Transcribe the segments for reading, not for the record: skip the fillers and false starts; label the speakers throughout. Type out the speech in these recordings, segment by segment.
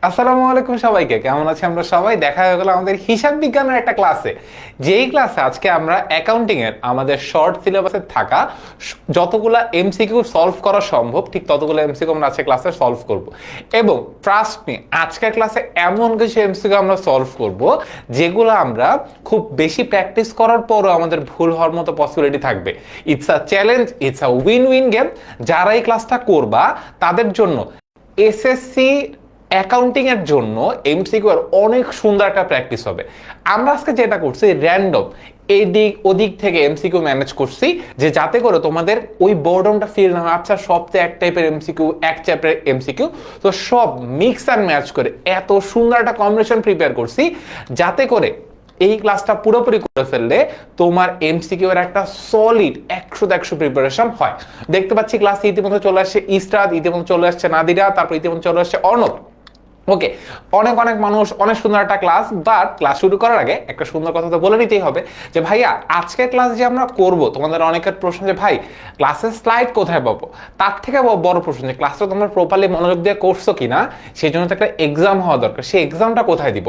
Speaker 1: আসসালামু আলাইকুম সবাইকে, কেমন আছি আমরা সবাই? দেখা হয়ে গেল আমাদের হিসাব বিজ্ঞানের একটা ক্লাসে। যেই ক্লাসে আজকে আমরা অ্যাকাউন্টিং এর আমাদের শর্ট সিলেবাসে থাকা যতগুলা এমসিকিউ সলভ করা সম্ভব ঠিক ততগুলো এমসিকিউ আমরা আজকে ক্লাসে সলভ করব। এবং ট্রাস্ট মি, আজকের ক্লাসে এমন কিছু এমসিকিউ আমরা সলভ করব যেগুলো আমরা খুব বেশি প্র্যাকটিস করার পরও আমাদের ভুল হওয়ার মতো পসিবিলিটি থাকবে। It's a challenge, it's a win win game. যারা এই ক্লাসটা করবা তাদের জন্য এসএসসি অ্যাকাউন্টিং এর জন্য এমসিকিউ এর অনেক সুন্দর একটা প্র্যাকটিস হবে। আমরা আজকে যেটা করছি র্যান্ডম এদিক ওদিক থেকে এমসিকিউ ম্যানেজ করছি, যে যাতে করে তোমাদের ওই বোর্ডমটা ফিল না হয়। আচ্ছা, সব তো এক টাইপের এমসিকিউ, এক চ্যাপ্টারের এমসিকিউ, তো সব মিক্স অ্যান্ড ম্যাচ করে এত সুন্দর একটা কম্বিনেশন প্রিপেয়ার করছি যাতে করে এই ক্লাসটা পুরোপুরি করে ফেললে তোমার এমসিকিউ এর একটা সলিড 100-100 প্রিপারেশন হয়। দেখতে পাচ্ছি ক্লাসে ইতিমধ্যে চলে আসছে ইসরাত, ইতিমধ্যে চলে আসছে নাদিরা, তারপর ইতিমধ্যে চলে আসছে অর্ণব। ওকে, অনেক অনেক মানুষ, অনেক সুন্দর একটা ক্লাস। বাট ক্লাস শুরু করার আগে একটা সুন্দর কথা তো বলে নিতেই হবে যে ভাইয়া আজকের ক্লাস যে আমরা করব, তোমাদের অনেকের প্রশ্ন যে ভাই ক্লাসের স্লাইড কোথায় পাবো। তার থেকে বড় প্রশ্ন যে ক্লাসটা তোমরা প্রপারলি মনোযোগ দিয়ে করছো কিনা, সেই জন্য তো একটা এক্সাম হওয়া দরকার। সেই এক্সামটা কোথায় দিব,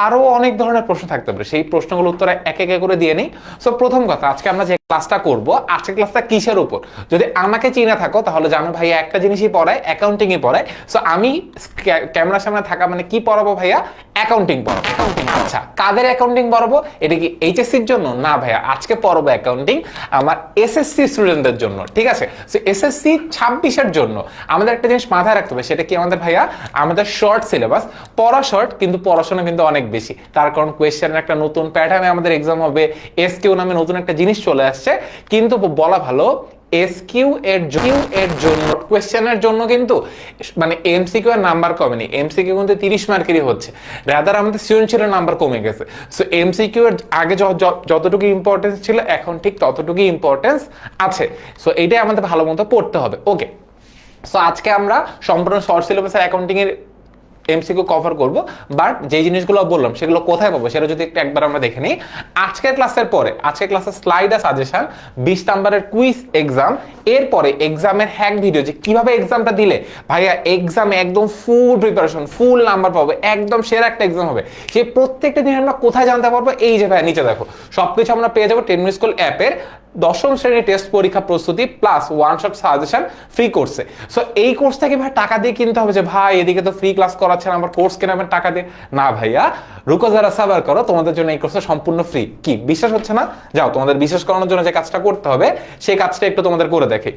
Speaker 1: আরো অনেক ধরনের প্রশ্ন থাকতে পারে। সেই প্রশ্নগুলোর উত্তর এক এক করে দিয়ে নিই। সো প্রথম কথা, আজকে আমরা যে ক্লাসটা করব, আজকের ক্লাসটা কিসের উপর? যদি আমাকে চিনে থাকো তাহলে জানো ভাইয়া একটা জিনিসই পড়ায়, অ্যাকাউন্টিংই পড়ায়। সো আমি ক্যামেরার সামনে থাকা মানে কি পড়াবো ভাইয়া? অ্যাকাউন্টিং পড়াবো। আচ্ছা, কাদের অ্যাকাউন্টিং পড়াবো? এটা কি এইচএসসির জন্য? না ভাইয়া, আজকে পড়াবো অ্যাকাউন্টিং আমার এসএসসি স্টুডেন্টদের জন্য। ঠিক আছে, সো এসএসসি 26-এর জন্য আমাদের একটা জিনিস মাথায় রাখতে হবে। সেটা কি আমাদের ভাইয়া? আমাদের শর্ট সিলেবাস। পড়া শর্ট কিন্তু পড়াশোনা কিন্তু অনেক বেশি। তার কারণ কোয়েশ্চেনের একটা নতুন প্যাটার্নে আমাদের এক্সাম হবে, এসকিউ নামে নতুন একটা জিনিস চলে আসছে। কিন্তু বলা ভালো এসকিউ এর জন্য কোয়েশ্চেনের জন্য কিন্তু মানে এমসিকিউ এর নাম্বার কমেনি। এমসিকিউ কিন্তু 30 মার্কেরই হচ্ছে, রাদার আমাদের সৃজনশীলের নাম্বার কমে গেছে। সো এমসিকিউ এর আগে যতটুকু ইম্পর্টেন্স ছিল এখন ঠিক ততটুকুই ইম্পর্টেন্স আছে। সো এইটাই আমাদের ভালো মতো পড়তে হবে। ওকে, সো আজকে আমরা সম্পূর্ণ শর্ট সিলেবাসের অ্যাকাউন্টিং এর এমসিকিউ কভার করব। বাট যে জিনিসগুলো বললাম সেগুলো কোথায় পাবো সেটা যদি একবার আমরা দেখে নিই। আজকের ক্লাসের পরে, আজকের ক্লাসের স্লাইড আর সাজেশন, 20 নাম্বারের কুইজ এক্সাম, এরপরে এক্সামের হ্যাক ভিডিও যে কিভাবে এক্সামটা দিলে ভাইয়া এক্সামে একদম ফুল প্রিপারেশন, ফুল নাম্বার পাবো, একদম সেরা একটা এক্সাম হবে। সেই প্রত্যেকটা জিনিস আমরা কোথায় জানতে পারবো? এই যে ভাইয়া নিচে দেখো, সবকিছু আমরা পেয়ে যাবো 10 মিনিট স্কুল অ্যাপের 10ম শ্রেণীর টেস্ট পরীক্ষা প্রস্তুতি plus one shot suggestion free কোর্সে। সো এই কোর্সটাকে ভাই টাকা দিয়ে কিনতে হবে যে ভাই এদিকে তো ফ্রি ক্লাস করাচ্ছেন, আমার কোর্স কেনাবেন টাকা দিয়ে। না ভাইয়া, রুকো যারা সাবার করো, তোমাদের জন্য এই কোর্সটা সম্পূর্ণ ফ্রি। কি বিশ্বাস হচ্ছে না? যাও, তোমাদের বিশ্বাস করানোর জন্য যে কাজটা করতে হবে সেই কাজটা একটু তোমাদের করে দেখি।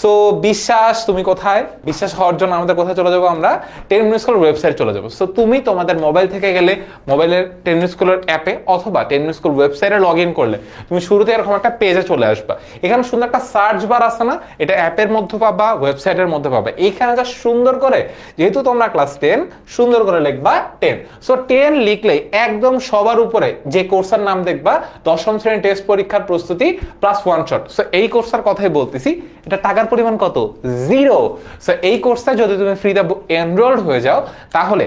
Speaker 1: সো বিশ্বাস তুমি কোথায়? বিশ্বাস হওয়ার জন্য আমাদের কোথায় চলে যাবো? আমরা 10 মিনিট স্কুল ওয়েবসাইট চলে যাবো। সো তুমি তোমাদের মোবাইল থেকে গেলে মোবাইলের 10 মিনিট স্কুলের অ্যাপে অথবা 10 মিনিট স্কুল ওয়েবসাইটে লগ ইন করলে তুমি শুরুতে এরকম একটা পেজে চলে আসবা। এখানে সুন্দর একটা সার্চ বার আছে না, এটা অ্যাপের মধ্যে পাবা, ওয়েবসাইটের মধ্যে পাবা। এইখানে যা সুন্দর করে, যেহেতু তোমরা ক্লাস 10, সুন্দর করে লিখবা 10। সো 10 লিখলেই একদম সবার উপরে যে কোর্সের নাম দেখবা 10ম শ্রেণীর টেস্ট পরীক্ষার প্রস্তুতি প্লাস ওয়ান শট। সো এই কোর্সের কথাই বলতেছি। এটা টাকার পরিমাণ কত? 0। সো এই কোর্সটা যদি তুমি ফ্রিতে এনরোলড হয়ে যাও তাহলে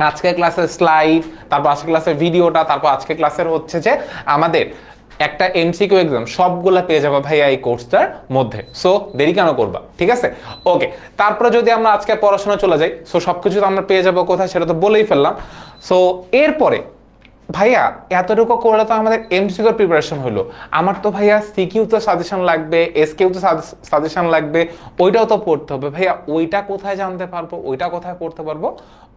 Speaker 1: আজকের ক্লাসের স্লাইড, তারপর আজকের ক্লাসের ভিডিওটা, তারপর আজকের ক্লাসের হচ্ছে যে আমাদের একটা এমসিকিউ এক্সাম, সবগুলা পেয়ে যাবো ভাইয়া এই কোর্সটার মধ্যে। সো দেরি কেন করবা? ঠিক আছে, ওকে। তারপরে যদি আমরা আজকে পড়াশোনা চলে যাই, সো সবকিছু তো আমরা পেয়ে যাবো কোথায় সেটা তো বলেই ফেললাম। সো এরপরে ভাইয়া এতটুকু করলে তো আমাদের এমসিকিউ প্রিপারেশন হলো। আমার তো ভাইয়া সিকিউ তো সাজেশন লাগবে, এসকিউ তো সাজেশন লাগবে, ওইটাও তো পড়তে হবে। ভাইয়া ওইটা কোথায় জানতে পারবো, ওইটা কোথায় পড়তে পারবো?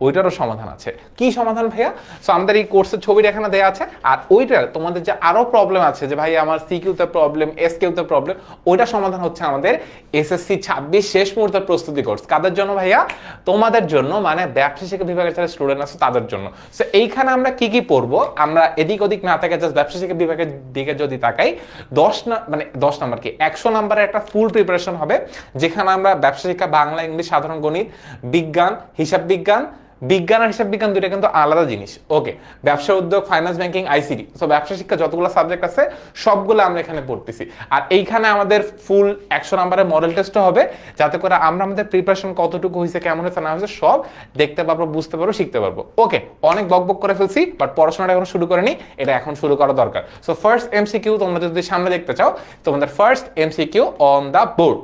Speaker 1: ওইটারও সমাধান আছে। কি সমাধান ভাইয়া? সো আমাদের এই কোর্সের ছবিটা এখানে দেওয়া আছে। আর ওইটার তোমাদের যে আরো প্রবলেম আছে যে ভাই আমার সিকিউতে প্রবলেম, এসকিউতে প্রবলেম, ওইটা সমাধান হচ্ছে আমাদের এসএসসি 26 শেষ মুহূর্তের প্রস্তুতি কোর্স। কাদের জন্য ভাইয়া? তোমাদের জন্য, মানে ব্যবসা শিক্ষা বিভাগের যারা স্টুডেন্ট আছে তাদের জন্য। সো এইখানে আমরা কি কি পড়বো, আমরা এদিক ওদিক না থাকে জাস্ট ব্যবসা শিক্ষা বিভাগের দিকে যদি তাকাই, 10 নাম্বার কি 100 নাম্বারের একটা ফুল প্রিপারেশন হবে, যেখানে আমরা ব্যবসা শিক্ষা, বাংলা, ইংলিশ, সাধারণ গণিত, বিজ্ঞান, হিসাব বিজ্ঞান, বিজ্ঞান আর হিসাব বিজ্ঞান দুইটা কিন্তু আলাদা জিনিস। ওকে, ব্যবসা উদ্যোগ, ফাইন্যান্স, ব্যাংকিং, আইসিটি, সো ব্যবসা শিক্ষা যতগুলো সাবজেক্ট আছে সবগুলো আমরা এখানে পড়তেছি। আর এইখানে আমাদের ফুল 100 নাম্বারের মডেল টেস্টও হবে, যাতে করে আমরা আমাদের প্রিপারেশন কতটুকু হয়েছে, কেমন হয়েছে না হয়েছে সব দেখতে পারবো, বুঝতে পারবো, শিখতে পারবো। ওকে, অনেক বকবক করে ফেলছি, বাট পড়াশোনাটা এখন শুরু করেনি, এটা এখন শুরু করা দরকার। সো ফার্স্ট এমসিকিউ তোমরা যদি সামনে দেখতে চাও, তোমাদের first MCQ on the board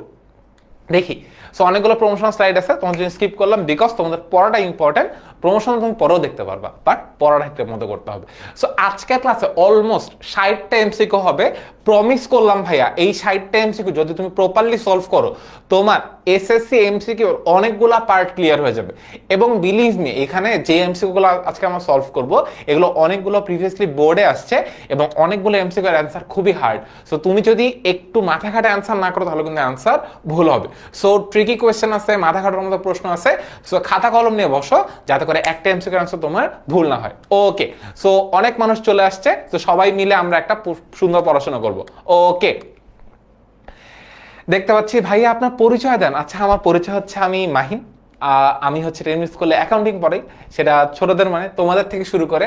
Speaker 1: দেখি। সো অনেকগুলো প্রমোশনাল স্লাইড আছে, তোমাদের জন্য স্কিপ করলাম বিকজ তোমাদের পড়াটা ইম্পর্টেন্ট। প্রমোশন তুমি পরেও দেখতে পারবা, বাট পড়াটা একটু মতো করতে হবে। সো আজকের ক্লাসে অলমোস্ট 60টা এমসিকিউ হবে। প্রমিস করলাম ভাইয়া এই 60টা এমসিকিউ যদি তুমি প্রপারলি সলভ করো তোমার এসএসসি এমসিকিউ অনেকগুলা পার্ট ক্লিয়ার হয়ে যাবে। এবং বিলিভ মি এখানে যে এমসিকিউগুলো আজকে আমরা সলভ করব এগুলো অনেকগুলো প্রিভিয়াসলি বোর্ডে আসছে এবং অনেকগুলো এমসিকিউ এর অ্যান্সার খুবই হার্ড। সো তুমি যদি একটু মাথা খাটে অ্যান্সার না করো তাহলে কিন্তু অ্যান্সার ভুল হবে। সো ট্রিকি কোয়েশ্চেন আছে, মাথা খাটার মতো প্রশ্ন আছে। সো খাতা কলম নিয়ে বসো যাতে করে একটা এমসিকিউ অ্যান্সার তোমার ভুল না হয়। ওকে, সো অনেক মানুষ চলে আসছে, তো সবাই মিলে আমরা একটা সুন্দর পড়াশোনা করব। ওকে, দেখতে পাচ্ছি ভাইয়া আপনার পরিচয় দেন। আচ্ছা, আমার পরিচয় হচ্ছে আমি মাহিন। আমি হচ্ছে টেকনিক্যাল স্কুলে অ্যাকাউন্টিং পড়াই, সেটা ছোটদের মানে তোমাদের থেকে শুরু করে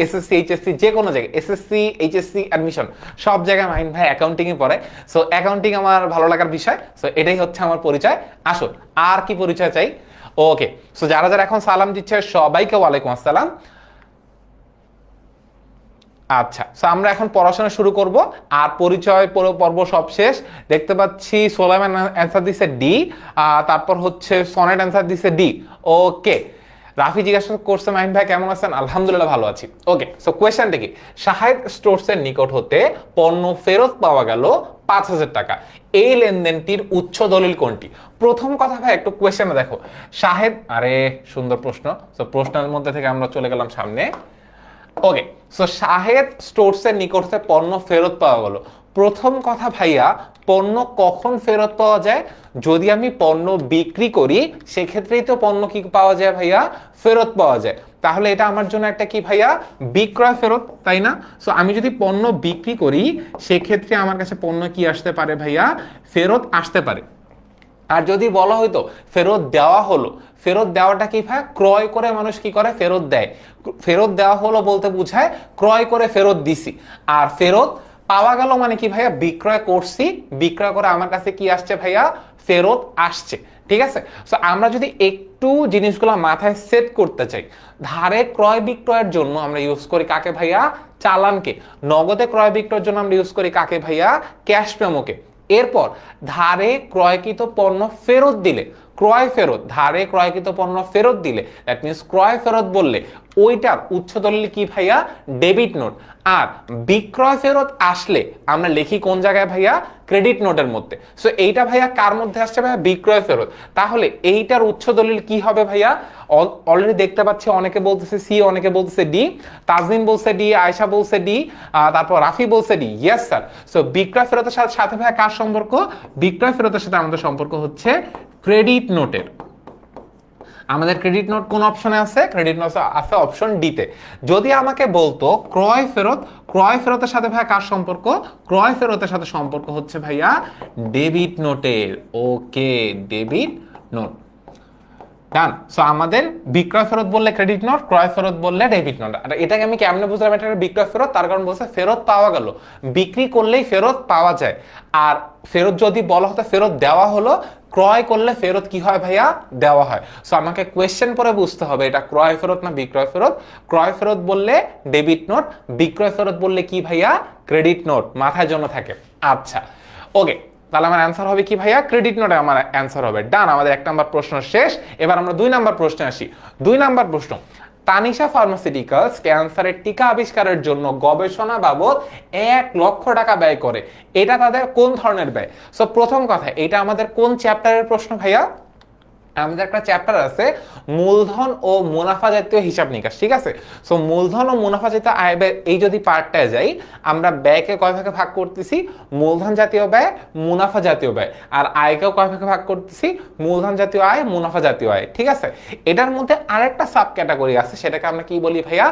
Speaker 1: এসএসসি এইচএসসি যে কোনো জায়গায়, এসএসসি এইচএসসি অ্যাডমিশন সব জায়গায় মাহিন ভাই অ্যাকাউন্টিংই পড়ায়। সো অ্যাকাউন্টিং আমার ভালো লাগার বিষয়। সো এটাই হচ্ছে আমার পরিচয়। আসো, আর কি পরিচয় চাই? ওকে, সো যারা যারা এখন সালাম দিচ্ছে সবাইকে ওয়ালাইকুম আসসালাম। আচ্ছা, সো আমরা এখন পড়াশোনা শুরু করব। আর পরিচয় পর্ব সব শেষ। দেখতে পাচ্ছি সোলাইমান অ্যান্সার দিছে ডি, তারপর হচ্ছে সনেট অ্যান্সার দিছে ডি। ওকে, রাফি জিজ্ঞাসা করছে মাহিন ভাই কেমন আছেন? আলহামদুলিল্লাহ ভালো আছি। ওকে, সো কোয়েশ্চেনটা কি? শাহেদ স্টোরসের নিকট হতে পণ্য ফেরত পাওয়া গেল 5,000 টাকা, এই লেনদেনটির উচ্চ দলিল কোনটি? প্রথম কথা ভাই একটু কোয়েশ্চেনে দেখো। শাহেদ, আরে সুন্দর প্রশ্ন। সো প্রশ্নের মধ্যে থেকে আমরা চলে গেলাম সামনে। ওকে, সো শাহেদ স্টোরসের নিকট থেকে পণ্য ফেরত পাওয়া গেল। প্রথম কথা ভাইয়া, পণ্য কখন ফেরত পাওয়া যায়? যদি আমি পণ্য বিক্রি করি সেক্ষেত্রেই তো পণ্য কি পাওয়া যায় ভাইয়া? ফেরত পাওয়া যায়। তাহলে এটা আমার জন্য একটা কি ভাইয়া? বিক্রয় ফেরত, তাই না? সো আমি যদি পণ্য বিক্রি করি সেক্ষেত্রে আমার কাছে পণ্য কি আসতে পারে ভাইয়া? ফেরত আসতে পারে। আর যদি বলা হয়তো ফেরত দেওয়া হলো, ফেরত দেওয়াটা কি ভাই? ক্রয় করে মানুষ কি করে? ফেরত দেয়। ফেরত দেওয়া হলো বলতে বোঝায় ক্রয় করে ফেরত দিছি। আর ফেরত পাওয়া গেল মানে কি ভাইয়া? বিক্রয় করছি, বিক্রয় করে আমার কাছে কি আসছে ভাইয়া? ফেরত আসছে। ঠিক আছে, সো আমরা যদি একটু জিনিসগুলো মাথায় সেট করতে চাই, ধারে ক্রয় বিক্রয়ের জন্য আমরা ইউজ করি কাকে ভাইয়া? চালানকে। নগদে ক্রয় বিক্রয়ের জন্য আমরা ইউজ করি কাকে ভাইয়া? ক্যাশ মেমোকে। এরপর ধারে ক্রয়কৃত পণ্য ফেরত দিলে, ক্রয় ফেরত, ধারে ক্রয়কৃত পণ্য ফেরত দিলে দ্যাট মিনস ক্রয় ফেরত বললে ওইটার উচ্চ দলিল কি ভাইয়া? Debit note. আর বিক্রয় ফেরত আসলে আমরা লিখি কোন জায়গায় ভাইয়া? ক্রেডিট নোটের মধ্যে। সো এইটা ভাইয়া কার মধ্যে আসছে ভাইয়া? বিক্রয় ফেরত। তাহলে এইটার উচ্চ দলিল কি হবে ভাইয়া? অলরেডি দেখতে পাচ্ছি অনেকে বলতেছে সি, অনেকে বলতেছে ডি। তাজনিন বলছে ডি, আয়শা বলছে ডি, তারপর রাফি বলছে ডি। Yes sir. সো বিক্রয় ফেরতের সাথে ভাইয়া কার সম্পর্ক? বিক্রয় ফেরতের সাথে আমাদের সম্পর্ক হচ্ছে ক্রেডিট নোটের। আমাদের ক্রেডিট নোট কোন অপশনে আছে? ক্রেডিট নোট আছে অপশন ডি তে। যদি আমাকে বলতো ক্রয় ফেরত, ক্রয় ফেরতের সাথে ভাইয়া কার সম্পর্ক? ক্রয় ফেরতের সাথে সম্পর্ক হচ্ছে ভাইয়া ডেবিট নোটের। ওকে, ডেবিট নোট ডান। সো আমাদের বিক্রয় ফেরত বললে ক্রেডিট নোট, ক্রয় ফেরত বললে ডেবিট নোট। আর এটাকে আমি কেমনে বুঝলাম এটা বিক্রয় ফেরত? তার কারণ বলছে ফেরত পাওয়া গেল, বিক্রি করলেই ফেরত পাওয়া যায়। আর ফেরত যদি বলা হতো ফেরত দেওয়া হলো, ক্রয় করলে ফেরত কি হয় ভাইয়া? দেওয়া হয়। সো আমাকে কোয়েশ্চেন পরে বুঝতে হবে এটা ক্রয় ফেরত না বিক্রয় ফেরত। ক্রয় ফেরত বললে ডেবিট নোট, বিক্রয় ফেরত বললে কি ভাইয়া? Credit note. মাথায় জন্য থাকে। আচ্ছা, ওকে, তাহলে আমার অ্যান্সার হবে কি ভাইয়া? ক্রেডিট নোটে আমার অ্যান্সার হবে। ডান, আমাদের 1 নাম্বার প্রশ্ন শেষ। এবার আমরা 2 নাম্বার প্রশ্নে আসি। 2 নাম্বার প্রশ্ন, তানিশা ফার্মাসিউটিক্যালস ক্যান্সারের টিকা আবিষ্কারের জন্য গবেষণা বাবদ 1 লক্ষ টাকা ব্যয় করে, এটা তাদের কোন ধরনের ব্যয়? সো প্রথম কথা, এটা আমাদের কোন চ্যাপ্টারের প্রশ্ন ভাইয়া? আমাদের একটা চ্যাপ্টার আছে মূলধন ও মুনাফা জাতীয় হিসাব নিকাশ। ঠিক আছে, সো মূলধন ও মুনাফা জাতীয় আয় ব্যয়, এই যদি পার্টটায় যাই আমরা ব্যয়কে কয় ভাগে ভাগ করতেছি? মূলধন জাতীয় ব্যয়, মুনাফা জাতীয় ব্যয়। আর আয়কেও কয় ভাগে ভাগ করতেছি? মূলধন জাতীয় আয়, মুনাফা জাতীয় আয়। ঠিক আছে, এটার মধ্যে আরেকটা সাব ক্যাটাগরি আছে, সেটাকে আমরা কি বলি ভাইয়া?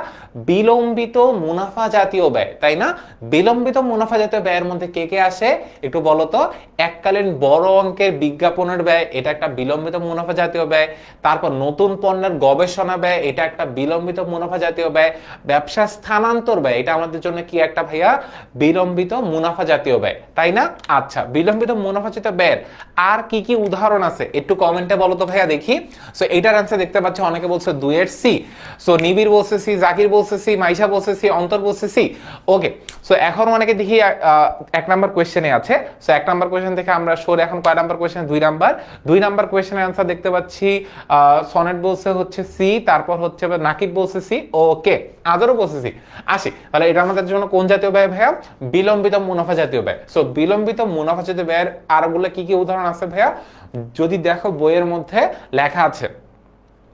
Speaker 1: বিলম্বিত মুনাফা জাতীয় ব্যয়, তাই না? বিলম্বিত মুনাফা জাতীয় ব্যয়ের মধ্যে কে কে আসে একটু বলো তো? এককালীন বড় অঙ্কের বিজ্ঞাপনের ব্যয়, এটা একটা বিলম্বিত মুনাফা জাতীয় ব্যয়। তারপর নতুন পণ্যের গবেষণা ব্যয়, এটা একটা বিলম্বিত মুনাফা জাতীয় ব্যয়। ব্যবসা স্থানান্তর ব্যয়, এটা আমাদের জন্য কি একটা ভাইয়া? বিলম্বিত মুনাফা জাতীয় ব্যয়, তাই না? আচ্ছা, বিলম্বিত মুনাফা জাতীয় ব্যয়ের আর কি কি উদাহরণ আছে একটু কমেন্টে বলো তো ভাইয়া দেখি। সো এটার অ্যান্সার দেখতে পাচ্ছি অনেকে বলছে 2 এর সি। সো নিবির বলছে সি, জাকির বলছে সি, মাইশা বলছে সি, অন্তর বলছে সি। ওকে, সো এখন অনেকে দেখি 1 নাম্বার কোয়েশ্চেনে আছে। সো 1 নাম্বার কোয়েশ্চেন থেকে আমরা সরে এখন কয় নাম্বার কোয়েশ্চেন? 2 নাম্বার। 2 নাম্বার কোয়েশ্চেনের অ্যান্সার দেখতে পাচ্ছি সনেট বলছে হচ্ছে সি, তারপর হচ্ছে নাকিব বলছে সি, ওকে আদরও বলছে সি। আসি তাহলে এটা আমাদের জন্য কোন জাতীয় ব্যয় ভাইয়া? বিলম্বিত মুনাফা জাতীয় ব্যয়। সো বিলম্বিত মুনাফা জাতীয় ব্যয়ের আরগুলো কি কি উদাহরণ আছে ভাইয়া? যদি দেখো বইয়ের মধ্যে লেখা আছে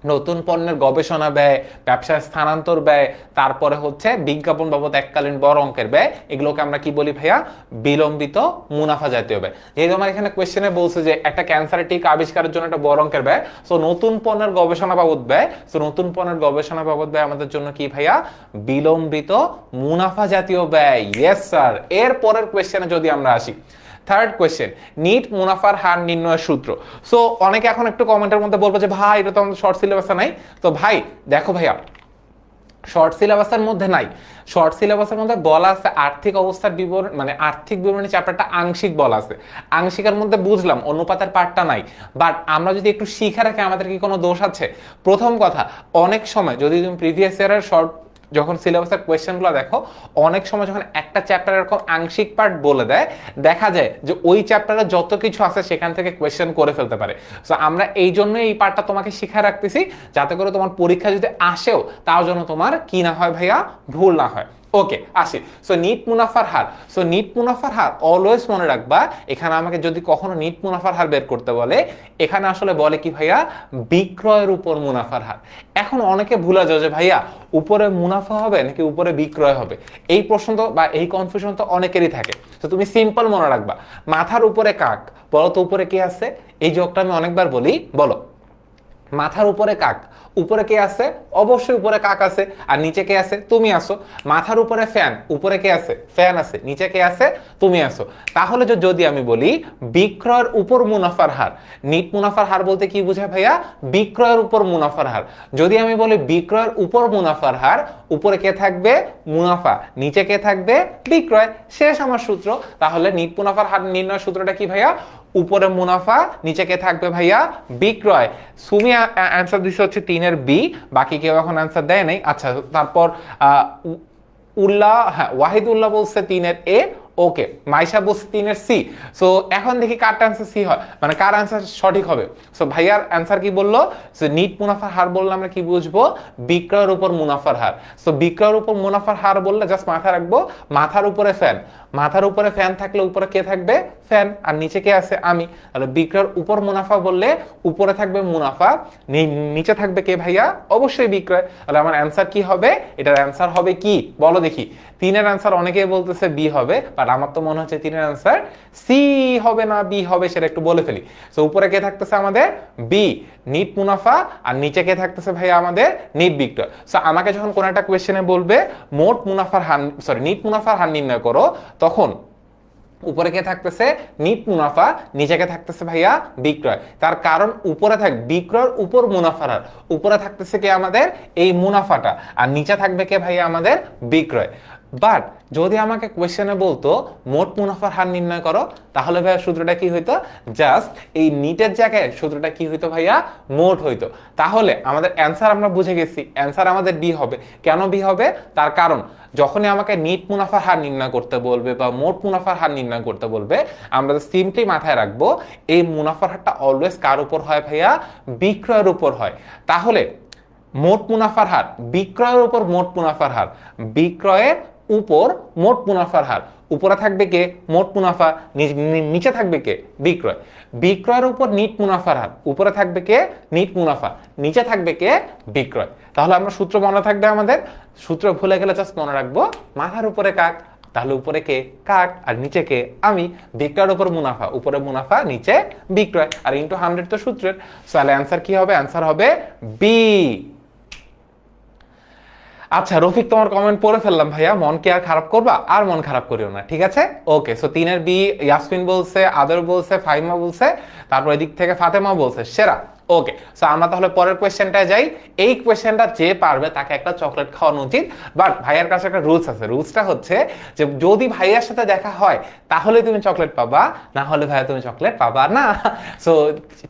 Speaker 1: নতুন পণ্যের গবেষণা ব্যয়, ব্যবসায় স্থানান্তর ব্যয়, তারপরে হচ্ছে বিজ্ঞাপন বাবদ এককালীন বড় অঙ্কের ব্যয়, এগুলোকে আমরা কি বলি ভাইয়া? বিলম্বিত মুনাফা জাতীয় ব্যয়। যেহেতু আমার এখানে কোয়েশ্চেনে বলছে যে একটা ক্যান্সারের টিকা আবিষ্কারের জন্য একটা বড় অঙ্কের ব্যয়, সো নতুন পণ্যের গবেষণা বাবদ ব্যয়, সো নতুন পণ্যের গবেষণা বাবদ ব্যয় আমাদের জন্য কি ভাইয়া? বিলম্বিত মুনাফা জাতীয় ব্যয়। Yes sir. এর পরের কোয়েশ্চেনে যদি আমরা আসি, থার্ড কোয়েশ্চেন, নিট মুনাফার হার নির্ণয়ের সূত্র। সো অনেকে এখন একটু কমেন্টের মধ্যে বলবো যে ভাই এটা তো আমাদের শর্ট সিলেবাসে নাই। তো ভাই দেখো ভাইয়া, শর্ট সিলেবাসের মধ্যে নাই। শর্ট সিলেবাসের মধ্যে বলা আছে আর্থিক অবস্থার বিবরণ, মানে আর্থিক বিবরণী চ্যাপ্টারটা আংশিক বলা আছে। আংশিকের মধ্যে বুঝলাম অনুপাতের পার্টটা নাই, বাট আমরা যদি একটু শিখে রাখি আমাদের কি কোনো দোষ আছে? প্রথম কথা, অনেক সময় যদি তুমি প্রিভিয়াস ইয়ারের শর্ট যখন সিলেবাসের কোয়েশ্চেনগুলো দেখো, অনেক সময় যখন একটা চ্যাপ্টার এরকম আংশিক পার্ট বলে দেয়, দেখা যায় যে ওই চ্যাপ্টারে যত কিছু আছে সেখান থেকে কোয়েশ্চেন করে ফেলতে পারে। সো আমরা এই জন্য এই পার্টটা তোমাকে শিখায় রাখতেছি, যাতে করে তোমার পরীক্ষা যদি আসেও তাও যেন তোমার কি না হয় ভাইয়া? ভুল না হয়। ওকে আসি। সো নিট মুনাফার হার। সো নিট মুনাফার হার অলওয়েজ মনে রাখবা, এখানে আমাকে যদি কখনো নিট মুনাফার হার বের করতে বলে, এখানে আসলে বলে কি ভাইয়া? বিক্রয়ের উপর মুনাফার হার। এখন অনেকে ভুলে যাও যে ভাইয়া উপরে মুনাফা হবে নাকি উপরে বিক্রয় হবে, এই প্রশ্ন তো বা এই কনফিউশন তো অনেকেরই থাকে। তো তুমি সিম্পল মনে রাখবা, মাথার উপরে কাক, বলো তো উপরে কে আছে? এই যোগটা আমি অনেকবার বলি, বলো মাথার উপরে কাক, উপরে কে আছে? অবশ্যই উপরে কাক আছে। আর নিচে কে আছে? তুমি আসো। মাথার উপরে ফ্যান, উপরে কে আছে? ফ্যান আছে। নিচে কে আছে? তুমি আসো। তাহলে যদি আমি বলি বিক্রয়ের উপর মুনাফার হার, নিট মুনাফার হার বলতে কি বোঝায় ভাইয়া? বিক্রয়ের উপর মুনাফার হার। যদি আমি বলি বিক্রয়ের উপর মুনাফার হার, উপরে কে থাকবে? মুনাফা। নিচে কে থাকবে? বিক্রয়। শেষ আমার সূত্র। তাহলে নিট মুনাফার হার নির্ণয়ের সূত্রটা কি ভাইয়া? উপরে মুনাফা, নিচে কে থাকবে ভাইয়া? বিক্রয়। সুমি অ্যান্সার দিচ্ছে হচ্ছে 3-এর বি, বাকি কেউ এখন অ্যান্সার দেয় নাই। আচ্ছা তারপর উল্লাহ, হ্যাঁ ওয়াহিদুল্লাহ বলছে 3-এর এ, ওকে। মাইশা বলছে 3-এর সি। সো এখন দেখি কার অ্যান্সার সি হয়, মানে কার অ্যান্সার সঠিক হবে। সো ভাইয়ার অ্যান্সার কি বললো? সো নিট মুনাফার হার বললে আমরা কি বুঝবো? বিক্রয়ের উপর মুনাফার হার। সো বিক্রয়ের উপর মুনাফার হার বললে জাস্ট মাথায় রাখবো মাথার উপরে ফ্যান। মাথার উপরে ফ্যান থাকলে উপরে কে থাকবে? ফ্যান। আর নিচে কে আছে? আমি। তাহলে বিক্রয়ের উপর মুনাফা বললে উপরে থাকবে মুনাফা, নিচে থাকবে কে ভাইয়া? অবশ্যই বিক্রয়। তাহলে আমার অ্যান্সার কি হবে? এটার অ্যান্সার হবে কি বলো দেখি? 3-এর অ্যান্সার অনেকেই বলতেছে বি হবে, বাট আমার তো মনে হচ্ছে 3-এর অ্যান্সার সি হবে না বি হবে, সেটা একটু বলে ফেলি। সো উপরে কে থাকতেছে আমাদের? বি, নিট মুনাফা, আর নিচে কে থাকতেছে ভাইয়া? আমাদের নিট বিক্রয়। সো আমাকে যখন কোন একটা কোয়েশ্চেনে বলবে মোট মুনাফার হার, সরি নিট মুনাফার হার নির্ণয় করো, তখন উপরে কে থাকতেছে? নিট মুনাফা, নিচে কে থাকতেছে ভাইয়া? বিক্রয়। তার কারণ উপরে থাক বিক্রয়ের উপর মুনাফার হার, উপরে থাকতেছে কে? আমাদের এই মুনাফাটা, আর নিচে থাকবে কে ভাইয়া? আমাদের বিক্রয়। বাট যদি আমাকে কোয়েশ্চেনে বলতো মোট মুনাফার হার নির্ণয় করো, তাহলে ভাইয়া সূত্রটা কি হইতো? জাস্ট এই নিটের জায়গায় সূত্রটা কি হইতো ভাইয়া? মোট হইতো। তাহলে আমাদের অ্যান্সার আমরা বুঝে গেছি, অ্যান্সার আমাদের বি হবে। কেন বি হবে? তার কারণ যখনই আমাকে নিট মুনাফার হার নির্ণয় করতে বলবে বা মোট মুনাফার হার নির্ণয় করতে বলবে, আমরা সিম্পলি মাথায় রাখবো এই মুনাফার হারটা অলওয়েজ কার উপর হয় ভাইয়া? বিক্রয়ের উপর হয়। তাহলে মোট মুনাফার হার, বিক্রয়ের উপর মোট মুনাফার হার, বিক্রয়ের উপর মোট মুনাফার হার, উপরে থাকবে কে? মোট মুনাফা, নিচে থাকবে কে? বিক্রয়। বিক্রয়ের উপর নিট মুনাফার হার, উপরে থাকবে কে? নিট মুনাফা, নিচে থাকবে কে? বিক্রয়। তাহলে আমরা সূত্র মনে থাকবে আমাদের, সূত্র ভুলে গেলে জাস্ট মনে রাখবো মাথার উপরে কাক, তাহলে উপরে কে? কাক, আর নিচে কে? আমি। বিক্রয়ের উপর মুনাফা, উপরে মুনাফা, নিচে বিক্রয়, আর ইনটু 100 তো সূত্রের। তাহলে অ্যান্সার কি হবে? অ্যান্সার হবে বি। আচ্ছা রফিক, তোমার কমেন্ট পড়ে ফেললাম ভাইয়া, মন কি আর খারাপ করবা? আর মন খারাপ করিও না, ঠিক আছে? ওকে। সো 3-এর বি, ইয়াসমিন বলছে, আদর বলছে, ফাইমা বলছে, তারপর এদিক থেকে ফাতেমা বলছে সেরা। ওকে। সো আমরা তাহলে পরের কোয়েশ্চেনটায় যাই। এই কোয়েশ্চেনটা যে পারবে তাকে একটা চকলেট খাওয়ানো উচিত, বাট ভাইয়ার কাছে একটা রুলস আছে। রুলসটা হচ্ছে যে যদি ভাইয়ার সাথে দেখা হয় তাহলে তুমি চকলেট পাবা, না হলে ভাইয়া তুমি চকলেট পাবা না। সো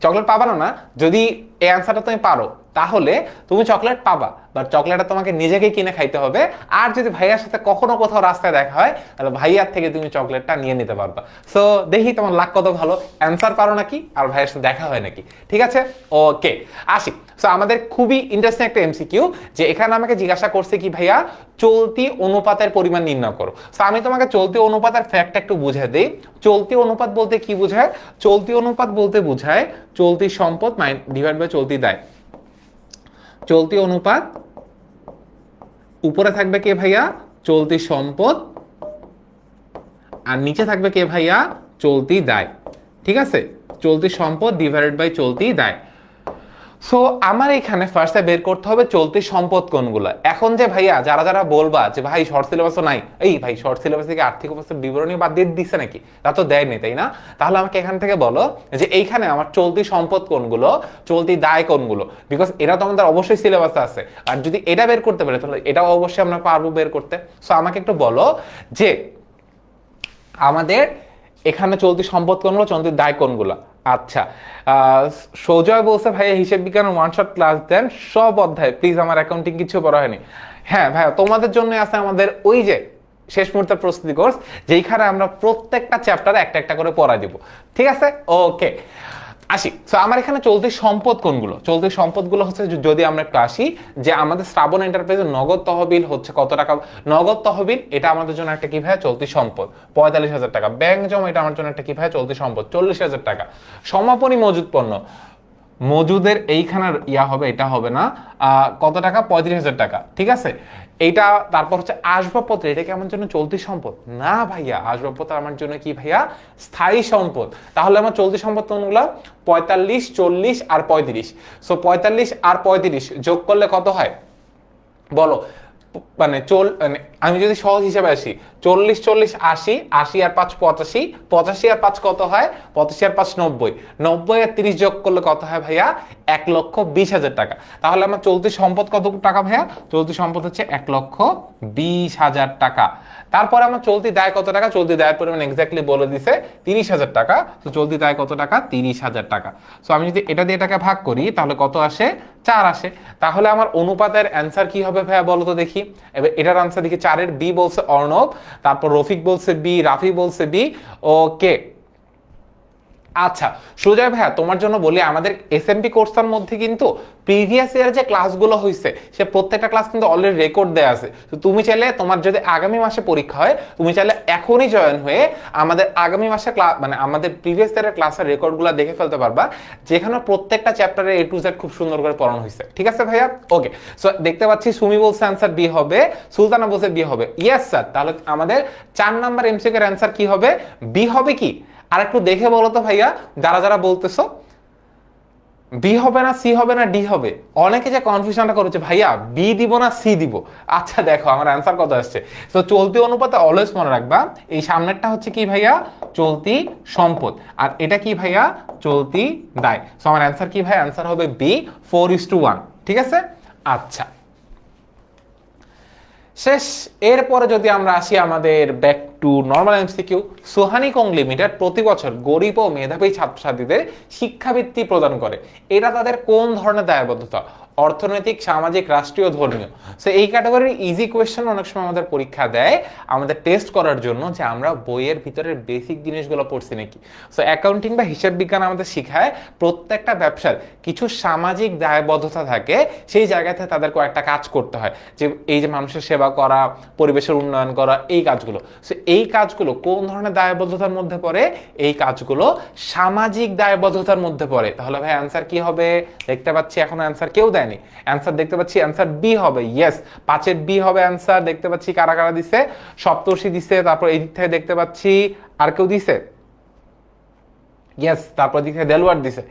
Speaker 1: চকলেট পাবা না, যদি এই অ্যান্সারটা তুমি পারো তাহলে তুমি চকলেট পাবা, বাট চকলেটটা তোমাকে নিজেকে কিনে খাইতে হবে। আর যদি ভাইয়ার সাথে কখনো কোথাও রাস্তায় দেখা হয় তাহলে ভাইয়ার থেকে তুমি চকলেটটা নিয়ে নিতে পারবা। সো দেখি তোমার লাক কত ভালো, অ্যান্সার পারো নাকি আর ভাইয়ার সাথে দেখা হয় নাকি। ঠিক আছে, ওকে আসি। সো আমাদের খুবই ইন্টারেস্টিং একটা এমসিকিউ, যে এখানে আমাকে জিজ্ঞাসা করছে কি ভাইয়া চলতি অনুপাতের পরিমাণ নির্ণয় করো। সো আমি তোমাকে চলতি অনুপাতের ফ্যাক্টটা একটু বুঝিয়ে দেই। চলতি অনুপাত বলতে কি বোঝায়? চলতি অনুপাত বলতে বোঝায় চলতি সম্পদ ডিভাইড বাই চলতি দায়। চলতি অনুপাত উপরে থাকবে কে ভাইয়া? চলতি সম্পদ, আর নিচে থাকবে কে ভাইয়া? চলতি দায়। ঠিক আছে, চলতি সম্পদ ডিভাইডেড বাই চলতি দায়। সো আমার এখানে ফার্স্টে বের করতে হবে চলতি সম্পদ কোনগুলো। এখন যে ভাইয়া যারা যারা বলবা যে ভাই শর্ট সিলেবাসও নাই, এই ভাই শর্ট সিলেবাস থেকে আর্থিক অবস্থার বিবরণী বাদ দিয়ে দিচ্ছে নাকি? তা তো দেয়নি, তাই না? তাহলে আমাকে এখান থেকে বলো যে এইখানে আমার চলতি সম্পদ কোনগুলো, চলতি দায় কোনগুলো, বিকজ এটা তো আমাদের অবশ্যই সিলেবাসে আছে। আর যদি এটা বের করতে পারে তাহলে এটাও অবশ্যই আমরা পারবো বের করতে। সো আমাকে একটু বলো যে আমাদের এখানে চলতি সম্পদ কোনগুলো, চলতি দায় কোনগুলো। আচ্ছা, সৌজয় বলছে ভাইয়া হিসেব বিজ্ঞান ওয়ান শট ক্লাস দেন সব অধ্যায় প্লিজ, আমার অ্যাকাউন্টিং কিছু পড়া হয়নি। হ্যাঁ ভাইয়া, তোমাদের জন্য আছে আমাদের ওই যে শেষ মুহূর্তের প্রস্তুতি কোর্স, যেইখানে আমরা প্রত্যেকটা চ্যাপ্টারে একটা একটা করে পড়া দিব। ঠিক আছে, ওকে আসি। সো আমার এখানে চলতি সম্পদ কোনগুলো? চলতি সম্পদগুলো হচ্ছে, যদি আমরা একটু আসি, যে আমাদের শ্রাবণ এন্টারপ্রাইজের নগদ তহবিল হচ্ছে কত টাকা? নগদ তহবিল এটা আমাদের জন্য একটা কি ভাইয়া? চলতি সম্পদ 45,000 টাকা। ব্যাংক জমা এটা আমার জন্য একটা কি ভাইয়া? চলতি সম্পদ 40,000 টাকা। সমাপনী মজুদ পণ্য, মজুদের এইখানের ইয়া হবে, এটা হবে না, কত টাকা? 35,000 টাকা। ঠিক আছে, এইটা। তারপর হচ্ছে আসবাবপত্র, এটা কি আমার জন্য চলতি সম্পদ? না ভাইয়া, আসবাবপত্র আমার জন্য কি ভাইয়া? স্থায়ী সম্পদ। তাহলে আমার চলতি সম্পদ কোনগুলো? 45, 40 আর 35। সো 45 আর 35 যোগ করলে কত হয় বলো? মানে আমি যদি সহজ হিসাবে আসি, 40, 40, 80, 80 আর 5 85, 85 আর 5 কত হয়? 85 আর 5 90, 90 আর 30 যোগ করলে কত হয় ভাইয়া? 1,20,000 টাকা। তাহলে আমার চলতি সম্পদ কত টাকা ভাইয়া? চলতি সম্পদ হচ্ছে 1,20,000 টাকা। তারপরে আমার চলতি দায় কত টাকা? চলতি দায়ের পরিমাণ এক্স্যাক্টলি বলে দিছে 30,000 টাকা। তো চলতি দায় কত টাকা? 30,000 টাকা। সো আমি যদি এটা দিয়ে এটাকে ভাগ করি তাহলে কত আসে? 4 আসে। তাহলে আমার অনুপাতের অ্যান্সার কি হবে ভাইয়া বলো তো দেখি। এবার এটার আনসার দেখি, 4-এর বি বলছে অর্ণব, তারপর রফিক বলছে বি, রাফি বলছে বি। ওকে আচ্ছা সুজয় ভাইয়া, তোমার জন্য বলি, আমাদের এসএমপি কোর্সটার মধ্যে কিন্তু প্রিভিয়াস ইয়ার যে ক্লাসগুলো হয়েছে সে প্রত্যেকটা ক্লাস কিন্তু অলরেডি রেকর্ড দেওয়া আছে। তো তুমি চাইলে, তোমার যদি আগামী মাসে পরীক্ষা হয়, তুমি চাইলে এখনই জয়েন হয়ে আমাদের আগামী মাসে ক্লাস, মানে আমাদের প্রিভিয়াস ইয়ারের ক্লাসের রেকর্ডগুলো দেখে ফেলতে পারবা, যেখানে প্রত্যেকটা চ্যাপ্টারে A to Z খুব সুন্দর করে পড়ানো হয়েছে। ঠিক আছে ভাইয়া, ওকে। সো দেখতে পাচ্ছি সুমি বলছে অ্যান্সার বি হবে, সুলতানা বলছে বি হবে। ইয়েস স্যার, তাহলে আমাদের 4 নাম্বার এমসিকিউ এর অ্যান্সার কি হবে? বি হবে কি? আর একটু দেখে বলো তো ভাইয়া, যারা যারা বলতেছো বি হবে না, সি হবে না, ডি হবে। অনেকে যে কনফিউশনটা করেছে ভাইয়া বি দিব না সি দিব। আচ্ছা দেখো আমার অ্যান্সার কত আসছে। তো চলতি অনুপাতে অলওয়েজ মনে রাখবা এই সামনেরটা হচ্ছে কি ভাইয়া? চলতি সম্পদ, আর এটা কি ভাইয়া? চলতি দায়। সো আমার অ্যান্সার কি ভাই? অ্যান্সার হবে বি, 4:1। ঠিক আছে, আচ্ছা শেষ। এরপরে যদি আমরা আসি আমাদের back to normal MCQ, Sohani Kong limited প্রতি বছর গরিব ও মেধাবী ছাত্রছাত্রীদের শিক্ষাবৃত্তি প্রদান করে। এটা তাদের কোন ধরনের দায়বদ্ধতা? অর্থনৈতিক, সামাজিক, রাষ্ট্রীয়, ধর্মীয়। সো এই ক্যাটাগরির ইজি কোয়েশ্চেন অনেক সময় আমাদের পরীক্ষা দেয় আমাদের টেস্ট করার জন্য যে আমরা বইয়ের ভিতরের বেসিক জিনিসগুলো পড়ছি নাকি। সো অ্যাকাউন্টিং বা হিসাব বিজ্ঞান আমাদের শেখায় প্রত্যেকটা ব্যবসার কিছু সামাজিক দায়বদ্ধতা থাকে, সেই জায়গাতে তাদের কয়েকটা কাজ করতে হয়, যে এই যে মানুষের সেবা করা, পরিবেশের উন্নয়ন করা, এই কাজগুলো। সো এই কাজগুলো কোন ধরনের দায়বদ্ধতার মধ্যে পড়ে? এই কাজগুলো সামাজিক দায়বদ্ধতার মধ্যে পড়ে। তাহলে ভাই অ্যান্সার কি হবে? দেখতে পাচ্ছি এখন অ্যান্সার কেউ দেয়নি, অ্যান্সার দেখতে পাচ্ছি অ্যান্সার বি হবে। ইয়েস, 5-এর বি হবে অ্যান্সার। দেখতে পাচ্ছি কারা কারা দিছে, সপ্তর্ষি দিছে, তারপর এই দিক থেকে দেখতে পাচ্ছি আর কেউ দিছে, ইয়েস, তারপর দিক থেকে দেলওয়ার দিছে,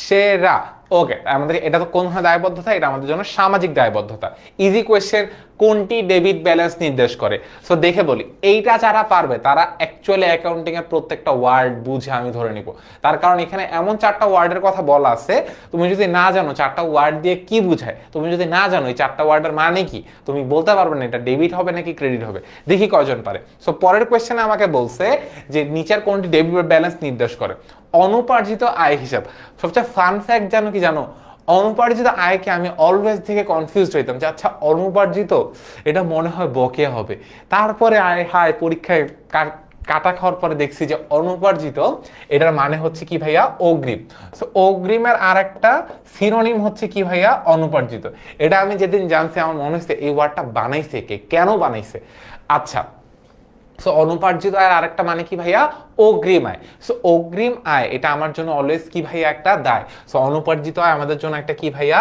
Speaker 1: সেরা। ওকে, আমাদের এটা তো কোন ধরনের দায়বদ্ধতা? এটা আমাদের জন্য সামাজিক দায়বদ্ধতা। ইজি কোয়েশ্চেন, কোনটি ডেবিট ব্যালেন্স নির্দেশ করে? সো দেখে বলি, এইটা যারা পারবে তারা অ্যাকচুয়ালি অ্যাকাউন্টিং এর প্রত্যেকটা ওয়ার্ড বুঝে আমি ধরে নিব। তার কারণ এখানে এমন 4টা ওয়ার্ডের কথা বলা আছে, তুমি যদি না জানো 4টা ওয়ার্ড দিয়ে কি বুঝায়, তুমি যদি না জানো এই 4টা ওয়ার্ডের মানে কি, তুমি বলতে পারবে না এটা ডেবিট হবে নাকি ক্রেডিট হবে। দেখি কয়জন পারে। সো পরের কোয়েশ্চেনে আমাকে বলছে যে নিচের কোনটি ডেবিট ব্যালেন্স নির্দেশ করে? অনুপার্জিত আয় হিসাব। সবচেয়ে ফান ফ্যাক্ট জানো কি জানো? অনুপার্জিত আয়কে আমি অলওয়েজ থেকে কনফিউজড হইতাম যে আচ্ছা অনুপার্জিত এটা মনে হয় বকেয়া হবে, তারপরে আয় হায় পরীক্ষায় কাটা খাওয়ার পরে দেখছি যে অনুপার্জিত এটার মানে হচ্ছে কি ভাইয়া অগ্রিম। সো অগ্রিমের আর একটা সিনোনিম হচ্ছে কি ভাইয়া অনুপার্জিত। এটা আমি যেদিন জানছি আমার মনে হচ্ছে এই ওয়ার্ডটা বানাইছে কে, কেন বানাইছে। আচ্ছা, সো অনুপার্জিত আয়ের আরেকটা মানে কি ভাইয়া অগ্রিম আয়। সো অগ্রিম আয় এটা আমার জন্য অলওয়েজ কি ভাইয়া একটা দায়। সো অনুপার্জিত আয় আমাদের জন্য একটা কি ভাইয়া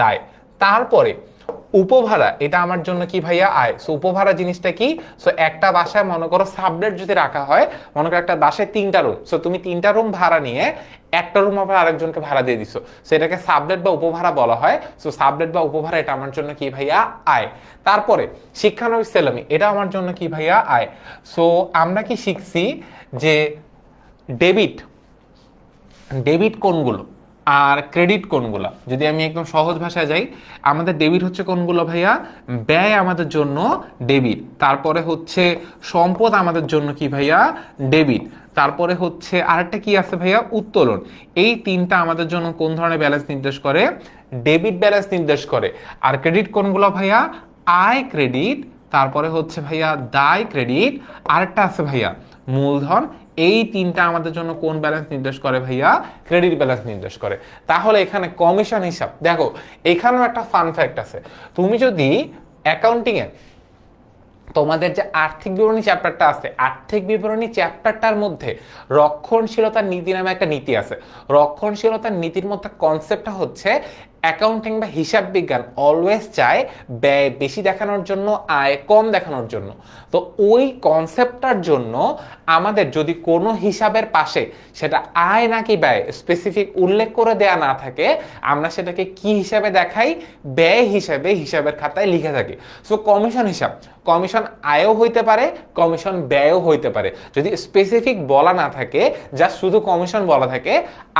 Speaker 1: দায়। তারপরে উপভাড়া এটা আমার জন্য কি ভাইয়া আয়। সো উপভাড়া জিনিসটা কি, সো একটা বাসায় মনে করো সাবলেট যদি রাখা হয়, মনে করো একটা বাসায় 3টা রুম, সো তুমি 3টা রুম ভাড়া নিয়ে একটা রুম আবার আরেকজনকে ভাড়া দিয়ে দিছো, সো এটাকে সাবলেট বা উপভাড়া বলা হয়। সো সাবলেট বা উপভাড়া এটা আমার জন্য কি ভাইয়া আয়। তারপরে শিক্ষানবিশ সেলামি এটা আমার জন্য কি ভাইয়া আয়। সো আমরা কি শিখছি যে ডেবিট ডেবিট কোনগুলো আর ক্রেডিট কোনগুলো, যদি আমি একদম সহজ ভাষায় যাই, আমাদের ডেবিট হচ্ছে কোনগুলো ভাইয়া, ব্যয় আমাদের জন্য ডেবিট, তারপরে হচ্ছে সম্পদ আমাদের জন্য কি ভাইয়া ডেবিট, তারপরে হচ্ছে আরেকটা কি আছে ভাইয়া উত্তোলন। এই 3টা আমাদের জন্য কোন ধরনের ব্যালেন্স নির্দেশ করে, ডেবিট ব্যালেন্স নির্দেশ করে। আর ক্রেডিট কোনগুলো ভাইয়া, আয় ক্রেডিট, তারপরে হচ্ছে ভাইয়া দায় ক্রেডিট, আরেকটা আছে ভাইয়া মূলধন। এই 3টা আমাদের জন্য কোন ব্যালেন্স নির্দেশ করে ভাইয়া, ক্রেডিট ব্যালেন্স নির্দেশ করে। তাহলে এখানে কমিশন হিসাব দেখো, এখানেও একটা ফান ফ্যাক্ট আছে। তুমি যদি অ্যাকাউন্টিং এ তোমাদের যে আর্থিক বিবরণী চ্যাপ্টারটা আছে, আর্থিক বিবরণী চ্যাপ্টারটার মধ্যে রক্ষণশীলতার নীতি নামে একটা নীতি আছে। রক্ষণশীলতার নীতির মধ্যে কনসেপ্টটা হচ্ছে অ্যাকাউন্টিং বা হিসাব বিজ্ঞান অলওয়েজ চায় ব্যয় বেশি দেখানোর জন্য, আয় কম দেখানোর জন্য। তো ওই কনসেপ্টটার জন্য আমাদের যদি কোনো হিসাবের পাশে সেটা আয় নাকি ব্যয় স্পেসিফিক উল্লেখ করে দেয়া না থাকে, আমরা সেটাকে কি হিসাবে দেখাই, ব্যয় হিসাবে হিসাবের খাতায় লিখে থাকি। সো কমিশন হিসাব, কমিশন আয়ও হইতে পারে, কমিশন ব্যয়ও হইতে পারে। যদি স্পেসিফিক বলা না থাকে, যা শুধু কমিশন বলা থাকে,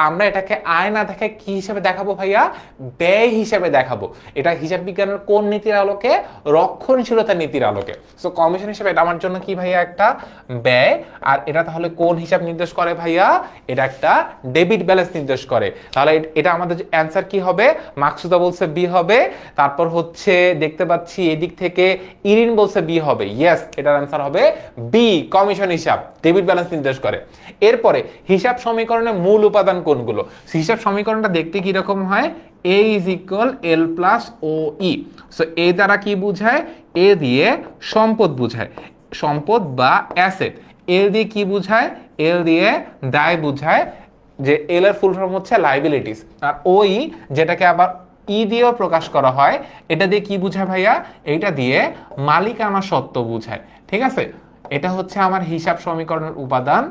Speaker 1: আমরা এটাকে আয় না দেখে কি হিসাবে দেখাবো ভাইয়া, ব্যয় হিসাবে দেখাবো। এটা হিসাব বিজ্ঞানের কোন নীতির আলোকে, রক্ষণশীলতা নীতির আলোকে। সো কমিশন হিসাবে এটা আমার জন্য কি ভাইয়া একটা ব্যয়। আর এটা তাহলে কোন হিসাব নির্দেশ করে ভাইয়া, এটা একটা ডেবিট ব্যালেন্স নির্দেশ করে। তাহলে এটা আমাদের অ্যান্সার কি হবে, মাকসুদা বলছে বি হবে। তারপর হচ্ছে দেখতে পাচ্ছি এদিক থেকে ইরিন বলছে বি হবে। ইয়েস, এটার অ্যান্সার হবে বি, কমিশন হিসাব ডেবিট ব্যালেন্স নির্দেশ করে। এরপরে হিসাব সমীকরণের মূল উপাদান কোনগুলো। হিসাব সমীকরণটা দেখতে কি রকম হয়, A is equal L plus OE। So এ দ্বারা কি বুঝায়, এ দিয়ে সম্পদ বুঝায়, সম্পদ বা অ্যাসেট। এল দিয়ে কি বুঝায়, এল দিয়ে দায় বুঝায়, যে এল এর ফুল ফর্ম হচ্ছে লাইবিলিটিস। আর ওই যেটাকে আবার ই দিয়েও প্রকাশ করা হয়, এটা দিয়ে কি বুঝায় ভাইয়া, এইটা দিয়ে মালিকানা সত্ত্ব বুঝায়। ঠিক আছে, এটা হচ্ছে আমার হিসাব সমীকরণের উপাদান।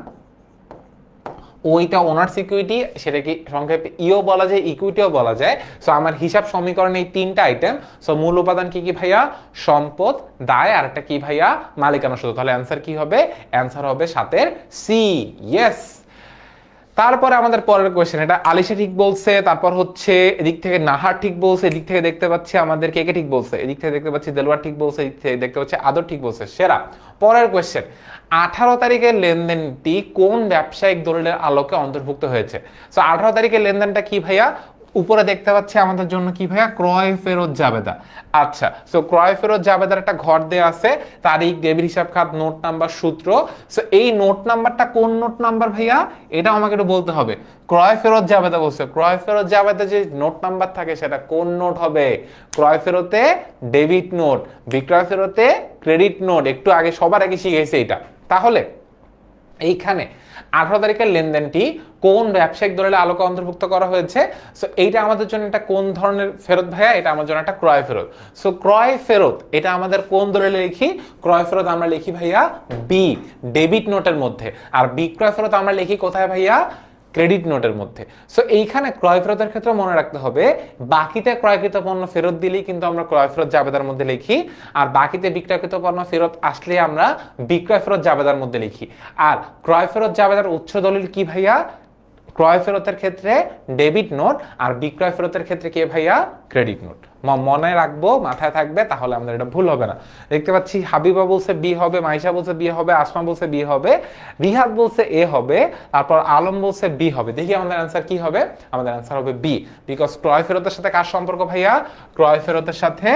Speaker 1: ওইটা ওনার্স ইকুইটি, সেটাকে সংক্ষেপে ইও বলা যায়, ইকুইটিও বলা যায়। সো আমার হিসাব সমীকরণে এই 3টা আইটেম। সো মূল উপাদান কি কি ভাইয়া, সম্পদ, দায়, আর একটা কি ভাইয়া মালিকানা সত্ত্ব। তাহলে অ্যান্সার কি হবে, অ্যান্সার হবে 7এর সি। ইয়েস। তারপরে আমাদের পরের কোয়েশ্চেন, এটা আলিশা ঠিক বলছে, তারপর হচ্ছে এদিক থেকে নাহার ঠিক বলছে, এদিক থেকে দেখতে পাচ্ছি আমাদের কে কে ঠিক বলছে, এদিক থেকে দেখতে পাচ্ছি দেলোয়ার ঠিক বলছে, এদিক থেকে দেখতে পাচ্ছি আদর ঠিক বলছে। সেরা। পরের কোয়েশ্চেন, 18 তারিখের লেনদেনটি কোন ব্যবসায়িক দলিলের আলোকে অন্তর্ভুক্ত হয়েছে। সো 18 তারিখের লেনদেনটা কি ভাইয়া, উপরে দেখতে পাচ্ছি আমাদের জন্য কি ভাইয়া, ক্রয় ফেরত জাবেদা। আচ্ছা, সো ক্রয় ফেরত জাবেদার একটা ঘর দেয়া আছে, তারিখ, ডেবিট হিসাব খাত, নোট নাম্বার, সূত্র। সো এই নোট নাম্বারটা কোন নোট নাম্বার ভাইয়া, এটাও আমাকে একটু বলতে হবে। ক্রয় ফেরত জাবেদা বলছে, ক্রয় ফেরত জাবেদা যে নোট নাম্বার থাকে সেটা কোন নোট হবে, ক্রয় ফেরতে ডেবিট নোট, বিক্রয় ফেরতে ক্রেডিট নোট। একটু আগে সবার আগে শিখেছে এটা। তাহলে এইখানে 18 তারিখের লেনদেনটি কোন ব্যবসায়িক দলিলের আলোকে অন্তর্ভুক্ত করা হয়েছে। সো এইটা আমাদের জন্য একটা কোন ধরনের ফেরত ভাইয়া, এটা আমার জন্য একটা ক্রয় ফেরত। সো ক্রয় ফেরত এটা আমাদের কোন দলিলে লিখি, ক্রয় ফেরত আমরা লিখি ভাইয়া বি, ডেবিট নোটের মধ্যে। আর বিক্রয় ফেরত আমরা লিখি কোথায় ভাইয়া, ক্রেডিট নোটের মধ্যে। সো এইখানে ক্রয় ফেরতের ক্ষেত্রে মনে রাখতে হবে, বাকিতে ক্রয়কৃত পণ্য ফেরত দিলেই কিন্তু আমরা ক্রয় ফেরত জাবেদার মধ্যে লিখি, আর বাকিতে বিক্রয়কৃত পণ্য ফেরত আসলে আমরা বিক্রয় ফেরত জাবেদার মধ্যে লিখি। আর ক্রয় ফেরত জাবেদার উৎস দলিল কি ভাইয়া, ক্রয় ফেরতের ক্ষেত্রে ডেবিট নোট, আর বিক্রয় ফেরতের ক্ষেত্রে কি ভাইয়া, ক্রেডিট নোট। মনে রাখবো, মাথায় থাকবে, তাহলে আমাদের এটা ভুল হবে না। দেখতে পাচ্ছি হাবিবা বলছে বি হবে, মাইশা বলছে বি হবে, আসমা বলছে বি হবে, রিহাদ বলছে এ হবে, তারপর আলম বলছে বি হবে। দেখি আমাদের অ্যান্সার কি হবে। আমাদের অ্যান্সার হবে বি, বিকজ ক্রয় ফেরতের সাথে কার সম্পর্ক ভাইয়া? ক্রয় ফেরতের সাথে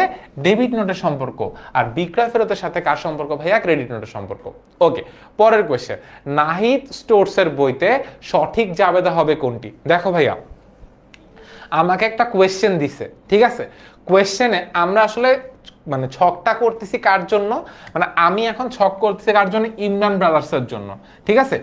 Speaker 1: ডেবিট নোটের সম্পর্ক। আর বিক্রয় ফেরতের সাথে কার সম্পর্ক ভাইয়া? ক্রেডিট নোটের সম্পর্ক। ওকে, পরের কোয়েশ্চেন, নাহিদ স্টোরসের বইতে সঠিক জাবেদা হবে কোনটি? দেখো ভাইয়া, আমাকে একটা কোয়েশ্চেন দিছে, ঠিক আছে? কোয়েশ্চেনে আমরা আসলে মানে ছকটা করতেছি কার জন্য? মানে আমি এখন ছক করতেছি কার জন্য? ইমরান ব্রাদার্সের জন্য, ঠিক আছে?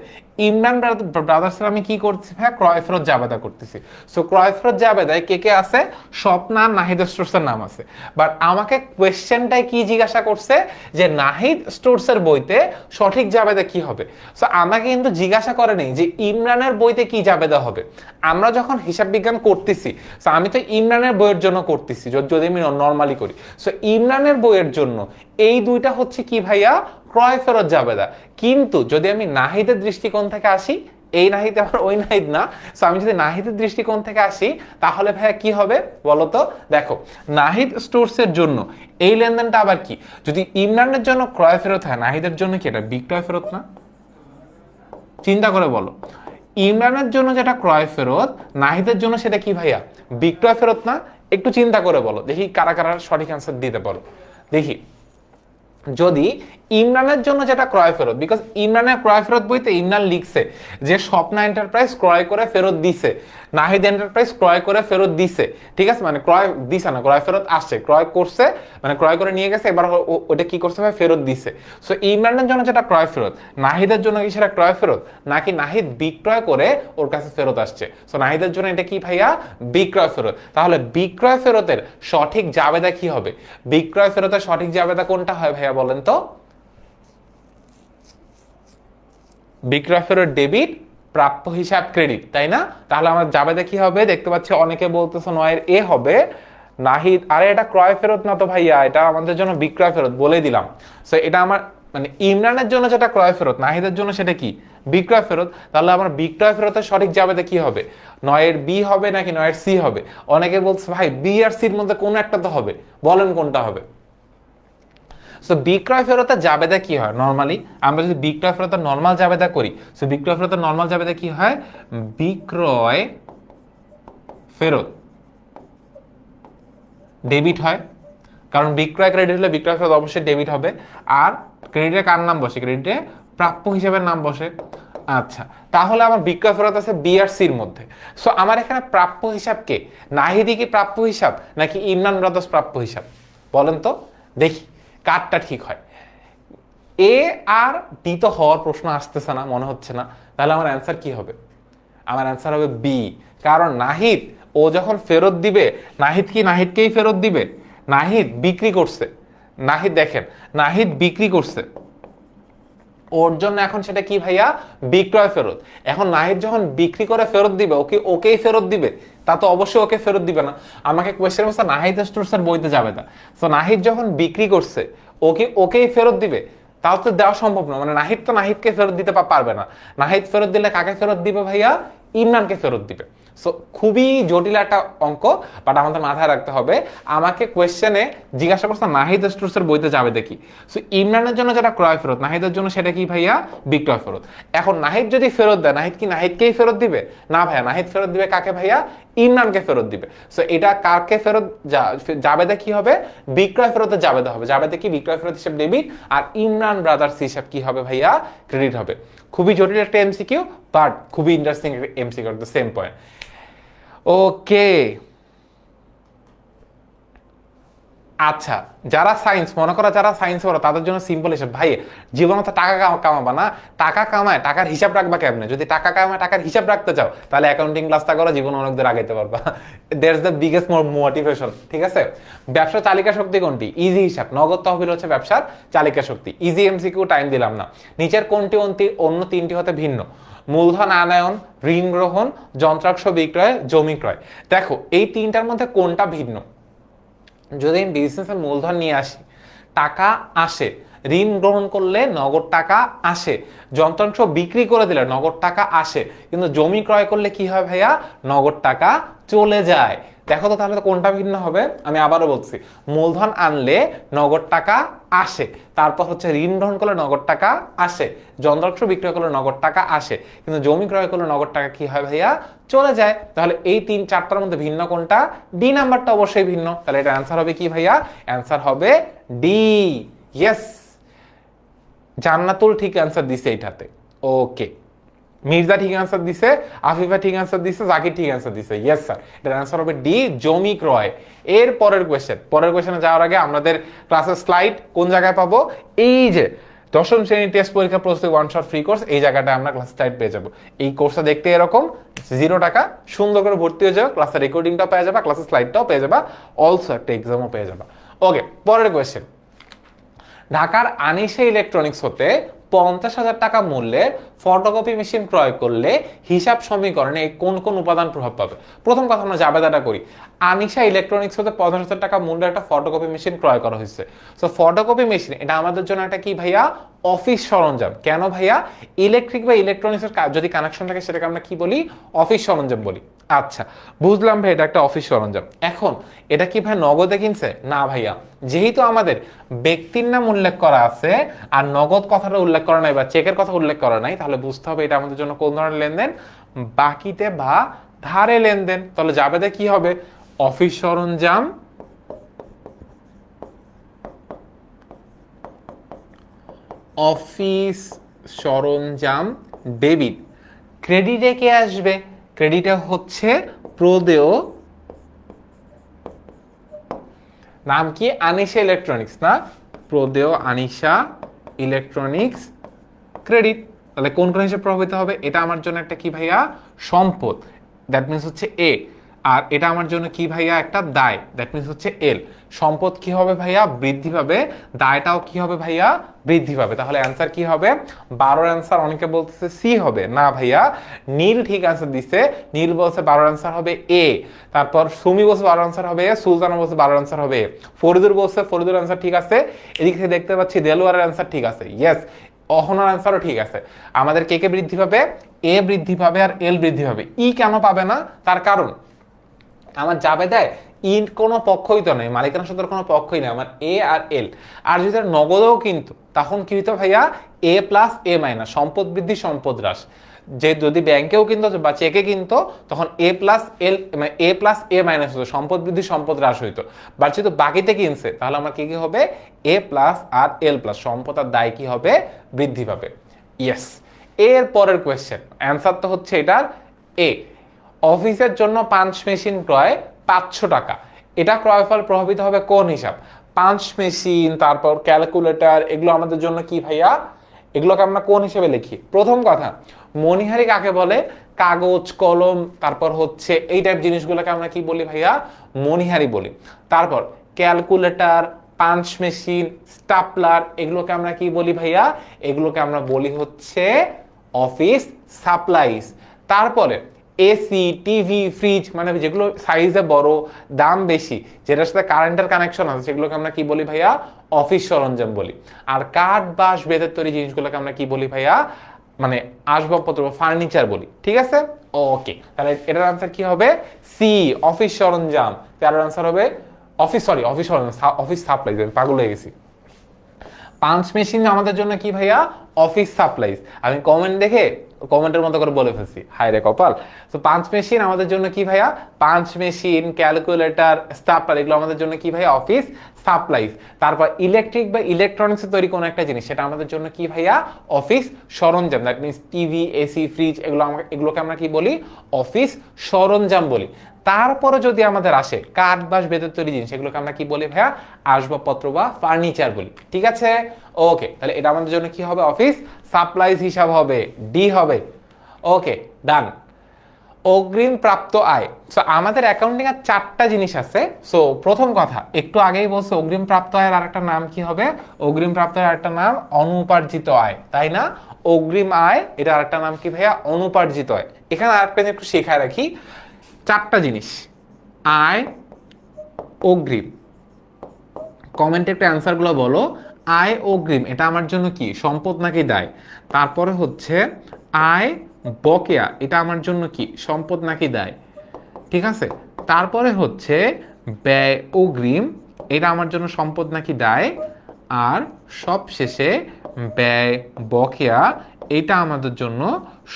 Speaker 1: ইমরান ব্রাদার্সের আমি কি করছি ভাই? ক্রয় ফেরত জাবেদা করতেছি। সো ক্রয় ফেরত জাবেদায় কে কে আছে? স্বপ্না, নাহিদ স্টোরসের নাম আছে। বাট আমাকে কোয়েশ্চেনটাই কি জিজ্ঞাসা করছে যে নাহিদ স্টোরসের বইতে সঠিক জাবেদা কি হবে। সো আমাকে কিন্তু জিজ্ঞাসা করে নেই যে ইমরানের বইতে কি জাবেদা হবে। আমরা যখন হিসাব বিজ্ঞান করতেছি, সো আমি তো ইমরানের বইয়ের জন্য করতেছি যদি আমি নর্মালি করি। সো ইমরানের বইয়ের জন্য এই দুইটা হচ্ছে কি ভাইয়া? ক্রয় ফেরত জাবেদা। কিন্তু যদি আমি নাহিদের দৃষ্টিকোণ থেকে আসি, এই নাহিদ আমার ওই নাহিদ না, সো আমি যদি নাহিদের দৃষ্টিকোণ থেকে আসি, তাহলে ভাইয়া কি হবে বলতো? দেখো, নাহিদ স্টোরসের জন্য এই লেনদেনটা আবার কি? যদি ইমরানের জন্য ক্রয় ফেরত হয়, নাহিদের জন্য কি এটা বিক্রয় ফেরত না? চিন্তা করে বলো, ইমরানের জন্য যেটা ক্রয় ফেরত, নাহিদের জন্য সেটা কি ভাইয়া? বিক্রয় ফেরত না? একটু চিন্তা করে বলো দেখি কারা কারা সঠিক অ্যান্সার দিতে পারো। দেখি, যদি ইমরানের জন্য যেটা ক্রয় ফেরত, বিকজ ইমরানের ক্রয় ফেরত বইতে ইমরান লিখছে যে স্বপ্না এন্টারপ্রাইজ ক্রয় করে ফেরত দিছে, নাহিদ এন্টারপ্রাইজ ক্রয় করে ফেরত দিছে, ঠিক আছে? মানে ক্রয় দিছে না, ক্রয় ফেরত আসছে, ক্রয় করছে মানে ক্রয় করে নিয়ে গেছে, এবার ওটা কি করছে ভাই? ফেরত দিছে। সো ইমরানের জন্য যেটা ক্রয় ফেরত, নাহিদের জন্য কি সেটা ক্রয় ফেরত, নাকি নাহিদ বিক্রয় করে ওর কাছে ফেরত আসছে? সো নাহিদের জন্য এটা কি ভাইয়া? বিক্রয় ফেরত। তাহলে বিক্রয় ফেরতের সঠিক জাবেদা কি হবে? বিক্রয় ফেরতের সঠিক জাবেদা কোনটা হয় ভাইয়া বলেন তো? বিক্রয় ফেরত ডেবিট, প্রাপ্য হিসাব ক্রেডিট, তাই না? তাহলে আমার জাবেদা কি হবে? দেখতে পাচ্ছি অনেকে বলতেছে নয়ের এ হবে, নাহিদ, আরে এটা ক্রয় ফেরত না তো ভাইয়া, এটা আমাদের জন্য বিক্রয় ফেরত, বলে দিলাম। সো এটা আমার মানে ইমরানের জন্য যেটা ক্রয় ফেরত, নাহিদের জন্য সেটা কি? বিক্রয় ফেরত। তাহলে আমার বিক্রয় ফেরতের সঠিক জাবেদা কি হবে? নয়ের বি হবে নাকি নয়ের সি হবে? অনেকে বলছে ভাই বি আর সির মধ্যে কোনো একটা তো হবে, বলেন কোনটা হবে? সো বিক্রয় ফেরতের জাবেদা কি হয় নরমালি? আমরা যদি বিক্রয় ফেরতের নরমাল জাবেদা করি, সো বিক্রয় ফেরতের নরমাল জাবেদা কি হয়? বিক্রয় ফেরত ডেবিট হয়, কারণ বিক্রয় ক্রেডিট হলে বিক্রয় ফেরত অবশ্যই ডেবিট হবে। আর ক্রেডিটে কার নাম বসে? ক্রেডিটে প্রাপ্য হিসাবের নাম বসে। আচ্ছা, তাহলে আমার বিক্রয় ফেরত আছে বি আর সির মধ্যে। সো আমার এখানে প্রাপ্য হিসাব কে? নাহিদি কি প্রাপ্য হিসাব নাকি ইমরান ব্রাদার্স প্রাপ্য হিসাব? বলেন তো দেখি কারটা ঠিক হয়। এ আর ডি তো হওয়ার প্রশ্ন আসতেছে না, মনে হচ্ছে না। তাহলে আমার অ্যান্সার কি হবে? আমার অ্যান্সার হবে বি, কারণ নাহিদ ও যখন ফেরত দিবে, নাহিদ কি নাহিদকেই ফেরত দিবে? নাহিদ বিক্রি করছে, নাহিদ দেখেন নাহিদ বিক্রি করছে, ওর জন্য এখন সেটা কি ভাইয়া? বিক্রয় ফেরত। এখন নাহিদ যখন বিক্রি করে ফেরত দিবে, ওকেই ফেরত দিবে? তা তো অবশ্যই ওকে ফেরত দিবে না। আমাকে কোয়েশ্চেন হচ্ছে নাহিদ স্টোরসের বইতে যাবে তা, তো নাহিদ যখন বিক্রি করছে ওকেই ফেরত দিবে? তাও তো দেওয়া সম্ভব না, মানে নাহিদ তো নাহিদকে ফেরত দিতে পারবে না। নাহিদ ফেরত দিলে কাকে ফেরত দিবে ভাইয়া? ইমরানকে ফেরত দিবে। সো খুবই জটিল একটা অঙ্ক, বাট আমাদের মাথায় রাখতে হবে। আমাকে কোয়েশ্চেনে জিজ্ঞাসা করছে নাহিদ স্টোরসের বইতে যাবে দেখি। সো ইমরানের জন্য যেটা ক্রয় ফেরত, নাহিদের জন্য সেটা কি ভাইয়া? বিক্রয় ফেরত। এখন নাহিদ যদি ফেরত দেয়, নাহিদ কি নাহিদকেই ফেরত দিবে? না ভাইয়া, নাহিদ ফেরত দিবে কাকে ভাইয়া? ইমরানকে ফেরত দিবে। সো এটা কারকে ফেরত জাবেদা কি হবে? বিক্রয় ফেরতের জাবেদা হবে। জাবেদা কি? বিক্রয় ফেরত হিসাব ডেবিট, আর ইমরান ব্রাদার্স হিসাব কি হবে ভাইয়া? ক্রেডিট হবে। খুবই জটিল একটা এমসিকিউ, বাট খুবই interesting MCQ, the same point. Okay, আচ্ছা, যারা সায়েন্স মনে করো, যারা সায়েন্স পড়ো তাদের জন্য সিম্পল হিসাব। ভাই জীবনে তো টাকা কামাবা না, টাকা কামায় টাকার হিসাব রাখবা কেমনে? যদি টাকা কামায় টাকার হিসাব রাখতে চাও, তাহলে অ্যাকাউন্টিং ক্লাসটা করো, জীবনে অনেক দূর আগাইতে পারবা। দ্যাটস দ্য বিগেস্ট মোটিভেশন, ঠিক আছে? ব্যবসা চালিকা শক্তি কোনটি? ইজি হিসাব, নগদ তহবিল হচ্ছে ব্যবসার চালিকা শক্তি। ইজি এমসিকিউ, টাইম দিলাম না। নিচের কোনটি অন্য তিনটি হতে ভিন্ন? মূলধন আনয়ন, ঋণ গ্রহণ, যন্ত্রাংশ বিক্রয়, জমি ক্রয়। দেখো এই তিনটার মধ্যে কোনটা ভিন্ন? যদি আমি বিজনেসে মূলধন নিয়ে আসি, টাকা আসে, ঋণ গ্রহণ করলে নগদ টাকা আসে, যন্ত্রাংশ বিক্রি করে দিলে নগদ টাকা আসে, কিন্তু জমি ক্রয় করলে কি হয় ভাইয়া? নগদ টাকা চলে যায়। দেখো তো তাহলে কোনটা ভিন্ন হবে। আমি আবারও বলছি, মূলধন আনলে নগদ টাকা আসে, তারপর হচ্ছে ঋণ গ্রহণ করলে নগদ টাকা আসে, যন্ত্রাংশ বিক্রয় করলে নগদ টাকা আসে, কিন্তু জমি ক্রয় করলে নগদ টাকা কি হয় ভাইয়া, চলে যায়। তাহলে এই 3-4টার মধ্যে ভিন্ন কোনটা? ডি নাম্বারটা অবশ্যই ভিন্ন। তাহলে এটা অ্যান্সার হবে কি ভাইয়া? অ্যান্সার হবে ডি। ইয়েস, জান্নাতুল ঠিক অ্যান্সার দিছে এইটাতে। ওকে, মির্জা ঠিক অ্যান্সার দিছে, আফিফা ঠিক অ্যান্সার দিছে, জাকির ঠিক অ্যান্সার দিছে। ইয়েস স্যার, এটার অ্যান্সার হবে ডি, জমি ক্রয়। এর পরের কোয়েশ্চেনে যাওয়ার আগে আমাদের ক্লাসের স্লাইড কোন জায়গায় পাবো? এই যে দশম শ্রেণীর টেস্ট পরীক্ষা প্রস্তুতি ওয়ান শট ফ্রি কোর্স, এই জায়গাটা আমরা ক্লাস স্লাইড পেয়ে যাবো। এই কোর্সটা দেখতে এরকম 0 টাকা, সুন্দর করে ভর্তি হয়ে যাবে, ক্লাসের রেকর্ডিংটাও পেয়ে যাবা, ক্লাসের স্লাইডটাও পেয়ে যাবা, অলসো একটা এক্সামও পেয়ে যাবা। ওকে, পরের কোয়েশ্চেন, ঢাকার আনিশা ইলেকট্রনিক্স হতে 50,000 টাকা মূল্যের ফটোকপি মেশিন ক্রয় করলে হিসাব সমীকরণে কোন কোন উপাদান প্রভাব পাবে? প্রথম কথা আমরা জাবেদাটা করি। আনিশা ইলেকট্রনিক্স হতে 50,000 টাকা মূল্যের একটা ফটোকপি মেশিন ক্রয় করা হয়েছে। সো ফটোকপি মেশিন এটা আমাদের জন্য একটা কি ভাইয়া? অফিস সরঞ্জাম। কেন ভাইয়া? ইলেকট্রিক বা ইলেকট্রনিক্সের যদি কানেকশন থাকে সেটাকে আমরা কি বলি? অফিস সরঞ্জাম বলি। আচ্ছা, বুঝলাম ভাই, এটা একটা অফিস সরঞ্জাম। এখন এটা কি ভাই নগদে কিনছে? না ভাইয়া, যেহেতু আমাদের ব্যক্তির নাম উল্লেখ করা আছে আর নগদ কথাটা উল্লেখ করা নাই বা চেকের কথা উল্লেখ করা নাই, তাহলে বুঝতে হবে এটা আমাদের জন্য কোন ধরনের লেনদেন? বাকিতে বা ধারে লেনদেন। তাহলে জাবেদে কি হবে? অফিস সরঞ্জাম অফিস সরঞ্জাম ডেবিট। ক্রেডিটে কে আসবে? ক্রেডিটে হচ্ছে প্রদেয়, নাম কি? আনিশা ইলেকট্রনিক্স না? প্রদেয় আনিশা ইলেকট্রনিক্স ক্রেডিট। তাহলে কোন কোন হিসেবে প্রভাবিত হবে? এটা আমার জন্য একটা কি ভাইয়া? সম্পদ, দ্যাট মিনস হচ্ছে এ। আর এটা আমার জন্য কি ভাইয়া? একটা দায়, দ্যাট মিনস হচ্ছে এল। সম্পদ কি হবে ভাইয়া? বৃদ্ধি পাবে। দায়টাও কি হবে ভাইয়া? বৃদ্ধি পাবে। তাহলে অ্যান্সার কি হবে? 12 অ্যান্সার অনেকে বলতেছে সি হবে। না ভাইয়া, নীল ঠিক অ্যান্সার দিচ্ছে। নীল বলছে 12 অ্যান্সার হবে এ। তারপর সুমি বলছে 12 অ্যান্সার হবে এ, সুলতানা বলছে 12 অ্যান্সার হবে এ, ফরিদুর বলছে ফরিদুর অ্যান্সার ঠিক আছে। এদিক থেকে দেখতে পাচ্ছি দেলোয়ারের অ্যান্সার ঠিক আছে। ইয়েস, অহনার অ্যান্সারও ঠিক আছে। আমাদের কে কে বৃদ্ধি পাবে? এ বৃদ্ধি পাবে আর এল বৃদ্ধি পাবে। ই কেন পাবে না? তার কারণ আমার জাবেদায় ইন কোনো পক্ষই তো নেই, মালিকানা সত্ত্বের কোনো পক্ষই নেই, আমার এ আর এল। আর যদি নগদেও কিন্তু তখন কি হতো ভাইয়া? এ প্লাস এ মাইনাস, সম্পদ বৃদ্ধি সম্পদ হ্রাস। যে যদি ব্যাংকেও কিনতো বা চেকে কিনতো তখন এ প্লাস এল মানে এ প্লাস এ মাইনাস হতো, সম্পদ বৃদ্ধি সম্পদ হ্রাস হইতো। বাট যেহেতু বাকিতে কিনছে তাহলে আমার কি কি হবে? এ প্লাস আর এল প্লাস, সম্পদ আর দায় কি হবে? বৃদ্ধি পাবে। ইয়েস, এর পরের কোয়েশ্চেন অ্যান্সার তো হচ্ছে এটার এ। অফিসের জন্য পাঞ্চ মেশিন ক্রয় 500 টাকা, এটা ক্রয়ফল প্রভাবিত হবে কোন হিসাব? পাঞ্চ মেশিন, তারপর ক্যালকুলেটর, এগুলো আমাদের জন্য কি ভাইয়া? এগুলোকে আমরা কোন হিসেবে লিখি? প্রথম কথা, মণিহারি কাকে বলে? কাগজ কলম তারপর হচ্ছে এই টাইপ জিনিসগুলোকে আমরা কি বলি ভাইয়া? মণিহারি বলি। তারপর ক্যালকুলেটর, পাঞ্চ মেশিন, স্টাপলার, এগুলোকে আমরা কি বলি ভাইয়া? এগুলোকে আমরা বলি হচ্ছে অফিস সাপ্লাইজ। তারপরে এসি, টিভি, ফ্রিজ, মানে যেগুলো সাইজে বড়, দাম বেশি, যেটার সাথে কারেন্টের কানেকশন আছে, সেগুলোকে আমরা কি বলি ভাইয়া? অফিস সরঞ্জাম বলি। আর কাঠ বাঁশ বেতের তৈরি জিনিসগুলোকে আমরা কি বলি ভাইয়া? মানে আসবাবপত্র বা ফার্নিচার বলি। ঠিক আছে, ওকে। তাহলে এটার আনসার কি হবে? সি, অফিস সরঞ্জাম। তার আনসার হবে অফিস সরঞ্জাম, অফিস সাপ্লাইজ। আমি পাগল হয়ে গেছি। পাঞ্চ মেশিন আমাদের জন্য কি ভাইয়া? Office supplies. আমি কমেন্ট দেখে কমেন্টের মতো করে বলে ফেলছি, হায় রে কপাল। তো পাঞ্চ মেশিন আমাদের জন্য কি ভাইয়া? পাঞ্চ মেশিন, ক্যালকুলেটর, স্টাপলার, এগুলো আমাদের জন্য কি ভাইয়া? Office supplies. তারপর ইলেকট্রিক বা ইলেকট্রনিক্সের তৈরি কোনো একটা জিনিস, সেটা আমাদের জন্য কি ভাইয়া? অফিস সরঞ্জাম। That means TV, AC, fridge, এগুলোকে আমরা কি বলি? অফিস সরঞ্জাম বলি। তারপরে যদি আমাদের আসে কাঠ বাঁশ বেতের তৈরি জিনিস, এগুলোকে আমরা কি বলি ভাইয়া? আসবাবপত্র বা ফার্নিচার বলি। ঠিক আছে, ওকে। তাহলে এটা আমাদের জন্য কি হবে? অফিস সাপ্লাইজ হিসাব হবে, ডি হবে। ওকে, ডান। অগ্রিম প্রাপ্ত আয়। সো আমাদের অ্যাকাউন্টিং এর 4টা জিনিস আছে। সো প্রথম কথা, একটু আগেই বলছে অগ্রিম প্রাপ্ত আয়ের আরেকটা নাম কি হবে? অগ্রিম প্রাপ্ত আয়ের আরেকটা নাম অনুপার্জিত আয়, তাই না? অগ্রিম আয়, এটা আরেকটা নাম কি ভাইয়া? অনুপার্জিত আয়। এখানে আরেকটা একটু শেখায় রাখি, 4টা জিনিস, আয়, অগ্রিম। কমেন্টে একটু অ্যান্সারগুলো বলো। আয়, অগ্রিম, এটা আমার জন্য কি? সম্পদ নাকি দায়? তারপরে হচ্ছে আয় বকেয়া, এটা আমার জন্য কি? সম্পদ নাকি দায়? ঠিক আছে। তারপরে হচ্ছে ব্যয় অগ্রিম, এটা আমার জন্য সম্পদ নাকি দায়, আর সবশেষে ব্যয় বকেয়া, এটা আমাদের জন্য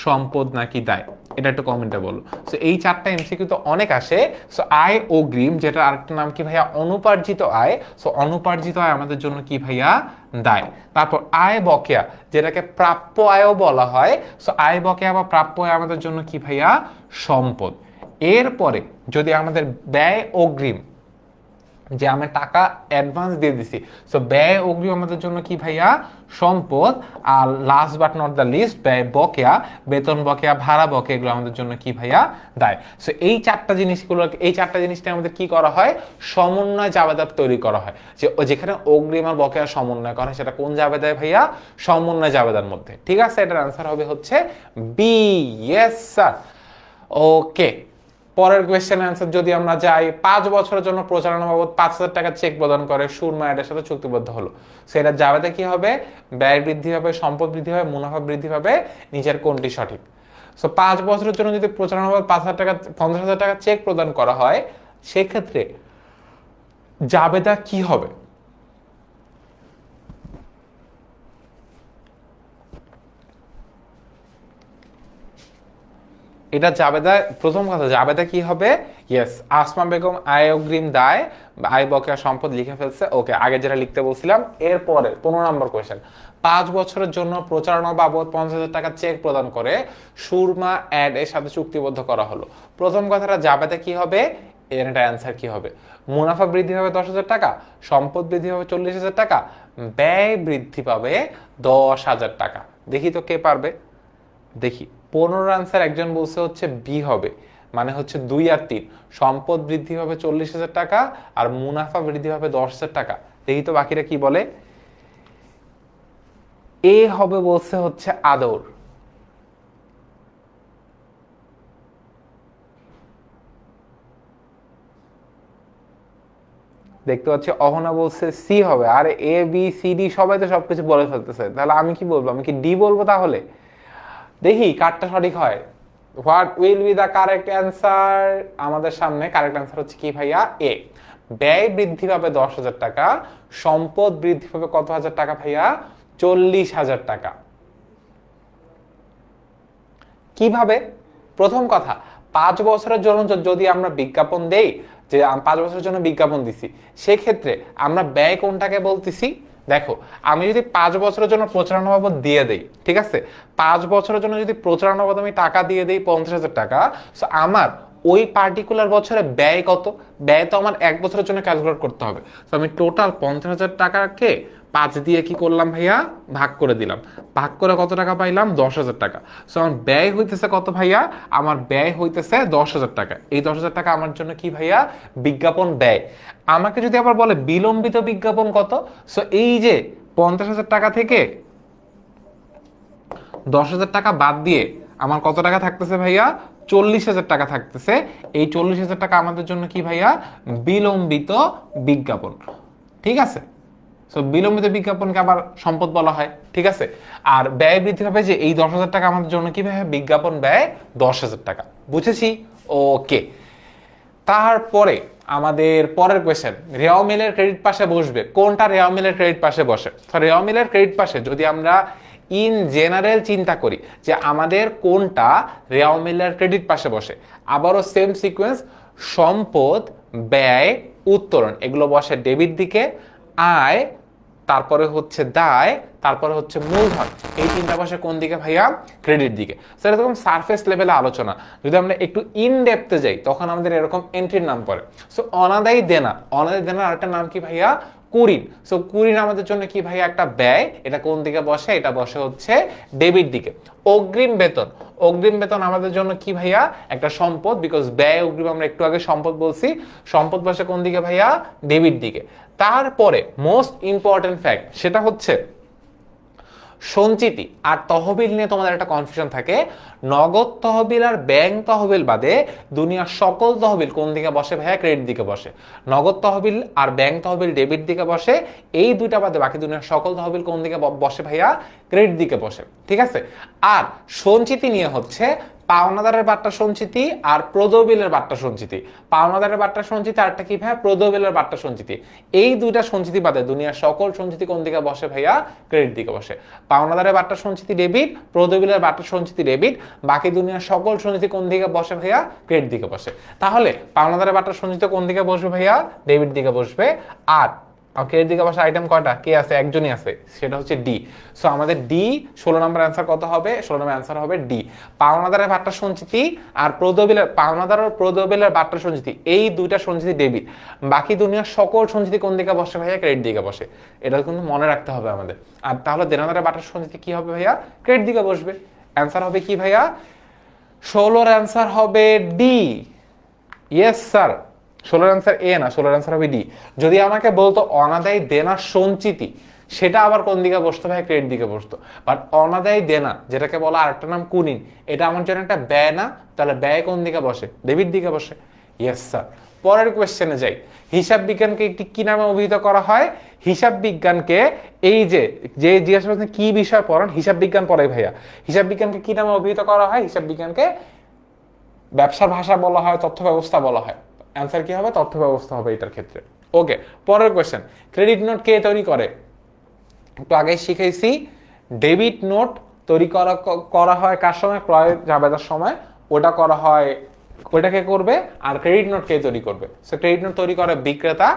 Speaker 1: সম্পদ নাকি দায়। এটা একটু কমেন্টে বলো। সো এই চারটা এমসিকিউ তো অনেক আসে। সো আয় অগ্রিম, যেটা আরেকটা নাম কি ভাইয়া, অনুপার্জিত আয়। সো অনুপার্জিত আয় আমাদের জন্য কি ভাইয়া, দায়। তারপর আয় বকেয়া, যেটাকে প্রাপ্য আয়ও বলা হয়। সো আয় বকেয়া বা প্রাপ্য আয় আমাদের জন্য কি ভাইয়া, সম্পদ। এরপরে যদি আমাদের ব্যয় অগ্রিম, যে আমি টাকা অ্যাডভান্স দিয়ে দিছি, সো ব্যয় অগ্রিম আমাদের জন্য কি ভাইয়া, সম্পদ। আর last but not the least, ব্যয় বকেয়া, বেতন বকেয়া, ভাড়া বকেয়া, এগুলো আমাদের জন্য কি ভাইয়া, দায়। সো এই চারটা জিনিসগুলো, এই চারটা জিনিসটা আমাদের কি করা হয়, সমন্বয় জাবেদা তৈরি করা হয়। যে যেখানে অগ্রিম আর বকেয়া সমন্বয় করা হয়, সেটা কোন জাবেদায় ভাইয়া, সমন্বয় জাবেদার মধ্যে। ঠিক আছে, এটার আনসার হবে হচ্ছে বি। Yes sir. ওকে, পরের কোয়েশ্চেনের অ্যান্সার যদি আমরা যাই, 5 বছরের জন্য প্রচারণা বাবদ 5,000 টাকা চেক প্রদান করে সুরমা এর সাথে চুক্তিবদ্ধ হলো। সেটা জাবেদা কি হবে, ব্যয় বৃদ্ধি হবে, সম্পদ বৃদ্ধি হবে, মুনাফা বৃদ্ধি হবে, নিচের কোনটি সঠিক? সো 5 বছরের জন্য যদি প্রচারণা বাবদ 5,000 টাকা 50,000 টাকা চেক প্রদান করা হয়, সেক্ষেত্রে জাবেদা কি হবে? এটা জাবেদা, প্রথম কথা জাবেদা কি হবে, ইয়েস, আসমা বেগম আয় অগ্রিম দায়, আয় বকেয়া সম্পদ লিখে ফেলছে। ওকে, আগে যেটা লিখতে বলছিলাম। এরপরে 15 নম্বর কোয়েশ্চেন, 5 বছরের জন্য প্রচারণা বাবদ 50,000 টাকা চেক প্রদান করে সুরমা অ্যাড এর সাথে চুক্তিবদ্ধ করা হলো। প্রথম কথাটা জাবেদা কি হবে, এর একটা অ্যান্সার কি হবে? মুনাফা বৃদ্ধি হবে 10,000 টাকা, সম্পদ বৃদ্ধি হবে 40,000 টাকা, ব্যয় বৃদ্ধি পাবে 10,000 টাকা। দেখি তো কে পারবে, দেখি। 15 আনসার একজন বলছে হচ্ছে বি হবে, মানে হচ্ছে 2 আর 3, সম্পদ বৃদ্ধি হবে 40,000 টাকা আর মুনাফা বৃদ্ধি হবে 10,000 টাকা। দেখি তো বাকিরা কি বলে। এ হবে বলছে হচ্ছে আদর, দেখতে পাচ্ছি অহনা বলছে সি হবে। আর এ বি সি ডি সবাই তো সবকিছু বলে ফেলতেছে, তাহলে আমি কি বলবো, আমি কি ডি বলবো? তাহলে দেখি কারটা সঠিক হয়। What will be the correct answer? আমাদের সামনে কারেক্ট অ্যান্সার হচ্ছে কি ভাইয়া, এ। ব্যয় বৃদ্ধি পাবে 10,000 টাকা, সম্পদ বৃদ্ধি পাবে কত হাজার টাকা ভাইয়া, 40,000 টাকা। কিভাবে? প্রথম কথা, 5 বছরের জন্য যদি আমরা বিজ্ঞাপন দেই, যে 5 বছরের জন্য বিজ্ঞাপন দিছি, সেক্ষেত্রে আমরা ব্যয় কোনটাকে বলতেছি? দেখো, আমি যদি 5 বছরের জন্য প্রচারণা বাবদ দিয়ে দেই, ঠিক আছে, 5 বছরের জন্য যদি প্রচারণা বাবদ আমি টাকা দিয়ে দেই 50,000 টাকা, সো আমার ওই পার্টিকুলার বছরে ব্যয় কত? ব্যয় তো আমার 1 বছরের জন্য ক্যালকুলেট করতে হবে। তো আমি টোটাল 50,000 টাকাকে 5 দিয়ে কি করলাম ভাইয়া, ভাগ করে দিলাম। ভাগ করে কত টাকা পাইলাম, 10,000 টাকা। সো আমার ব্যয় হইতেছে কত ভাইয়া, আমার ব্যয় হইতেছে 10,000 টাকা। এই 10,000 টাকা আমার জন্য কি ভাইয়া, বিজ্ঞাপন ব্যয়। আমাকে যদি আবার বলে বিলম্বিত বিজ্ঞাপন কত, সো এই যে 50,000 টাকা থেকে 10,000 টাকা বাদ দিয়ে আমার কত টাকা থাকতেছে ভাইয়া, 40,000 টাকা থাকতেছে। এই 40,000 টাকা আমাদের জন্য কি ভাইয়া, বিলম্বিত বিজ্ঞাপন। ঠিক আছে, সো বিলম্বিত বিজ্ঞাপনকে আবার সম্পদ বলা হয়। ঠিক আছে, আর ব্যয় বৃদ্ধি পাবে যে এই 10,000 টাকা আমাদের জন্য কি ভাইয়া, বিজ্ঞাপন ব্যয় 10,000 টাকা। বুঝেছি? ওকে, তারপরে আমাদের পরের কোয়েশ্চেন, রেওয়া মিলের ক্রেডিট পাশে বসবে কোনটা? রেওয়া মিলের ক্রেডিট পাশে বসে। তো রেওয়া মিলের ক্রেডিট পাশে যদি আমরা ইন জেনারেল চিন্তা করি যে আমাদের কোনটা রেওয়া মিলের ক্রেডিট পাশে বসে, আবারও সেম সিকোয়েন্স, সম্পদ, ব্যয়, উত্তোলন, এগুলো বসে ডেবিট দিকে, আয়, তারপরে হচ্ছে দায়, তারপরে হচ্ছে মূলধন, এই তিনটা বসে কোন দিকে ভাইয়া, ক্রেডিট দিকে। সেটা এরকম সারফেস লেভেলে আলোচনা। যদি আমরা একটু ইন ডেপথে যাই, তখন আমাদের এরকম এন্ট্রির নাম পড়ে। সো অনাদায়ী দেনা, অনাদায়ী দেনার আরেকটা নাম কি ভাইয়া, কুরিন। সো কুরিন আমাদের জন্য কি ভাইয়া, একটা ব্যয়। এটা কোন দিকে বসে, এটা বসে হচ্ছে ডেবিট দিকে। অগ্রিম বেতন, অগ্রিম বেতন আমাদের জন্য কি ভাইয়া, একটা সম্পদ, বিকজ ব্যয় অগ্রিম আমরা একটু আগে সম্পদ বলছি। সম্পদ বসে কোন দিকে ভাইয়া, ডেবিট দিকে। তারপরে মোস্ট ইম্পর্টেন্ট ফ্যাক্ট, সেটা হচ্ছে সঞ্চিতি আর তহবিল নিয়ে তোমাদের একটা কনফিউশন থাকে। নগদ তহবিল আর ব্যাংক তহবিল বাদে দুনিয়ার সকল তহবিল কোন দিকে বসে ভাইয়া, ক্রেডিট দিকে বসে। নগদ তহবিল আর ব্যাংক তহবিল ডেবিট দিকে বসে, এই দুইটা বাদে বাকি দুনিয়ার সকল তহবিল কোন দিকে বসে ভাইয়া, ক্রেডিট দিকে বসে। ঠিক আছে, আর সঞ্চিতি নিয়ে হচ্ছে পাওনাদারের বাট্টা সঞ্চিতি আর প্রদবিলের বাট্টা সঞ্চিতি। পাওনাদারের বাট্টা সঞ্চিতি আর একটা কি ভাইয়া, প্রদবিলের বাট্টা সঞ্চিতি। এই দুইটা সঞ্চিতি বাদে দুনিয়ার সকল সঞ্চিতি কোন দিকে বসে ভাইয়া, ক্রেডিট দিকে বসে। পাওনাদারের বাট্টা সঞ্চিতি ডেবিট, প্রদবিলের বাট্টা সঞ্চিতি ডেবিট, বাকি দুনিয়ার সকল সঞ্চিতি কোন দিকে বসে ভাইয়া, ক্রেডিট দিকে বসে। তাহলে পাওনাদারের বাট্টা সঞ্চিতি কোন দিকে বসবে ভাইয়া, ডেবিট দিকে বসবে। আর ক্রেডিট দিকে বসে আইটেম কয়টা, কে আছে, একজনই আছে, সেটা হচ্ছে ডি। সো আমাদের ডি 16 নম্বর অ্যান্সার কত হবে, 16 নম্বর অ্যান্সার হবে ডি। পাওনাদারের বাট্টা সঞ্চিতি আর প্রদবিলের, পাওনাদার ও প্রদবিলের বাট্টা সঞ্চিতি, এই দুইটা সঞ্চিতি ডেবিট, বাকি দুনিয়ার সকল সঞ্চিতি কোন দিকে বসে ভাইয়া, ক্রেডিট দিকে বসে। এটা কিন্তু মনে রাখতে হবে আমাদের। আর তাহলে দেনাদারের বাট্টা সঞ্চিতি কি হবে ভাইয়া, ক্রেডিট দিকে বসবে। অ্যান্সার হবে কি ভাইয়া, 16 অ্যান্সার হবে ডি। ইয়েস স্যার, 16 অ্যান্সার এ না, 16 অ্যান্সার হবে ডি। যদি আমাকে বলতো অনাদায়ী দেনা সঞ্চিতি, সেটা আবার কোন দিকে বসতো ভাই, ক্রেডিট দিকে বসতো। বাট অনাদায়ী দেনা, যেটাকে বলা আরেকটা নাম কুনিন, এটা আমার জন্য একটা ব্যয় না, তাহলে ব্যয় কোন দিকে বসে, ডেবিট দিকে বসে। Yes sir. পরের কোয়েশ্চেনে যাই। হিসাব বিজ্ঞানকে একটি কি নামে অভিহিত করা হয়, হিসাব বিজ্ঞানকে, এই যে যে জিজ্ঞাসা করছেন কি বিষয় পড়ান, হিসাব বিজ্ঞান পড়াই ভাইয়া, হিসাব বিজ্ঞানকে কি নামে অভিহিত করা হয়, হিসাব বিজ্ঞানকে ব্যবসার ভাষা বলা হয়, তথ্য ব্যবস্থা বলা হয়। অ্যান্সার কি হবে, তথ্য ব্যবস্থা হবে এটার ক্ষেত্রে। ওকে, পরের কোয়েশ্চেন, ক্রেডিট নোট কে তৈরি করে, একটু আগে শিখেছি। ডেবিট নোট তৈরি করা হয় কার সময়, ক্রয় জাবেদার সময়, ওটা করা হয়, ওইটাকে করবে। আর ক্রেডিট নোট কে তৈরি করবে, সো ক্রেডিট নোট তৈরি করে বিক্রেতা,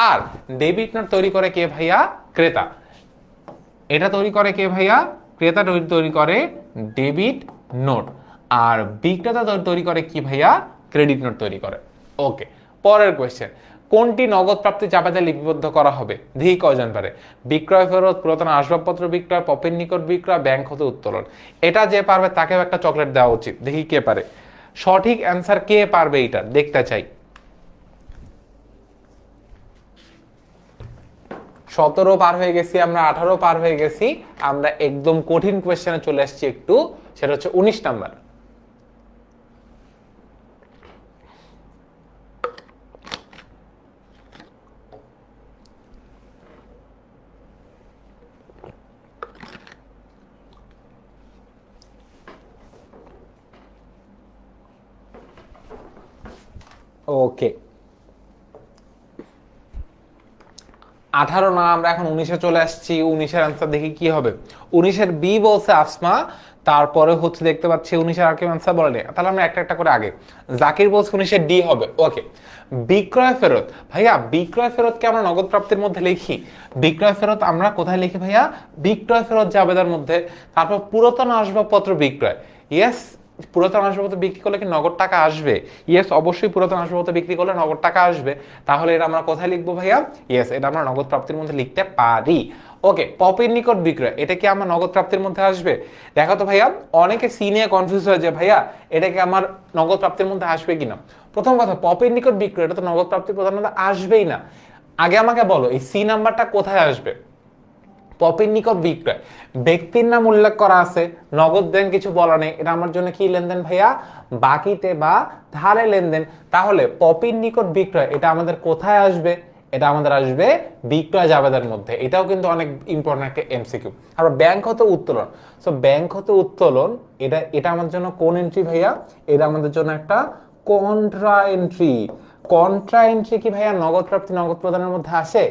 Speaker 1: আর ডেবিট নোট তৈরি করে কে ভাইয়া, ক্রেতা। এটা তৈরি করে কে ভাইয়া, ক্রেতা তৈরি করে ডেবিট নোট, আর বিক্রেতা তৈরি করে কি ভাইয়া, ক্রেডিট নোট তৈরি করে। ওকে, পরের কোয়েশ্চেন, কোনটি নগদ প্রাপ্তি জাবেদা লিপিবদ্ধ করা হবে, দেখি কয়জন পারে। বিক্রয় ফেরত, পুরাতন আসবাবপত্র বিক্রয়, পপের নিকট বিক্রয়, ব্যাংক হতে উত্তোলন। এটা যে পারবে তাকেও একটা চকলেট দেওয়া উচিত। দেখি কে পারে, সঠিক অ্যান্সার কে পারবে, এটা দেখতে চাই। 17 পার হয়ে গেছি আমরা, 18 পার হয়ে গেছি আমরা, একদম কঠিন কোয়েশ্চেনে চলে আসছি একটু, সেটা হচ্ছে 19 নাম্বার। ওকে, 18 না, আমরা এখন 19-এ চলে আসছি। 19-এর অ্যান্সার দেখি কি হবে। 19-এর বি বলছে আসমা, তারপরে হচ্ছে দেখতে পাচ্ছি 19-এর আর কেউ অ্যান্সার বলেনি, তাহলে আমরা একটা একটা করে আগে। জাকির বলছে 19-এর ডি হবে। ওকে, বিক্রয় ফেরত, ভাইয়া বিক্রয় ফেরতকে আমরা নগদ প্রাপ্তির মধ্যে লিখি। বিক্রয় ফেরত আমরা কোথায় লিখি ভাইয়া, বিক্রয় ফেরত জাবেদার মধ্যে। তারপর পুরাতন আসবাবপত্র বিক্রয়, ইয়েস, পুরাতন আসবাবপত্র বিক্রি করলে কি নগদ টাকা আসবে, ইয়েস অবশ্যই পুরাতন আসবাবপত্র বিক্রি করলে নগদ টাকা আসবে। তাহলে এটা আমরা কোথায় লিখবো ভাইয়া, ইয়েস এটা আমরা নগদ প্রাপ্তির মধ্যে লিখতে পারি। ওকে, পপের নিকট বিক্রয়, এটা কি আমার নগদ প্রাপ্তির মধ্যে আসবে, দেখো তো ভাইয়া, অনেকে সি নিয়ে কনফিউজ হয়ে যায়, ভাইয়া এটা কি আমার নগদ প্রাপ্তির মধ্যে আসবে কিনা। প্রথম কথা, পপের নিকট বিক্রয়, এটা তো নগদ প্রাপ্তির প্রধান মধ্যে আসবেই না। আগে আমাকে বলো এই সি নাম্বারটা কোথায় আসবে, পপের নিকট বিক্রয়, ব্যক্তির নাম উল্লেখ করা আছে, নগদ দেন কিছু বলা নেই, এটা আমার জন্য কি লেনদেন ভাইয়া, বাকিতে বা ধারে লেনদেন। তাহলে পপের নিকট বিক্রয় এটা আমাদের কোথায় আসবে, এটা আমাদের আসবে বিক্রয় জাবেদার মধ্যে। এটাও কিন্তু অনেক ইম্পর্টেন্ট একটা এমসিকিউ। আর ব্যাংক হতে উত্তোলন, সো ব্যাংক হতে উত্তোলন, এটা এটা আমাদের জন্য কোন এন্ট্রি ভাইয়া, এটা আমাদের জন্য একটা কন্ট্রা এন্ট্রি। কন্ট্রা এন্ট্রি কি ভাইয়া নগদ প্রাপ্তি নগদ প্রদানের মধ্যে আসে,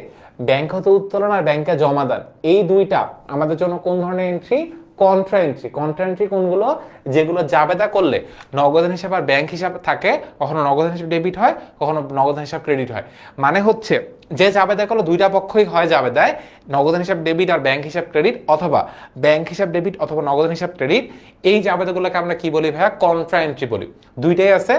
Speaker 1: ব্যাংক হতে উত্তোলন আর ব্যাংকে জমাদান, এই দুইটা আমাদের জন্য কোন ধরনের entry, contra entry. Contra entry কোনগুলো, যেগুলো জাবেদা করলে নগদান হিসাব আর ব্যাংক হিসাব থাকে, কখনো নগদান হিসাব ডেবিট হয়, কখনো নগদান হিসাব ক্রেডিট হয়। মানে হচ্ছে যে জাবেদা করলে দুইটা পক্ষই হয় জাবেদায়, নগদান হিসাব ডেবিট আর ব্যাংক হিসাব ক্রেডিট, অথবা ব্যাংক হিসাব ডেবিট অথবা নগদান হিসাব ক্রেডিট, এই জাবেদাগুলোকে আমরা কি বলি ভাইয়া, কন্ট্রা এন্ট্রি বলি। দুইটাই আছে,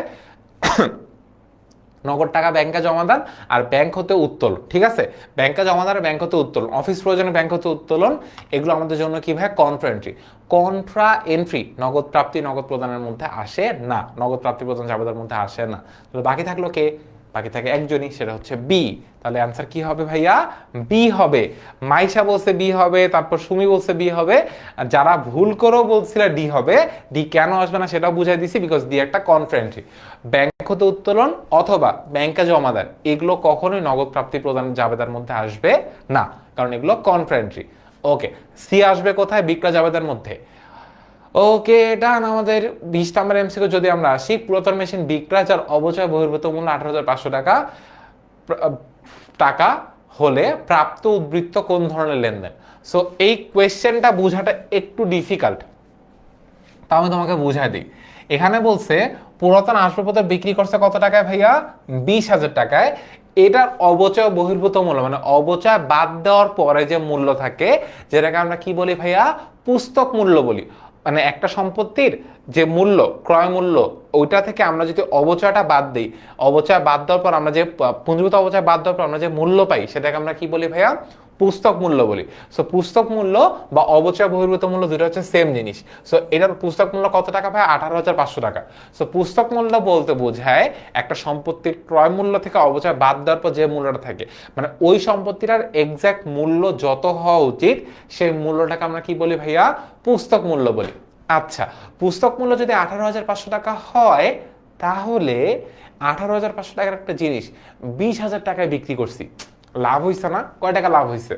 Speaker 1: নগদ টাকা ব্যাংকে জমা দেন আর ব্যাংক হতে উত্তোলন, ঠিক আছে, ব্যাংকে জমা দেন আর ব্যাংক হতে উত্তোলন, অফিস প্রয়োজনে ব্যাংক হতে উত্তোলন, এগুলো আমাদের জন্য কি ভাই, কন্ট্রা এন্ট্রি। কন্ট্রা এন্ট্রি নগদ প্রাপ্তি নগদ প্রদানের মধ্যে আসে না, নগদ প্রাপ্তি প্রদান জাবেদার মধ্যে আসে না। তাহলে বাকি থাকলো কে, বাকি থাকে একজনই, সেটা হচ্ছে বি। তাহলে অ্যান্সার কি হবে ভাইয়া, বি হবে। মাইশা বলছে বি হবে, তারপর সুমি বলছে বি হবে, যারা ভুল করেও বলছিল ডি হবে। ডি কেন আসবে না সেটাও বুঝাই দিছি, বিকজ ডি একটা কন্ট্রা এন্ট্রি। ব্যাংক হতে উত্তোলন অথবা ব্যাংকে জমা দেন, এগুলো কখনোই নগদ প্রাপ্তি প্রদান জাবেদার মধ্যে আসবে না, কারণ এগুলো কন্ট্রা এন্ট্রি। ওকে, সি আসবে কোথায়, বিক্রয় জাবেদার মধ্যে। ওকে, ডান। আমাদের 20 নাম্বার এমসিকিউ যদি আমরা আসি, পুরাতন মেশিন বিক্রয় যার অবচয় বহির্ভূত মূল্য 18,500 টাকা টাকা হলে প্রাপ্ত উদ্বৃত্ত কোন ধরনের লেনদেন? সো এই কোয়েশ্চেনটা বোঝাটা একটু ডিফিকাল্ট, তা আমি তোমাকে বুঝাই দিই। এখানে বলছে পুরাতন আসবাবপত্র বিক্রি করছে কত টাকায় ভাইয়া? 20,000 টাকায়। এটার অবচয় বহির্ভূত মূল্য মানে অবচয় বাদ দেওয়ার পরে যে মূল্য থাকে, যেটাকে আমরা কি বলি ভাইয়া? পুস্তক মূল্য বলি। মানে একটা সম্পত্তির যে মূল্য, ক্রয় মূল্য, ওইটা থেকে আমরা যদি অবচয়টা বাদ দিই, অবচয় বাদ দেওয়ার পর আমরা যে পুঞ্জীভূত অবচয় বাদ দেওয়ার পর আমরা যে মূল্য পাই, সেটাকে আমরা কি বলি ভাইয়া? পুস্তক মূল্য বলি। সো পুস্তক মূল্য বা অবচয় বহির্ভূত মূল্য দুটো হচ্ছে সেম জিনিস। সো এটার পুস্তক মূল্য কত টাকা ভাই? 18,500 টাকা। সো পুস্তক মূল্য বলতে বোঝায় একটা সম্পত্তির ক্রয় মূল্য থেকে অবচয় বাদ দেওয়ার পর যে মূল্যটা থাকে, মানে ওই সম্পত্তিটার এক্সাক্ট মূল্য যত হওয়া উচিত সেই মূল্যটাকে আমরা কি বলি ভাইয়া? পুস্তক মূল্য বলি। আচ্ছা, পুস্তক মূল্য যদি 18,500 টাকা হয়, তাহলে 18,500 টাকার একটা জিনিস 20,000 টাকায় বিক্রি করছি, লাভ হইছে না? কয় টাকা লাভ হইছে?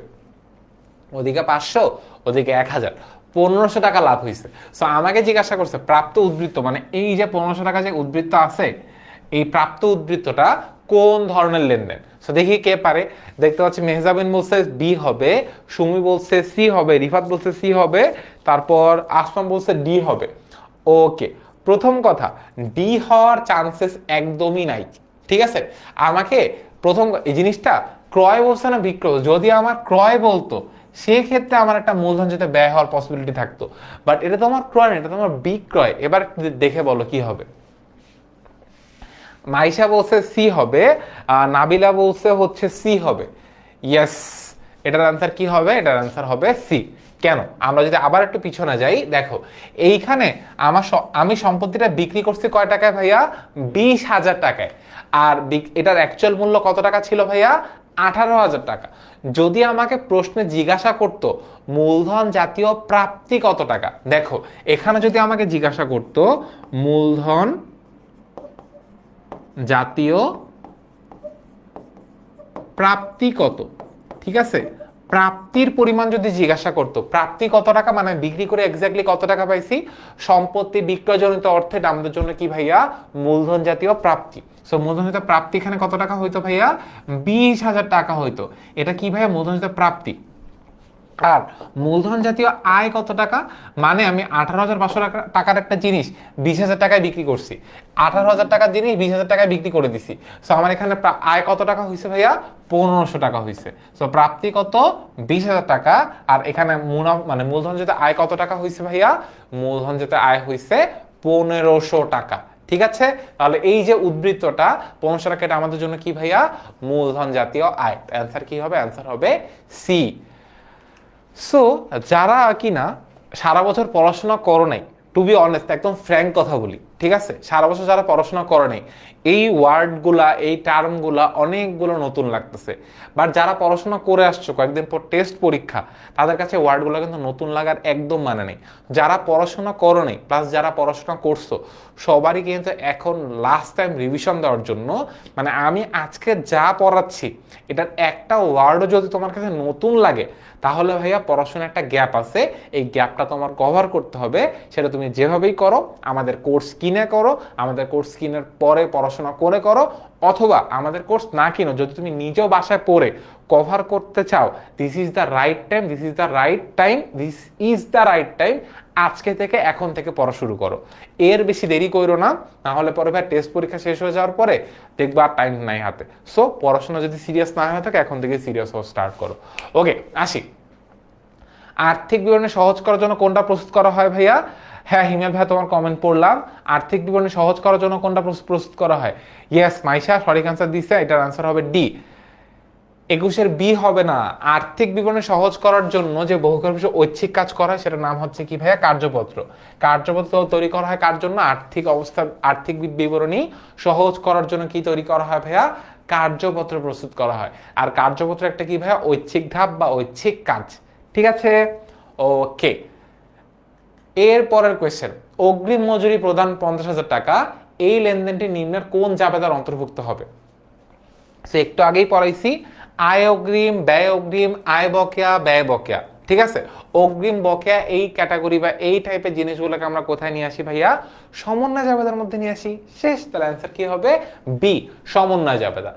Speaker 1: ওদিকে 500, ওদিকে 1,000, 1,500 টাকা লাভ হইছে। সো আমাকে জিজ্ঞাসা করছে প্রাপ্ত উদ্বৃত্ত, মানে এই যে 1,500 টাকা যে উদ্বৃত্ত আছে, এই প্রাপ্ত উদ্বৃত্তটা কোন ধরনের লেনদেন? সো দেখি কে পারে। দেখতে পাচ্ছি মেহজাবিন বলছে বি হবে, সুমি বলছে সি হবে, রিফাত বলছে সি হবে, তারপর আসমাম বলছে ডি হবে। ওকে, প্রথম কথা, ডি হওয়ার চান্সেস একদমই নাই। ঠিক আছে, আমাকে প্রথম এই জিনিসটা ক্রয় বলছে না বিক্রয়? যদি আমার ক্রয় বলতো সেক্ষেত্রে আমার একটা মূলধন যেটা ব্যয় হওয়ার পসিবিলিটি থাকতো, বাট এটা তো আমার ক্রয় না, এটা তো আমার বিক্রয়। এবার দেখে বলো কি হবে। মাইশা বলছে সি হবে, নাবিলা বলছে হচ্ছে সি হবে। ইয়েস, এটার আনসার কি হবে? এটার আনসার হবে সি। কেন? আমরা যদি আবার একটু পিছনে যাই, দেখো এইখানে আমি সম্পত্তিটা বিক্রি করছি কয় টাকায় ভাইয়া? 20,000 টাকায়। আর এটার অ্যাকচুয়াল মূল্য কত টাকা ছিল ভাইয়া? 18,000 টাকা। যদি আমাকে প্রশ্নে জিজ্ঞাসা করতো মূলধন জাতীয় প্রাপ্তি কত টাকা, দেখো এখানে যদি আমাকে জিজ্ঞাসা করতো মূলধন জাতীয় প্রাপ্তি কত, ঠিক আছে, প্রাপ্তির পরিমাণ যদি জিজ্ঞাসা করতো প্রাপ্তি কত টাকা, মানে বিক্রি করে এক্স্যাক্টলি কত টাকা পাইছি, সম্পত্তি বিক্রয়জনিত অর্থে আমাদের জন্য কি ভাইয়া? মূলধন জাতীয় প্রাপ্তি। সো মূলধন জাতীয় প্রাপ্তি এখানে কত টাকা হইতো ভাইয়া? 20,000 টাকা হইতো। এটা কি ভাইয়া? মূলধন জাতীয় প্রাপ্তি। আর মূলধন জাতীয় আয় কত টাকা? মানে আমি 18,500 টাকার একটা জিনিস 20,000 টাকায় বিক্রি করছি, 18,000 টাকার জিনিস 20,000 টাকায় বিক্রি করে দিছি। সো আমার এখানে আয় কত টাকা হয়েছে ভাইয়া? 1,500 টাকা হয়েছে। সো প্রাপ্তি কত? 20,000 টাকা। আর এখানে মানে মূলধন জাতীয় আয় কত টাকা হয়েছে ভাইয়া? মূলধন জাতীয় আয় হয়েছে 1,500 টাকা। ঠিক আছে, তাহলে এই যে উদ্বৃত্তটা 1,500 টাকা, এটা আমাদের জন্য কি ভাইয়া? মূলধন জাতীয় আয়। অ্যান্সার কি হবে? অ্যান্সার হবে সি। সো যারা কিনা সারা বছর পড়াশোনা করো নাই, টু বি অনেস্ট একদম ফ্র্যাঙ্ক কথা বলি, ঠিক আছে, সারা বছর যারা পড়াশোনা করে নাই, এই ওয়ার্ডগুলা এই টার্মগুলা অনেকগুলো নতুন লাগতেছে। বাট যারা পড়াশোনা করে আসছো, কয়েকদিন পর টেস্ট পরীক্ষা, তাদের কাছে ওয়ার্ডগুলো কিন্তু নতুন লাগার একদম মানে নেই। যারা পড়াশোনা করো নাই প্লাস যারা পড়াশোনা করছো, সবারই কিন্তু এখন লাস্ট টাইম রিভিশন দেওয়ার জন্য, মানে আমি আজকে যা পড়াচ্ছি এটার একটা ওয়ার্ডও যদি তোমার কাছে নতুন লাগে, তাহলে ভাইয়া পড়াশোনার একটা গ্যাপ আছে, এই গ্যাপটা তোমার কভার করতে হবে। সেটা তুমি যেভাবেই করো, আমাদের কোর্স কিনে করো, আমাদের কোর্স কিনার পরে পড়াশোনা করে করো, অথবা আমাদের কোর্স না কিনো, যদি তুমি নিজেও বাসায় পড়ে কভার করতে চাও, this is the right time, this is the right time, this is the right time. আজকে থেকে, এখন থেকে পড়া শুরু করো, এর বেশি দেরি করো না, নাহলে পরে ভাই টেস্ট পরীক্ষা শেষ হয়ে যাওয়ার পরে দেখবা টাইম নাই হাতে। সো পড়াশোনা যদি সিরিয়াস না হয়ে থাকে, এখন থেকে সিরিয়াস হওয়া স্টার্ট করো। ওকে, আসি। আর্থিক বিবরণী সহজ করার জন্য কোনটা প্রস্তুত করা হয় ভাইয়া? হ্যাঁ হিমেল ভাই, তোমার কমেন্ট পড়লাম। আর্থিক বিবরণী সহজ করার জন্য কোনটা প্রস্তুত করা হয়? ইয়েস, মাইশা সঠিক আনসার দিচ্ছে, এটার আনসার হবে ডি। 21-এর বি হবে না। আর্থিক বিবরণী সহজ করার জন্য যে বহুকর্মী ঐচ্ছিক কাজ করা হয়, সেটার নাম হচ্ছে কি ভাইয়া? কার্যপত্র। কার্যপত্র তৈরি করা হয় কার জন্য? আর্থিক অবস্থা, আর্থিক বিবরণী সহজ করার জন্য কি তৈরি করা হয় ভাইয়া? কার্যপত্র প্রস্তুত করা হয়। আর কার্যপত্র একটা কি ভাইয়া? ঐচ্ছিক ধাপ বা ঐচ্ছিক কাজ। ঠিক আছে, ওকে। এর পরের কোয়েশ্চেন, অগ্রিম মজুরি প্রদান 50,000 টাকা, এই লেনদেনটি নিম্নের কোন জাবেদার অন্তর্ভুক্ত হবে? সে একটু আগেই পড়াইছি, আয় অগ্রিম, ব্যয় অগ্রিম, আয় বকেয়া, ব্যয় বকেয়া। ঠিক আছে, অগ্রিম বকেয়া এই ক্যাটাগরি বা এই টাইপের জিনিসগুলোকে আমরা কোথায় নিয়ে আসি ভাইয়া? সমন্বয় জাবেদার মধ্যে নিয়ে আসি। শেষ, তাহলে অ্যান্সার কি হবে? বি, সমন্বয় জাবেদা।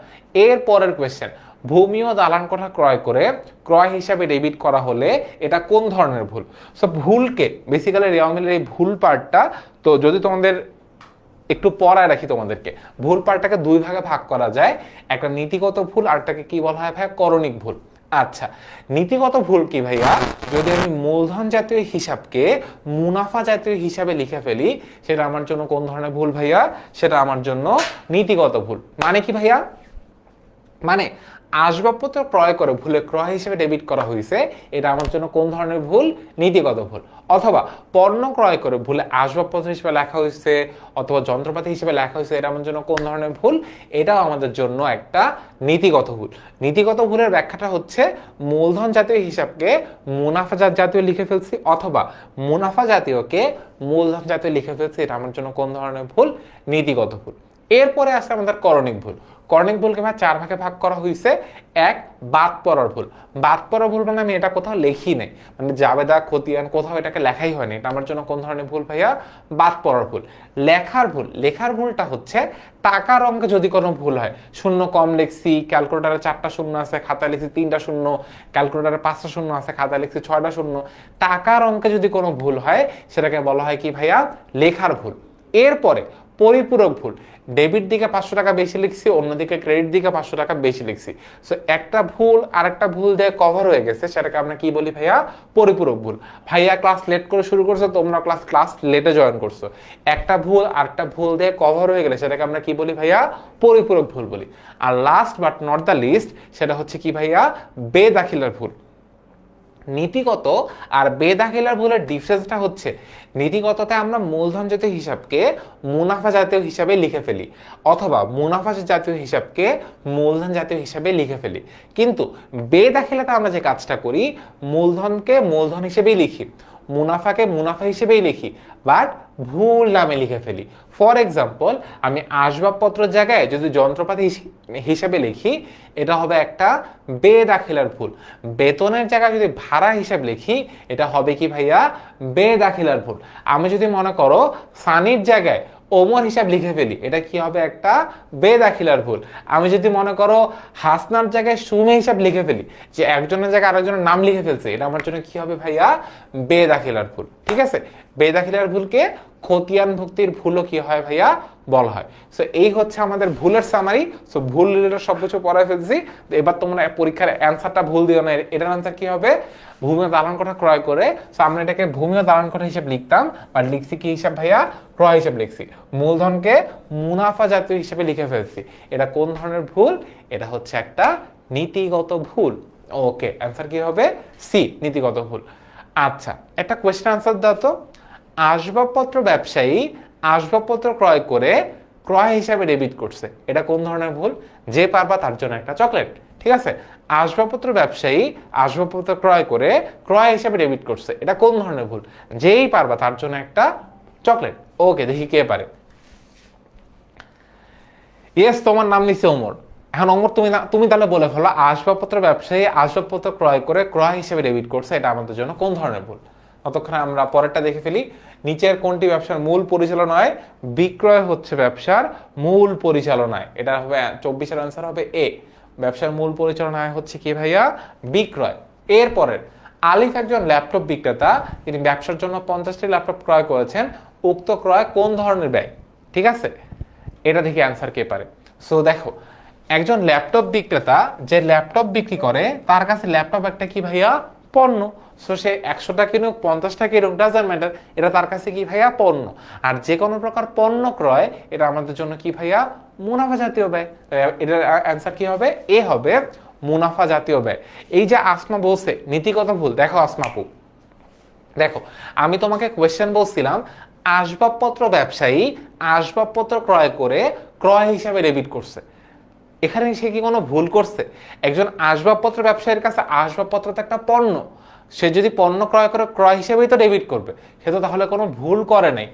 Speaker 1: এর পরের কোয়েশ্চেন, ভূমি ও দালান কোঠা ক্রয় করে ক্রয় হিসাবে ডেবিট করা হলে এটা কোন ধরনের ভুল? সো ভুলকে বেসিক্যালি রিয়ামিলের এই ভুল পার্টটা, তো যদি তোমাদের একটু পড়ায় রাখি তোমাদেরকে, ভুল পার্টটাকে দুই ভাগে ভাগ করা যায়, একটা নীতিগত ভুল আর একটাকে কি বলা হয় ভাইয়া? করণিক ভুল। আচ্ছা, নীতিগত ভুল কি ভাইয়া? যদি আমি মূলধন জাতীয় হিসাবকে মুনাফা জাতীয় হিসাবে লিখে ফেলি, সেটা আমার জন্য কোন ধরনের ভুল ভাইয়া? সেটা আমার জন্য নীতিগত ভুল। মানে কি ভাইয়া? মানে আসবাবপত্র ক্রয় করে ভুলে ক্রয় হিসেবে ডেবিট করা হয়েছে, এটা আমার জন্য কোন ধরনের ভুল? নীতিগত ভুল। অথবা পণ্য ক্রয় করে ভুলে আসবাবপত্র হিসেবে লেখা হয়েছে অথবা যন্ত্রপাতি হিসেবে লেখা হয়েছে, এটা আমার জন্য কোন ধরনের ভুল? এটাও আমাদের জন্য একটা নীতিগত ভুল। নীতিগত ভুলের ব্যাখ্যাটা হচ্ছে মূলধন জাতীয় হিসাবকে মুনাফা জাতীয় লিখে ফেলছি অথবা মুনাফা জাতীয়কে মূলধন জাতীয় লিখে ফেলছি, এটা আমার জন্য কোন ধরনের ভুল? নীতিগত ভুল। এরপরে আসছে আমাদের করণিক ভুল। করণিক ভুলকে ভাই চার ভাগে ভাগ করা হয়েছে। এক, বাদ পড়ার ভুল। বাদ পড়ার ভুল মানে আমি এটা কোথাও লিখি নাই, মানে জাবেদা খতিয়ান কোথাও এটাকে লেখাই হয়নি, এটা আমার জন্য কোন ধরনের ভুল ভাইয়া? বাদ পড়ার ভুল। লেখার ভুল, লেখার ভুলটা হচ্ছে টাকার অঙ্কে যদি কোনো ভুল হয়, শূন্য কম লিখছি, ক্যালকুলেটারে 4টা শূন্য আছে, খাতায় লিখছি 3টা শূন্য, ক্যালকুলেটারে 5টা শূন্য আছে, খাতায় লিখছি 6টা শূন্য, টাকার অঙ্কে যদি কোনো ভুল হয় সেটাকে বলা হয় কি ভাইয়া? লেখার ভুল। এরপরে পরিপূরক ভুল, ডেবিট দিকে 500 টাকা বেশি লিখছি, অন্যদিকে ক্রেডিট দিকে 500 টাকা বেশি লিখছি, সো একটা ভুল আরেকটা ভুল দিয়ে কভার হয়ে গেছে, সেটাকে আমরা কি বলি ভাইয়া? পরিপূরক ভুল। ভাইয়া ক্লাস লেট করে শুরু করছো, তোমরা ক্লাস লেটে জয়েন করছো, একটা ভুল আরেকটা ভুল দিয়ে কভার হয়ে গেলে সেটাকে আমরা কি বলি ভাইয়া? পরিপূরক ভুল বলি। আর last but not the least, সেটা হচ্ছে কি ভাইয়া? বেদাখিলার ভুল। নীতিগত আর বেদাখিলার ভুলের ডিফারেন্সটা হচ্ছে, নীতিগততে আমরা মূলধন জাতীয় হিসাবকে মুনাফা জাতীয় হিসাবে লিখে ফেলি অথবা মুনাফা জাতীয় হিসাবকে মূলধন জাতীয় হিসাবে লিখে ফেলি, কিন্তু বেদাখিলাতে আমরা যে কাজটা করি, মূলধনকে মূলধন হিসেবেই লিখি, মুনাফাকে মুনাফা হিসেবেই লিখি, বাট ভুল নামে লিখে ফেলি। ফর এক্সাম্পল, আমি আসবাবপত্রের জায়গায় যদি যন্ত্রপাতি হিসেবে লিখি, এটা হবে একটা বেদাখিলার ভুল। বেতনের জায়গায় যদি ভাড়া হিসাব লিখি, এটা হবে কি ভাইয়া? বেদাখিলার ভুল। আমি যদি মনে করো সানির জায়গায় ওমর হিসাব লিখে ফেলি, এটা কি হবে? একটা বেদাখিলার ভুল। আমি যদি মনে করো হাসনার জায়গায় সুমে হিসাব লিখে ফেলি, যে একজনের জায়গায় আরেকজনের নাম লিখে ফেলছে, এটা আমার জন্য কি হবে ভাইয়া? বেদাখিলার ভুল। ঠিক আছে, বেদাখিলার ভুলকে খতিয়ান ভুক্তির ভুলও কি হয় ভাইয়া? বলা হয়। সো এই হচ্ছে আমাদের ভুলের সামারি। সো ভুল রিলেটেড সব কিছু পড়ায় ফেলছি। এবার তোমরা পরীক্ষার অ্যান্সারটা ভুল দিও না, এটার অ্যান্সার কি হবে? ভূমি ও দালান কোঠা ক্রয় করে। সো আমরা এটাকে ভূমি ও দালান কোঠা হিসাব লিখতাম, আর লিখছি কি হিসাব ভাইয়া? ক্রয় হিসাব লিখছি। মূলধনকে মুনাফা জাতীয় হিসেবে লিখে ফেলছি। এটা কোন ধরনের ভুল? এটা হচ্ছে একটা নীতিগত ভুল। ওকে, অ্যান্সার কি হবে? সি, নীতিগত ভুল। আচ্ছা, একটা কোয়েশ্চেন আনসার দাও তো। আসবাবপত্র ব্যবসায়ী আসবাবপত্র ক্রয় করে ক্রয় হিসাবে ডেবিট করছে, এটা কোন ধরনের ভুল? যে পারবা তার জন্য একটা চকলেট। ঠিক আছে, আসবাবপত্র ব্যবসায়ী আসবাবপত্র ক্রয় করে ক্রয় হিসাবে ডেবিট করছে, এটা কোন ধরনের ভুল? যেই পারবা তার জন্য একটা চকলেট। ওকে, দেখি কে পারে। ইয়েস, তোমার নাম নিচ্ছে ওমর। এখন ওমর, তুমি তাহলে বলে ফেলো, আসবাবপত্র ব্যবসায়ী আসবাবপত্র ক্রয় করে ক্রয় হিসেবে ডেবিট করছে, এটা আমাদের জন্য কোন ধরনের ভুল? ততক্ষণে আমরা পরেরটা দেখে ফেলি। নিচের কোনটি ব্যবসার মূল পরিচালনায়? বিক্রয় হচ্ছে ব্যবসার মূল পরিচালনায়। এটা হবে 24-এর আনসার হবে এ। ব্যবসার মূল পরিচালনায় হচ্ছে কি ভাইয়া? বিক্রয়। এরপরের, আলিফ একজন ল্যাপটপ বিক্রেতা, তিনি ব্যবসার জন্য 50টি ল্যাপটপ ক্রয় করেছেন, উক্ত ক্রয় কোন ধরনের ব্যয়? ঠিক আছে, এটা দেখি অ্যান্সার কে পারে। সো দেখো, একজন ল্যাপটপ বিক্রেতা যে ল্যাপটপ বিক্রি করে, তার কাছে ল্যাপটপ একটা কি ভাইয়া? পণ্য। সো সে 100টা কিনুক 50টা কিনুক, ডাজন্ট ম্যাটার, এটা তার কাছে কি ভাইয়া? পণ্য। আর যে কোনো প্রকার পণ্য ক্রয়, এটা আমাদের জন্য কি ভাইয়া? মুনাফা জাতীয় ব্যয়। এটার অ্যান্সার কি হবে? এ হবে, মুনাফা জাতীয় ব্যয়। এই যে আসমা বলছে নীতিগত ভুল, দেখো আসমাপু, দেখো আমি তোমাকে কোয়েশ্চেন বলছিলাম, আসবাবপত্র ব্যবসায়ী আসবাবপত্র ক্রয় করে ক্রয় হিসাবে ডেবিট করছে, এখানে সে কি কোনো ভুল করছে? একজন আসবাবপত্র ব্যবসায়ীর কাছে আসবাবপত্র তো একটা পণ্য, সে যদি পণ্য ক্রয় করে ক্রয় হিসেবেই তো ডেবিট করবে, সে তো তাহলে কোনো ভুল করে নাই।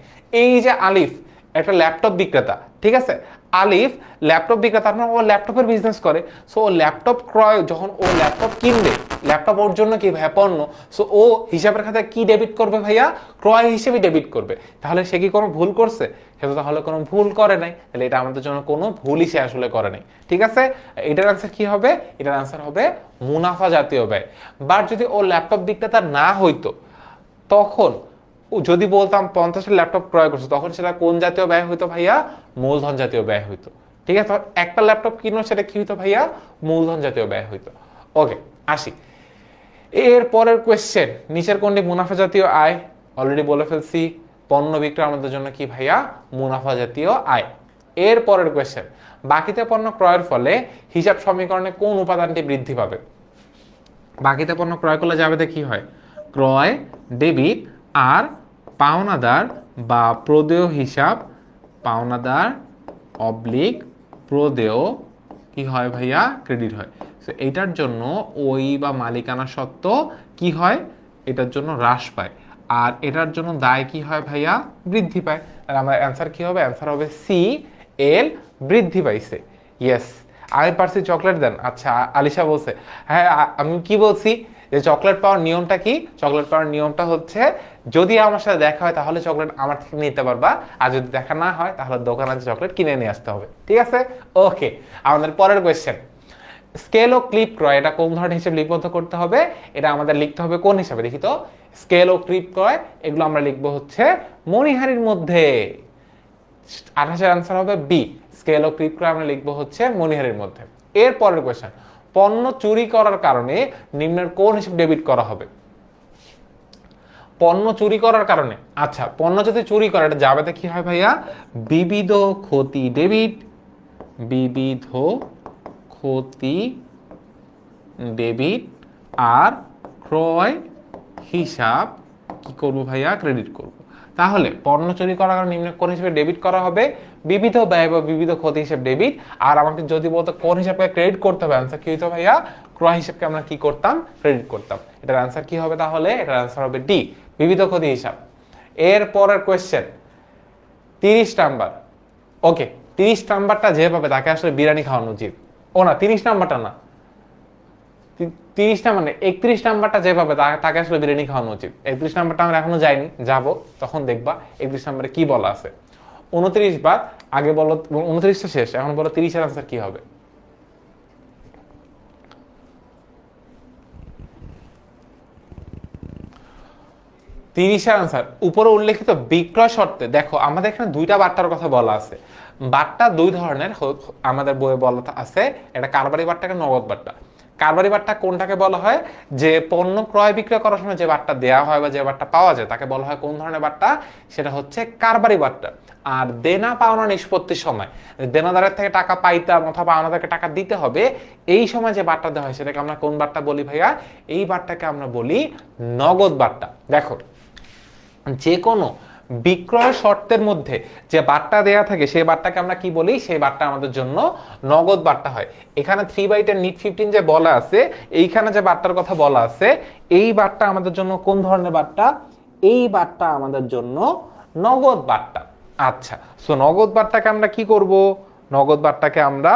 Speaker 1: এই যে আলিফ একটা ল্যাপটপ বিক্রেতা, ঠিক আছে, আলিফ ল্যাপটপ বিক্রেতা, তার মানে ও ল্যাপটপের বিজনেস করে। সো ও ল্যাপটপ ক্রয়, যখন ও ল্যাপটপ কিনবে, ল্যাপটপ ওর জন্য কি ভাইয়া পণ্য, সো ও হিসাবের খাতায় কি ডেবিট করবে ভাইয়া, ক্রয় হিসেবে ডেবিট করবে। তাহলে সে কি কোনো ভুল করছে? সে তো তাহলে কোনো ভুল করে নাই, তাহলে এটা আমাদের জন্য কোনো ভুলই সে আসলে করে নাই। ঠিক আছে, এটার আনসার কি হবে? এটার আনসার হবে মুনাফা জাতীয় ব্যয়। বাট যদি ও ল্যাপটপ বিক্রেতা না হইতো, তখন যদি বলতাম 50-এর ল্যাপটপ ক্রয় করছে, তখন সেটা কোন জাতীয় ব্যয় হইতো ভাইয়া? মূলধন জাতীয় ব্যয় হইতো। ঠিক আছে, একটা ল্যাপটপ কিনো, সেটা কি হইতো ভাইয়া? মূলধন জাতীয় ব্যয় হইতো। ওকে, আসি এর পরের কোয়েশ্চেন। নিচের কোনটি মুনাফা জাতীয় আয়? অলরেডি বলে ফেলছি, পণ্য বিক্রয় আমাদের জন্য কি ভাইয়া? মুনাফা জাতীয় আয়। এর পরের কোয়েশ্চেন, বাকিতে পণ্য ক্রয়ের ফলে হিসাব সমীকরণে কোন উপাদানটি বৃদ্ধি পাবে? বাকিতে পণ্য ক্রয় করলে যাবে কি হয়? ক্রয় ডেবিট আর পাওনাদার বা প্রদেয় হিসাব, পাওনাদার অবলিক প্রদেয় কি হয় ভাইয়া? ক্রেডিট হয়। সো এইটার জন্য ওই বা মালিকানা সত্ত্ব কি হয়? এটার জন্য হ্রাস পায়। আর এটার জন্য দায় কি হয় ভাইয়া? বৃদ্ধি পায়। আর আমার অ্যান্সার কি হবে? অ্যান্সার হবে সি, এল, বৃদ্ধি পাইছে। ইয়েস, আমি পারছি, চকলেট দেন। আচ্ছা, আলিশা বলছে, হ্যাঁ আমি কি বলছি যে চকলেট পাওয়ার নিয়মটা কি? চকলেট পাওয়ার নিয়মটা হচ্ছে, যদি আমার সাথে দেখা হয় তাহলে চকলেট আমার থেকে নিতে পারবা, আর যদি দেখা না হয় তাহলে দোকানে চকলেট কিনে নিয়ে আসতে হবে। ঠিক আছে, ওকে। আমাদের পরের কোয়েশ্চেন, স্কেল ও ক্লিপ ক্রয়, এটা কোন ধরনের হিসেবে লিপিবদ্ধ করতে হবে? এটা আমাদের লিখতে হবে কোন হিসাবে? দেখি তো, স্কেল ও ক্লিপ ক্রয় এগুলো আমরা লিখবো হচ্ছে মণিহারির মধ্যে। 28-এর আনসার হবে বি, স্কেল ও ক্লিপ ক্রয় আমরা লিখবো হচ্ছে মণিহারির মধ্যে। এর পরের কোয়েশ্চেন, পণ্য চুরি করার কারণে নিম্নের কোন হিসেবে ডেবিট করা হবে? পণ্য চুরি করার কারণে, আচ্ছা পণ্য যদি চুরি করে, এটা যাবে কি হয় ভাইয়া? বিবিধ ক্ষতি ডেবিট, বিবিধ ক্ষতি ডেবিট, আর ক্রয় হিসাব কি করব ভাইয়া? ক্রেডিট করব। তাহলে পণ্য চুরি করার কারণে নিম্ন কোন হিসেবে ডেবিট করা হবে? বিবিধ ব্যয় বা বিবিধ ক্ষতি হিসেবে ডেবিট। আর আমাকে যদি বলতো কোন হিসাবে ক্রেডিট করতে হবে, আনসার কি হইতো ভাইয়া? ক্রয় হিসাবকে আমরা কি করতাম? ক্রেডিট করতাম। এটার আনসার কি হবে তাহলে? এটার আনসার হবে ডি, বিবিধ ক্ষতি হিসাব। এর পরের কোয়েশ্চেন 30 নাম্বার। ওকে, 30 নাম্বারটা যে পাবে তাকে আসলে বিরিয়ানি খাওয়ানো উচিত। ও না, 30 নাম্বারটা না, 30টা মানে 31 নাম্বারটা যে পাবে তাকে আসলে বিরিয়ানি খাওয়ানো উচিত। 31 নাম্বারটা আমরা এখনো যাইনি, যাব তখন দেখবা 31 নাম্বারে কি বলা আছে। 29 বার আগে বলো, 29টা শেষ, এখন বলো 30-এর আনসার কি হবে? তিরিশের আনসার উপরে উল্লেখিত বিক্রয় শর্তে, দেখো আমাদের এখানে দুইটা বার্তার কথা বলা আছে। বার্তা দুই ধরনের আমাদের বইয়ে বলা আছে, একটা কারবারি বার্তা, একটা নগদ বার্তা। কারবারি বার্তা কোনটাকে বলা হয়? যে পণ্য ক্রয় বিক্রয় করার সময় যে বার্তা দেওয়া হয় বা যে বার্তা পাওয়া যায় তাকে বলা হয় কোন ধরনের বার্তা? সেটা হচ্ছে কারবারি বার্তা। আর দেনা পাওনা নিষ্পত্তির সময়, দেনাদারের থেকে টাকা পাইতাম অথবা আমাদেরকে টাকা দিতে হবে, এই সময় যে বার্তা দেওয়া হয় সেটাকে আমরা কোন বার্তা বলি ভাইয়া? এই বার্তাকে আমরা বলি নগদ বার্তা। দেখো, যে কোনো বিক্রয় শর্তের মধ্যে যে বার্তা দেয়া থাকে সেই বার্তাকে আমরা কি বলি? সেই বার্তা আমাদের জন্য নগদ বার্তা হয়। এখানে 3/10 নিট 15 যে বলা আছে, এইখানে যে বার্তার কথা বলা আছে, এই বার্তা আমাদের জন্য কোন ধরনের বার্তা? এই বার্তা আমাদের জন্য নগদ বার্তা। আচ্ছা, সো নগদ বার্তাকে আমরা কি করব? নগদ বার্তাকে আমরা,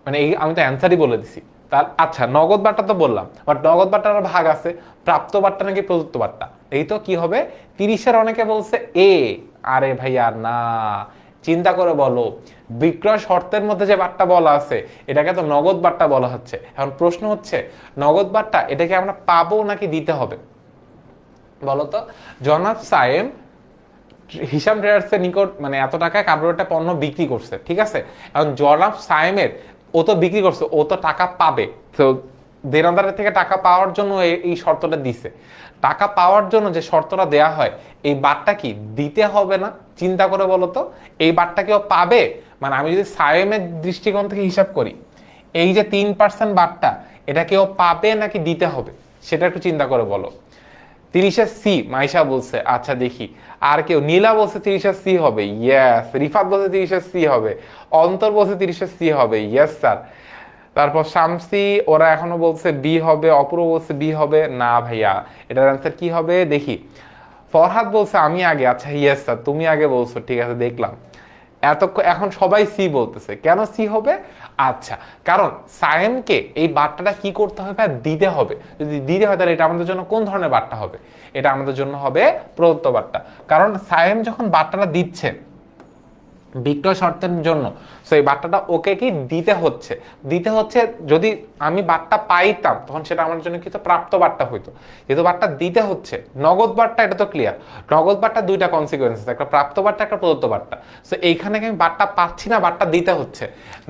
Speaker 1: মানে এই আমি তো অ্যান্সারই বলে দিছি। তার আচ্ছা, নগদ বার্তা তো বললাম, বাট নগদ বার্তার ভাগ আছে, প্রাপ্ত বার্তা নাকি প্রদত্ত বার্তা। এই তো কি হবে? 30-এর অনেকে বলছে এ, আরে ভাইয়া না, চিন্তা করে বলো, বিক্রয় শর্তের মধ্যে যে বার্তা বলা আছে এটাকে তো নগদ বার্তা বলা হচ্ছে। এখন প্রশ্ন হচ্ছে, নগদ বার্তা এটাকে আমরা পাবো নাকি দিতে হবে? বলতো, জনাব সায়েম হিসাব ট্রেডার্সের নিকট মানে এত টাকায় কার্বোরেটর পণ্য বিক্রি করছে, ঠিক আছে। এখন জনাব সায়েমের, ও তো বিক্রি করছে, ও তো টাকা পাবে, তো দেনাদারের থেকে টাকা পাওয়ার জন্য এই শর্তটা দিছে। টাকা পাওয়ার জন্য যে শর্তটা দেয়া হয়, এই বারটা কি দিতে হবে না? চিন্তা করে বলো তো, এই বারটা কেউ পাবে? মানে আমি যদি সায়েমের দৃষ্টিকোণ থেকে হিসাব করি, এই যে 3% বারটা, এটা কেউ পাবে নাকি দিতে হবে? সেটা একটু চিন্তা করে বলো। 30-এর সি মাইশা বলছে, আচ্ছা দেখি আর কেউ। নীলা বলছে 30-এর সি হবে, ইয়েস। রিফাত বলছে 30-এর সি হবে, অন্তর বলছে 30-এর সি হবে, ইয়েস স্যার। তারপর শামসি ওরা এখনো বলছে বি হবে, অপূর্ব বলছে বি হবে, না ভাইয়া এটার অ্যান্সার কি হবে দেখি। ফরহাদ বলছে আমি আগে, আচ্ছা ইয়েস স্যার তুমি আগে বলছো, ঠিক আছে দেখলাম। এখন সবাই সি বলতেছে, কেন সি হবে? আচ্ছা, কারণ সায়েমকে এই বার্তাটা কি করতে হবে? দিতে হবে। যদি দিতে হয় তাহলে এটা আমাদের জন্য কোন ধরনের বার্তা হবে? এটা আমাদের জন্য হবে প্রদত্ত বার্তা। কারণ সায়েম যখন বার্তাটা দিচ্ছে বিক্রয় শর্তের জন্য, সো এই বার্তাটা ওকে কি দিতে হচ্ছে। যদি আমি বার্তা পাইতাম তখন সেটা আমার জন্য কিন্তু প্রাপ্ত বার্তা হইতো। যেহেতু বার্তা দিতে হচ্ছে, নগদ বার্তা, এটা তো ক্লিয়ার। নগদ বার্তা দুইটা কনসিকুয়েন্স, একটা প্রাপ্ত বার্তা, একটা প্রদত্ত বার্তা। সো এইখানে আমি বার্তা পাচ্ছি না, বার্তা দিতে হচ্ছে।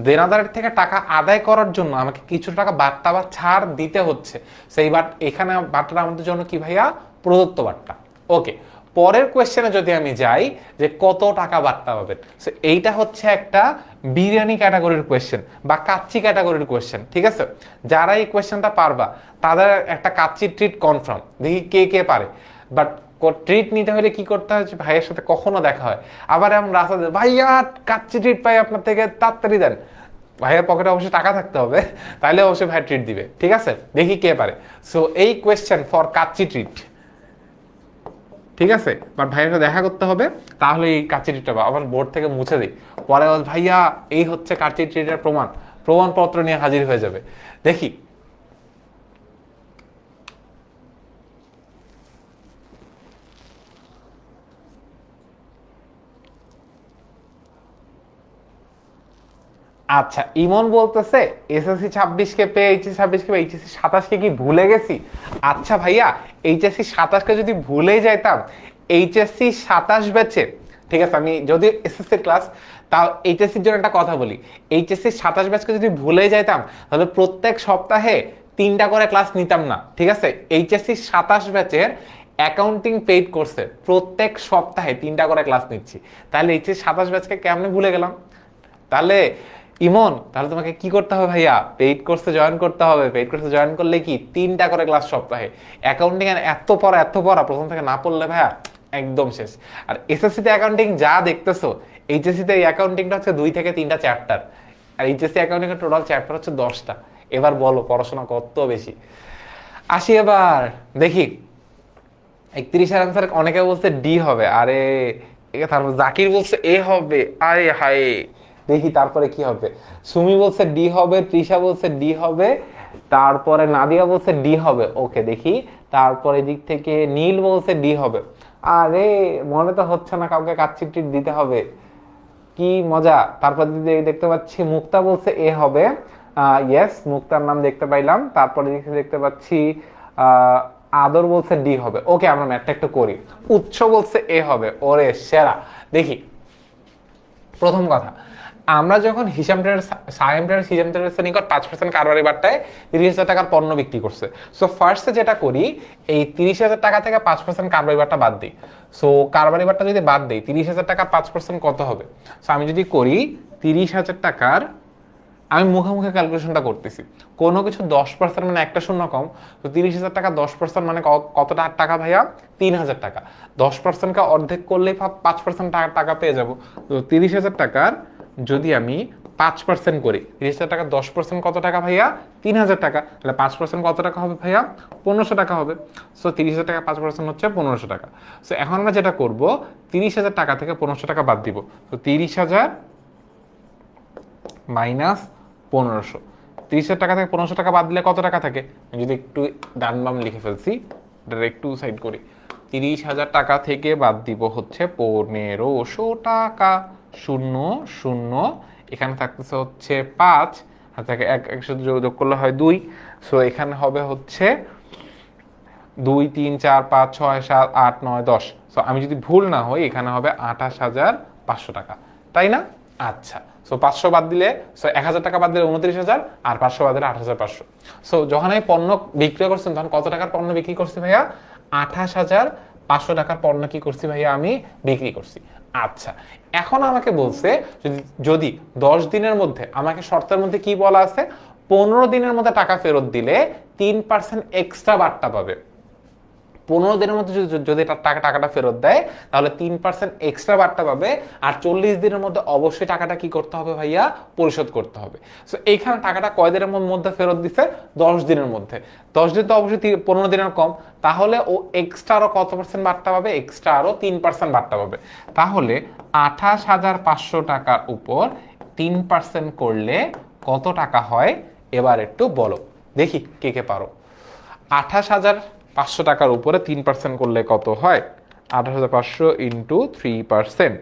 Speaker 1: দেনাদারের থেকে টাকা আদায় করার জন্য আমাকে কিছু টাকা বার্তা বা ছাড় দিতে হচ্ছে। সেই এখানে বার্তাটা আমাদের জন্য কি ভাইয়া? প্রদত্ত বার্তা। ওকে, পরের কোয়েশ্চেনে যদি আমি যাই যে কত টাকা বার্তা পাবেন, সো এইটা হচ্ছে একটা বিরিয়ানি ক্যাটাগরির কোয়েশ্চেন বা কাচ্চি ক্যাটাগরির কোয়েশ্চেন, ঠিক আছে? যারা এই কোয়েশ্চেনটা পারবা তাদের একটা কাচ্চি ট্রিট কনফার্ম। দেখি কে কে পারে। বাট ট্রিট নিতে হলে কি করতে হয়? ভাইয়ের সাথে কখনো দেখা হয়, আবার এমন রাস্তা ভাইয়া কাচ্চি ট্রিট পাই আপনার থেকে, তাড়াতাড়ি দেন। ভাইয়ের পকেটে অবশ্যই টাকা থাকতে হবে, তাহলে অবশ্যই ভাই ট্রিট দিবে, ঠিক আছে? দেখি কে পারে। সো এই কোয়েশ্চেন ফর কাচ্চি ট্রিট, ঠিক আছে? বাট ভাইয়ের সাথে দেখা করতে হবে, তাহলে এই কাচ্চি ট্রিটটা আবার বোর্ড থেকে মুছে দিই। পরে ভাইয়া এই হচ্ছে কাচ্চি ট্রিটের প্রমাণপত্র নিয়ে হাজির হয়ে যাবে। দেখি আচ্ছা, ইমন বলতেছে এসএসসি 26কে পেয়ে এইচএসসি 26কে পেয়ে এইচএসসি 27কে কি ভুলে গেছি? আচ্ছা ভাইয়া, এইচএসসি 27কে যদি ভুলে যাইতাম, এইচএসসি 27 ব্যাচে, ঠিক আছে, আমি যদি এসএসসি ক্লাস, তাও এইচএসসির জন্য একটা কথা বলি, এইচএসসি 27 ব্যাচকে যদি ভুলে যাইতাম তাহলে প্রত্যেক সপ্তাহে 3টা করে ক্লাস নিতাম না, ঠিক আছে? এইচএসসি 27 ব্যাচের অ্যাকাউন্টিং পেইড কোর্সে প্রত্যেক সপ্তাহে 3টা করে ক্লাস নিচ্ছি, তাহলে এইচএসসি 27 ব্যাচকে কেমনে ভুলে গেলাম? তাহলে ইমন, তাহলে তোমাকে কি করতে হবে ভাইয়া? পেইড কোর্সে জয়েন করতে হবে। পেইড কোর্সে জয়েন করলে কি 3টা করে ক্লাস সপ্তাহে। অ্যাকাউন্টিং এর এত পড়া প্রথম থেকে না পড়লে ভাইয়া একদম শেষ। আর এসএসসি তে অ্যাকাউন্টিং যা দেখতেছো, এইচএসসি তে এই অ্যাকাউন্টিংটা হচ্ছে 2 থেকে 3টা চ্যাপ্টার, আর এইচএসসি অ্যাকাউন্টিং এর টোটাল চ্যাপ্টার হচ্ছে 10টা। এবার বলো পড়াশোনা কত বেশি। আসি এবার দেখি 31-এর আনসার অনেকে বলছে ডি হবে, আরে তারপর জাকির বলছে এ হবে, আরে হাই, দেখি তারপরে কি হবে। সুমি বলছে ডি হবে, তৃষা বলছে ডি হবে, তারপরে নাদিয়া বলছে ডি হবে। ওকে দেখি, তারপরে দিক থেকে নীল বলছে ডি হবে। আরে মনে তো হচ্ছে না কাউকে কাচ্চি ট্রিট দিতে হবে, কি মজা। তারপর দেখতে পাচ্ছি মুক্তা বলছে এ হবে, ইয়েস মুক্তার নাম দেখতে পাইলাম। তারপরে দেখতে পাচ্ছি আদর বলছে ডি হবে। ওকে, আমরা ম্যাথটা একটু করি। উৎস বলছে এ হবে, ওরে সেরা। দেখি প্রথম কথা, আমরা যখন হিসাব ট্রেডার্স নিকট 5% কারবারি বার্তায় 30,000 টাকার পণ্য বিক্রি করছে, সো ফার্স্টে যেটা করি, এই 30,000 টাকা থেকে 5% কারবারি বার্তা বাদ দিই। সো কারবারি বার্তা যদি বাদ দিই, 30,000 টাকার 5% কত হবে? সো আমি যদি করি 30,000 টাকার, আমি মুখে ক্যালকুলেশনটা করতেছি, কোনো কিছু 10% মানে একটা শূন্য কম, তো 30,000 টাকা 10% মানে কত টাকা ভাইয়া? 3,000 টাকা। 10%কে অর্ধেক করলেই 5% টাকা পেয়ে যাব। তো 30,000 টাকার যদি আমি 5% করি, 30,000 টাকা 10% কত টাকা ভাইয়া? 3,000 টাকা। তাহলে 5% কত টাকা হবে ভাইয়া? 1,500 টাকা হবে। সো 30,000 টাকা 5% হচ্ছে 1,500 টাকা। সো এখন আমরা যেটা করব, 30,000 টাকা থেকে 1,500 টাকা বাদ দিব। তো 30,000 মাইনাস 1,500, 30,000 টাকা থেকে 1,500 টাকা বাদ দিলে কত টাকা থাকে? আমি যদি একটু ডান বাম লিখে ফেলছি, একটু সাইড করি, 30,000 টাকা থেকে বাদ দিব হচ্ছে 1,500 টাকা, 0 এখানে থাকতেছে হচ্ছে 5, আর থেকে একসাথে যোগ করলে হয় 2। সো এখানে হবে হচ্ছে 2, 3, 4, 5, 6, 7, 8, 9, 10। সো আমি যদি ভুল না হই, এখানে হবে 28,500 টাকা, তাই না? আচ্ছা, সো 500 বাদ দিলে, সো 1,000 টাকা বাদ দিলে 29,000, আর 500 বাদ দিলে 28,500। সো যখন আমি পণ্য বিক্রি করছেন তখন কত টাকার পণ্য বিক্রি করছি ভাইয়া? 28,500 টাকার পণ্য কি করছি ভাইয়া? আমি বিক্রি করছি। আচ্ছা, এখন আমাকে বলছে যদি 10 দিনের মধ্যে, আমাকে শর্তের মধ্যে কি বলা আছে? 15 দিনের মধ্যে টাকা ফেরত দিলে 3% এক্সট্রা বার্তা পাবে। 15 দিনের মধ্যে যদি টাকাটা ফেরত দেয় তাহলে 3% এক্সট্রা বার্তা পাবে, আর 40 দিনের মধ্যে অবশ্যই টাকাটা কি করতে হবে ভাইয়া, পরিশোধ করতে হবে। সো এইখানে টাকাটা কয় দিনের মধ্যে ফেরত দিছে, 10 দিনের মধ্যে। 10 দিন তো অবশ্যই 15 দিনের কম, তাহলে ও এক্সট্রা আরো কত পার্সেন্ট বার্তা পাবে, এক্সট্রা আরো 3% বার্তা পাবে। তাহলে 28,500 টাকার উপর 3% করলে কত টাকা হয়, এবার একটু বলো দেখি কে কে পারো। 28,500 টাকার উপরে 3% করলে কত হয়, 28,500 ইন্টু 3%,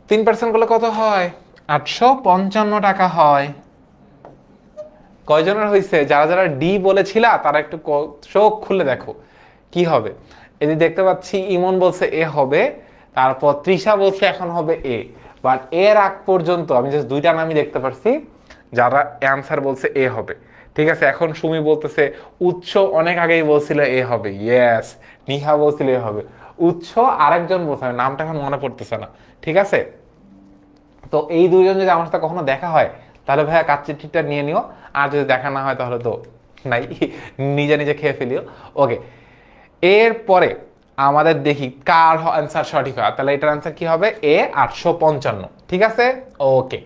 Speaker 1: 3% করলে কত হয়, 855 টাকা হয়। কয়জনের হয়েছে, যারা যারা ডি বলেছিলা তারা একটু চোখ খুলে দেখো কি হবে। এদিকে দেখতে পাচ্ছি ইমন বলছে এ হবে, তারপর তৃষা বলছে এখন হবে এ, বাট এর আগ পর্যন্ত আমি জাস্ট দুইটা নামই দেখতে পারছি যারা অ্যান্সার বলছে এ হবে। ঠিক আছে, এখন সুমি বলতেছে উৎস অনেক আগেই বলছিল এ হবে, ইয়েস। নিহা বলছিল এ হবে, উৎস আরেকজন বলছে, নামটা এখন মনে পড়তেছে না। ঠিক আছে, তো এই দুইজন যদি আমার সাথে কখনো দেখা হয় তাহলে ভাইয়া কাচ্চিটা নিয়ে নিও, আর যদি দেখা না হয় তাহলে তো নাই, নিজে নিজে খেয়ে ফেলিও। ওকে, এরপরে আমাদের দেখি কার অ্যান্সার সঠিক হয়। তাহলে এটার অ্যান্সার কি হবে, এ 855। ঠিক আছে, ওকে।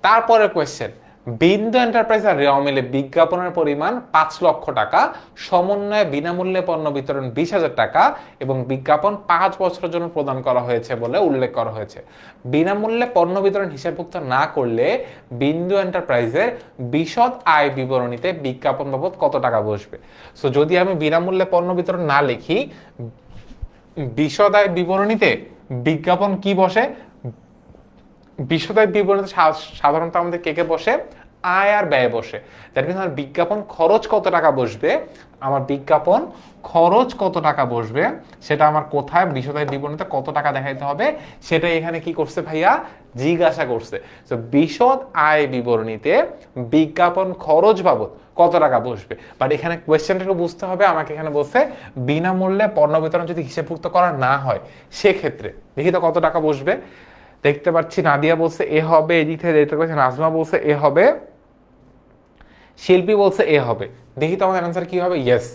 Speaker 1: তারপরে কোয়েশ্চেন, বিন্দু এন্টারপ্রাইজ আর রেওয়া মিলে বিজ্ঞাপনের পরিমাণ 5 লক্ষ টাকা, সমন্বয়ে বিনামূল্যে পণ্য বিতরণ 20,000 টাকা এবং বিজ্ঞাপন 5 বছরের জন্য প্রদান করা হয়েছে বলে উল্লেখ করা হয়েছে। বিনামূল্যে পণ্য বিতরণ হিসাবভুক্ত না করলে বিন্দু এন্টারপ্রাইজের বিশদ আয় বিবরণীতে বিজ্ঞাপন বাবদ কত টাকা বসবে। সো যদি আমি বিনামূল্যে পণ্য বিতরণ না লিখি, বিশদ আয় বিবরণীতে বিজ্ঞাপন কি বসে, বিশদায় বিবরণীতে সাধারণত আমাদের কে কে বসে, আয় আর ব্যয় বসে। দ্যাট মিনস আমার বিজ্ঞাপন খরচ কত টাকা বসবে, আমার বিজ্ঞাপন খরচ কত টাকা বসবে সেটা আমার কোথায় বিশদায় বিবরণীতে কত টাকা দেখাইতে হবে সেটা এখানে কি করছে ভাইয়া, জিজ্ঞাসা করছে। তো বিশদ আয় বিবরণীতে বিজ্ঞাপন খরচ বাবদ কত টাকা বসবে, বাট এখানে কোয়েশ্চেনটা একটু বুঝতে হবে। আমাকে এখানে বলছে বিনামূল্যে পণ্য বিতরণ যদি হিসেবভুক্ত করা না হয় সেক্ষেত্রে দেখি তো কত টাকা বসবে। দেখতে পাচ্ছি নাদিয়া বলছে এ হবে, এদিক থেকে দেখতে পাচ্ছি নাজমা বলছে এ হবে, শিল্পী বলছে এ হবে। দেখি তো আমাদের অ্যান্সার কি হবে। ইয়েস,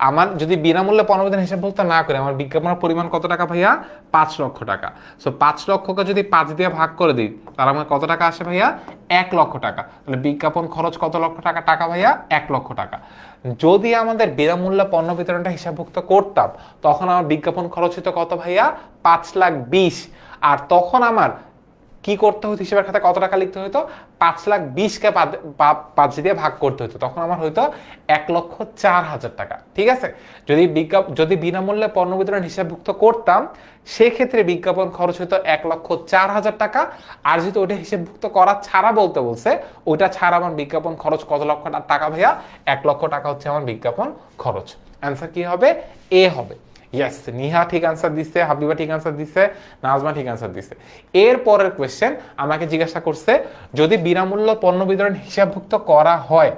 Speaker 1: আমার যদি বিনামূল্যে পণ্যবিধান হিসাবভুক্ত না করে আমার বিজ্ঞাপনের পরিমাণ কত টাকা ভাইয়া, 5 লক্ষ টাকা। সো 5 লক্ষকে যদি 5 দিয়ে ভাগ করে দিই তাহলে আমার কত টাকা আসে ভাইয়া, 1 লক্ষ টাকা। তাহলে বিজ্ঞাপন খরচ কত লক্ষ টাকা, টাকা ভাইয়া 1 লক্ষ টাকা। যদি আমাদের বিনামূল্যে পণ্য বিতরণটা হিসাবভুক্ত করতাম তখন আমার বিজ্ঞাপন খরচ হতো কত ভাইয়া, 5,20,000। আর তখন আমার কি করতে হতো, হিসেবের খাতায় কত টাকা লিখতে হতো, 5,20,000কে 5 দিয়ে ভাগ করতে হতো, তখন আমার হয়তো 1,04,000 টাকা। ঠিক আছে, যদি বিনামূল্যে পণ্য বিতরণ হিসাবভুক্ত করতাম সেক্ষেত্রে বিজ্ঞাপন খরচ হতো 1,04,000 টাকা। আর যদি ওটা হিসাবভুক্ত করা ছাড়া বলতে বলছে, ওইটা ছাড়া আমার বিজ্ঞাপন খরচ কত লক্ষ টাকা ভাইয়া, 1 লক্ষ টাকা হচ্ছে আমার বিজ্ঞাপন খরচ। অ্যান্সার কি হবে, এ হবে। ইয়েস, নিহা ঠিক আনসার দিচ্ছে, হাবিবা ঠিক আনসার দিচ্ছে, নাজমা ঠিক আনসার দিচ্ছে। এর পরের কোয়েশ্চেন আমাকে জিজ্ঞাসা করছে যদি বিনামূল্য পণ্য বিতরণ হিসাবভুক্ত করা হয়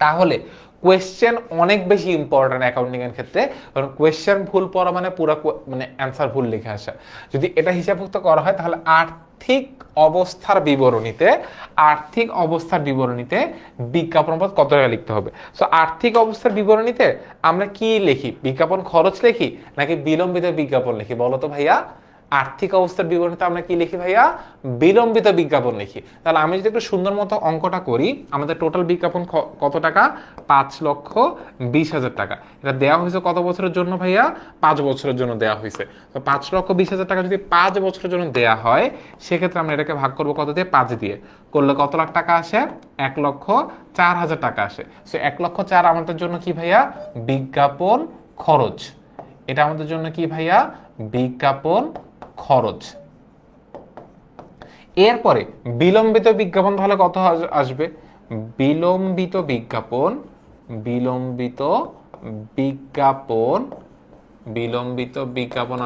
Speaker 1: তাহলে কোয়েশ্চেন অনেক বেশি ইম্পর্টেন্ট অ্যাকাউন্টিং এর ক্ষেত্রে, কারণ কোয়েশ্চেন ভুল পড়া মানে পুরো মানে অ্যান্সার ভুল লিখে আসা। যদি এটা হিসাবভুক্ত করা হয় তাহলে আর্থিক অবস্থার বিবরণীতে বিজ্ঞাপন বাবদ কত টাকা লিখতে হবে। সো আর্থিক অবস্থার বিবরণীতে আমরা কি লিখি, বিজ্ঞাপন খরচ লিখি নাকি বিলম্বিত বিজ্ঞাপন লিখি বলো তো ভাইয়া। আর্থিক অবস্থার বিবরণীতে আমরা কি লিখি ভাইয়া, বিলম্বিত বিজ্ঞাপন লিখি। তাহলে আমি যদি একটু সুন্দর মতো অঙ্কটা করি, আমাদের টোটাল বিজ্ঞাপন কত টাকা, 5,20,000 টাকা। এটা দেওয়া হয়েছে কত বছরের জন্য ভাইয়া, 5 বছরের জন্য দেওয়া হয়েছে। তো 5,20,000 টাকা যদি 5 বছরের জন্য দেওয়া হয় সেক্ষেত্রে আমরা এটাকে ভাগ করবো কত দিয়ে, 5 দিয়ে। করলে কত লাখ টাকা আসে, 1,04,000 টাকা আসে। সো 1,04,000 আমাদের জন্য কি ভাইয়া, বিজ্ঞাপন খরচ। এটা আমাদের জন্য কি ভাইয়া, বিজ্ঞাপন খরচ। এরপরে বিলম্বিত বিজ্ঞাপন তাহলে কত আসবে, বিলম্বিত বিজ্ঞাপন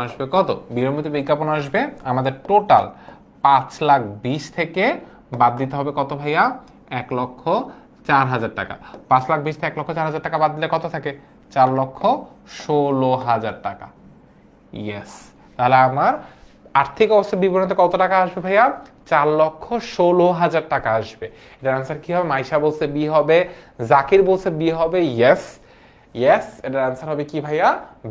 Speaker 1: আসবে কত, বিলম্বিত বিজ্ঞাপন আসবে আমাদের টোটাল 5,20,000 থেকে বাদ দিতে হবে কত ভাইয়া, 1,04,000 টাকা। 5,20,000 থেকে 1,04,000 টাকা বাদ দিলে কত থাকে, 4,16,000 টাকা। ইয়েস, তাহলে আমার আর্থিক অবস্থা বিবরণীতে কত টাকা আসবে ভাইয়া? 4,16,000 টাকা আসবে। এটার আনসার কি হবে? মাইশা বলছে বি হবে, জাকির বলছে বি হবে, ইয়েস ইয়েস, এটার আনসার হবে কি ভাইয়া?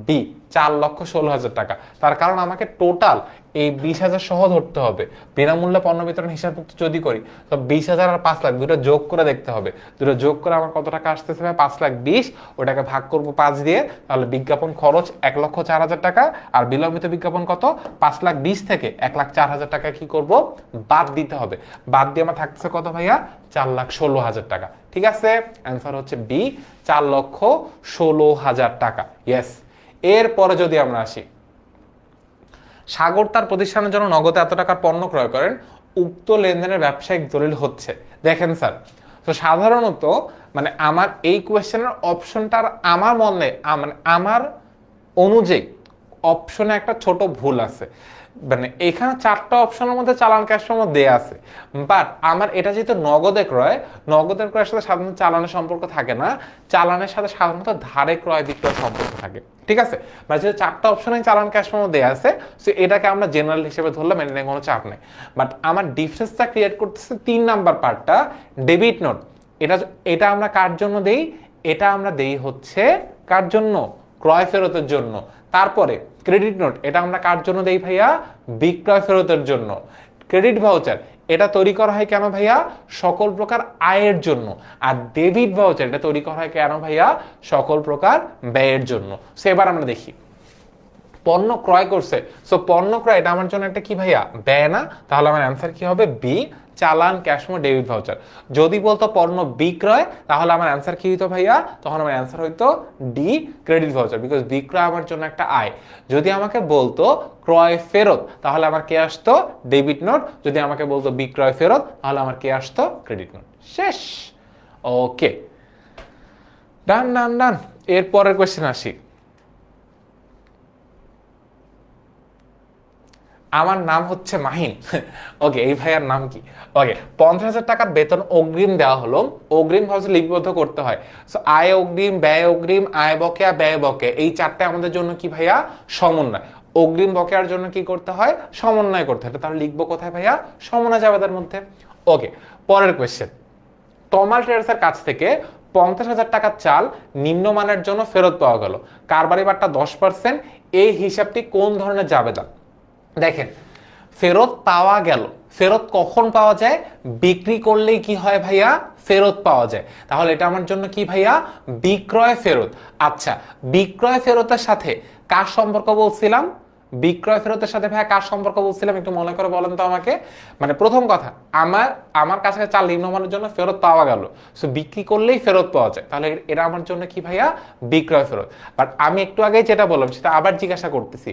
Speaker 1: বি, 4,16,000 টাকা। তার কারণ আমাকে টোটাল এই 20,000 সহ ধরতে হবে। বিনামূল্যে পণ্য বিতরণ হিসাবভুক্ত যদি করি তো 20,000 আর 5 লাখ দুটো যোগ করে দেখতে হবে। দুটো যোগ করে আমার কত টাকা আসতেছে ভাই? 5,20,000। ওটাকে ভাগ করবো 5 দিয়ে, তাহলে বিজ্ঞাপন খরচ 1,04,000 টাকা। আর বিলম্বিত বিজ্ঞাপন কত? 5,20,000 থেকে 1,04,000 টাকা কি করব? বাদ দিতে হবে। বাদ দিয়ে আমার থাকছে কত ভাইয়া? 4,16,000 টাকা। ঠিক আছে, অ্যান্সার হচ্ছে বি, 4,16,000 টাকা। ইয়েস। এরপরে যদি আমরা আসি, সাগর তার প্রতিষ্ঠানের জন্য নগদে এত টাকার পণ্য ক্রয় করেন, উক্ত লেনদেনের ব্যবসায়িক দলিল হচ্ছে। দেখেন স্যার, তো সাধারণত মানে আমার এই কোয়েশ্চেনের অপশনটার আমার মনে মানে আমার অনুযায়ী অপশনে একটা ছোট ভুল আছে। মানে এখানে 4টা অপশনের মধ্যে চালান ক্যাশ মেমো দেয়া আছে, বাট আমার এটা যেহেতু নগদের ক্রয়ের সাথে সাধারণত চালানের সম্পর্ক থাকে না, চালানের সাথে সাধারণত ধারে ক্রয় বিক্রয় সম্পর্ক থাকে। ঠিক আছে, মানে যেহেতু 4টা অপশনে চালান ক্যাশ মেমো দেয়া আছে, সো এটাকে আমরা জেনারেল হিসেবে ধরলাম, এটা নিয়ে কোনো চাপ নেই। বাট আমার ডিফারেন্সটা ক্রিয়েট করতেছে 3 নাম্বার পার্টটা, ডেবিট নোট। এটা আমরা কার জন্য দেই? এটা আমরা দেই হচ্ছে কার জন্য? ক্রয় ফেরতের জন্য। তারপরে ক্রেডিট নোট, এটা আমরা কার জন্য দেই ভাইয়া? বিক্রয় ফেরতের জন্য। ক্রেডিট ভাউচার, এটা তৈরি করা হয় কেন ভাইয়া? সকল প্রকার আয়ের জন্য। আর ডেবিট ভাউচার, এটা তৈরি করা হয় কেন ভাইয়া? সকল প্রকার ব্যয়ের জন্য। সো এবার আমরা দেখি, পণ্য ক্রয় করছে, সো পণ্য ক্রয় এটা আমার জন্য একটা কি ভাইয়া? ব্যয় না? তাহলে আমার অ্যান্সার কি হবে? বি, চালান ক্যাশ মেমো ডেবিট ভাউচার। যদি বলতো পণ্য বিক্রয়, তাহলে আমার অ্যান্সার কি হইতো ভাইয়া? তখন আমার অ্যান্সার হইতো ডি, ক্রেডিট ভাউচার, বিকজ বিক্রয় আমার জন্য একটা আয়। যদি আমাকে বলতো ক্রয় ফেরত, তাহলে আমার কে আসতো? Debit note. যদি আমাকে বলতো বিক্রয় ফেরত, তাহলে আমার কে আসতো? Credit note. শেষ। ওকে, ডান ডান ডান। এরপরের কোয়েশ্চেন আসি। আমার নাম হচ্ছে মাহিন। ওকে, এই ভাইয়ার নাম কি? ওকে, 50,000 টাকার বেতন অগ্রিম দেওয়া হলো, অগ্রিম ভাবে লিপিবদ্ধ করতে হয়। সো আয় অগ্রিম, ব্যয় অগ্রিম, আয় বকেয়া, ব্যয় বকেয়া, এই 4টে আমাদের জন্য কি ভাইয়া? সমন্বয়। অগ্রিম বকেয়ার জন্য কি করতে হয়? সমন্বয় করতে হয়। তাহলে লিখবো কোথায় ভাইয়া? সমন্বয় জাবেদার মধ্যে। ওকে, পরের কোয়েশ্চেন। তমাল ট্রেডার্সের কাছ থেকে 50,000 টাকার চাল নিম্নমানের জন্য ফেরত পাওয়া গেল, কারবারি বাট্টা 10%, এই হিসাবটি কোন ধরনের জাবেদা? দেখেন, ফেরত পাওয়া গেল, ফেরত কখন পাওয়া যায়? বিক্রি করলেই কি হয় ভাইয়া? ফেরত পাওয়া যায়। তাহলে এটা আমার জন্য কি ভাইয়া? বিক্রয় ফেরত। আচ্ছা, বিক্রয় ফেরতের সাথে কার সম্পর্ক বলছিলাম? বিক্রয় ফেরতের সাথে ভাইয়া কার সম্পর্ক বলছিলাম? একটু মনে করে বলেন তো আমাকে। মানে প্রথম কথা, আমার কাছে চাল নিম্নমানের জন্য ফেরত পাওয়া গেল, সো বিক্রি করলেই ফেরত পাওয়া যায়, তাহলে এটা আমার জন্য কি ভাইয়া? বিক্রয় ফেরত। বাট আমি একটু আগে যেটা বললাম সেটা আবার জিজ্ঞাসা করতেছি,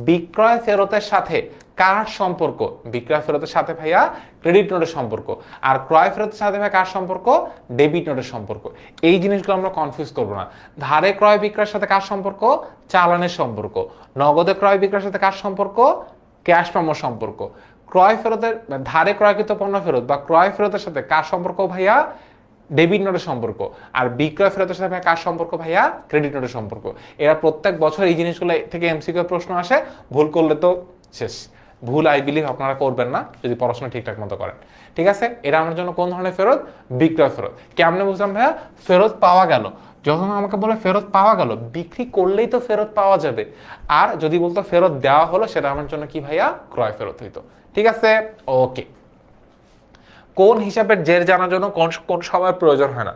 Speaker 1: বিক্রয় ফেরতের সাথে কার সম্পর্ক? বিক্রয় ফেরতের সাথে ভাইয়া ক্রেডিট নোটের সম্পর্ক। আর ক্রয় ফেরতের সাথে ভাইয়া কার সম্পর্ক? ডেবিট নোটের সম্পর্ক। এই জিনিসগুলো আমরা কনফিউজ করবো না। ধারে ক্রয় বিক্রয়ের সাথে কার সম্পর্ক? চালানের সম্পর্ক। নগদে ক্রয় বিক্রয়ের সাথে কার সম্পর্ক? ক্যাশ মেমোর সম্পর্ক। ক্রয় ফেরতের ধারে ক্রয়কৃত পণ্য ফেরত বা ক্রয় ফেরতের সাথে কার সম্পর্ক ভাইয়া? ডেবিট নোটের সম্পর্ক। আর বিক্রয় ফেরতের সাথে কার সম্পর্ক ভাইয়া? ক্রেডিট নোটের সম্পর্ক। এরা প্রত্যেক বছর এই জিনিসগুলো থেকে এমসিকিউ প্রশ্ন আসে, ভুল করলে তো শেষ। ভুল আই বিলিভ আপনারা করবেন না যদি পড়াশোনা ঠিকঠাক মতো করেন। ঠিক আছে, এটা আমার জন্য কোন ধরনের ফেরত? বিক্রয় ফেরত। কেমনে বুঝলাম ভাইয়া? ফেরত পাওয়া গেল, যখন আমাকে বলে ফেরত পাওয়া গেল, বিক্রি করলেই তো ফেরত পাওয়া যাবে। আর যদি বলতো ফেরত দেওয়া হলো, সেটা আমার জন্য কি ভাইয়া? ক্রয় ফেরত হইতো। ঠিক আছে, ওকে। কোন হিসাবের জের জানার জন্য কোন সময়ের প্রয়োজন হয় না?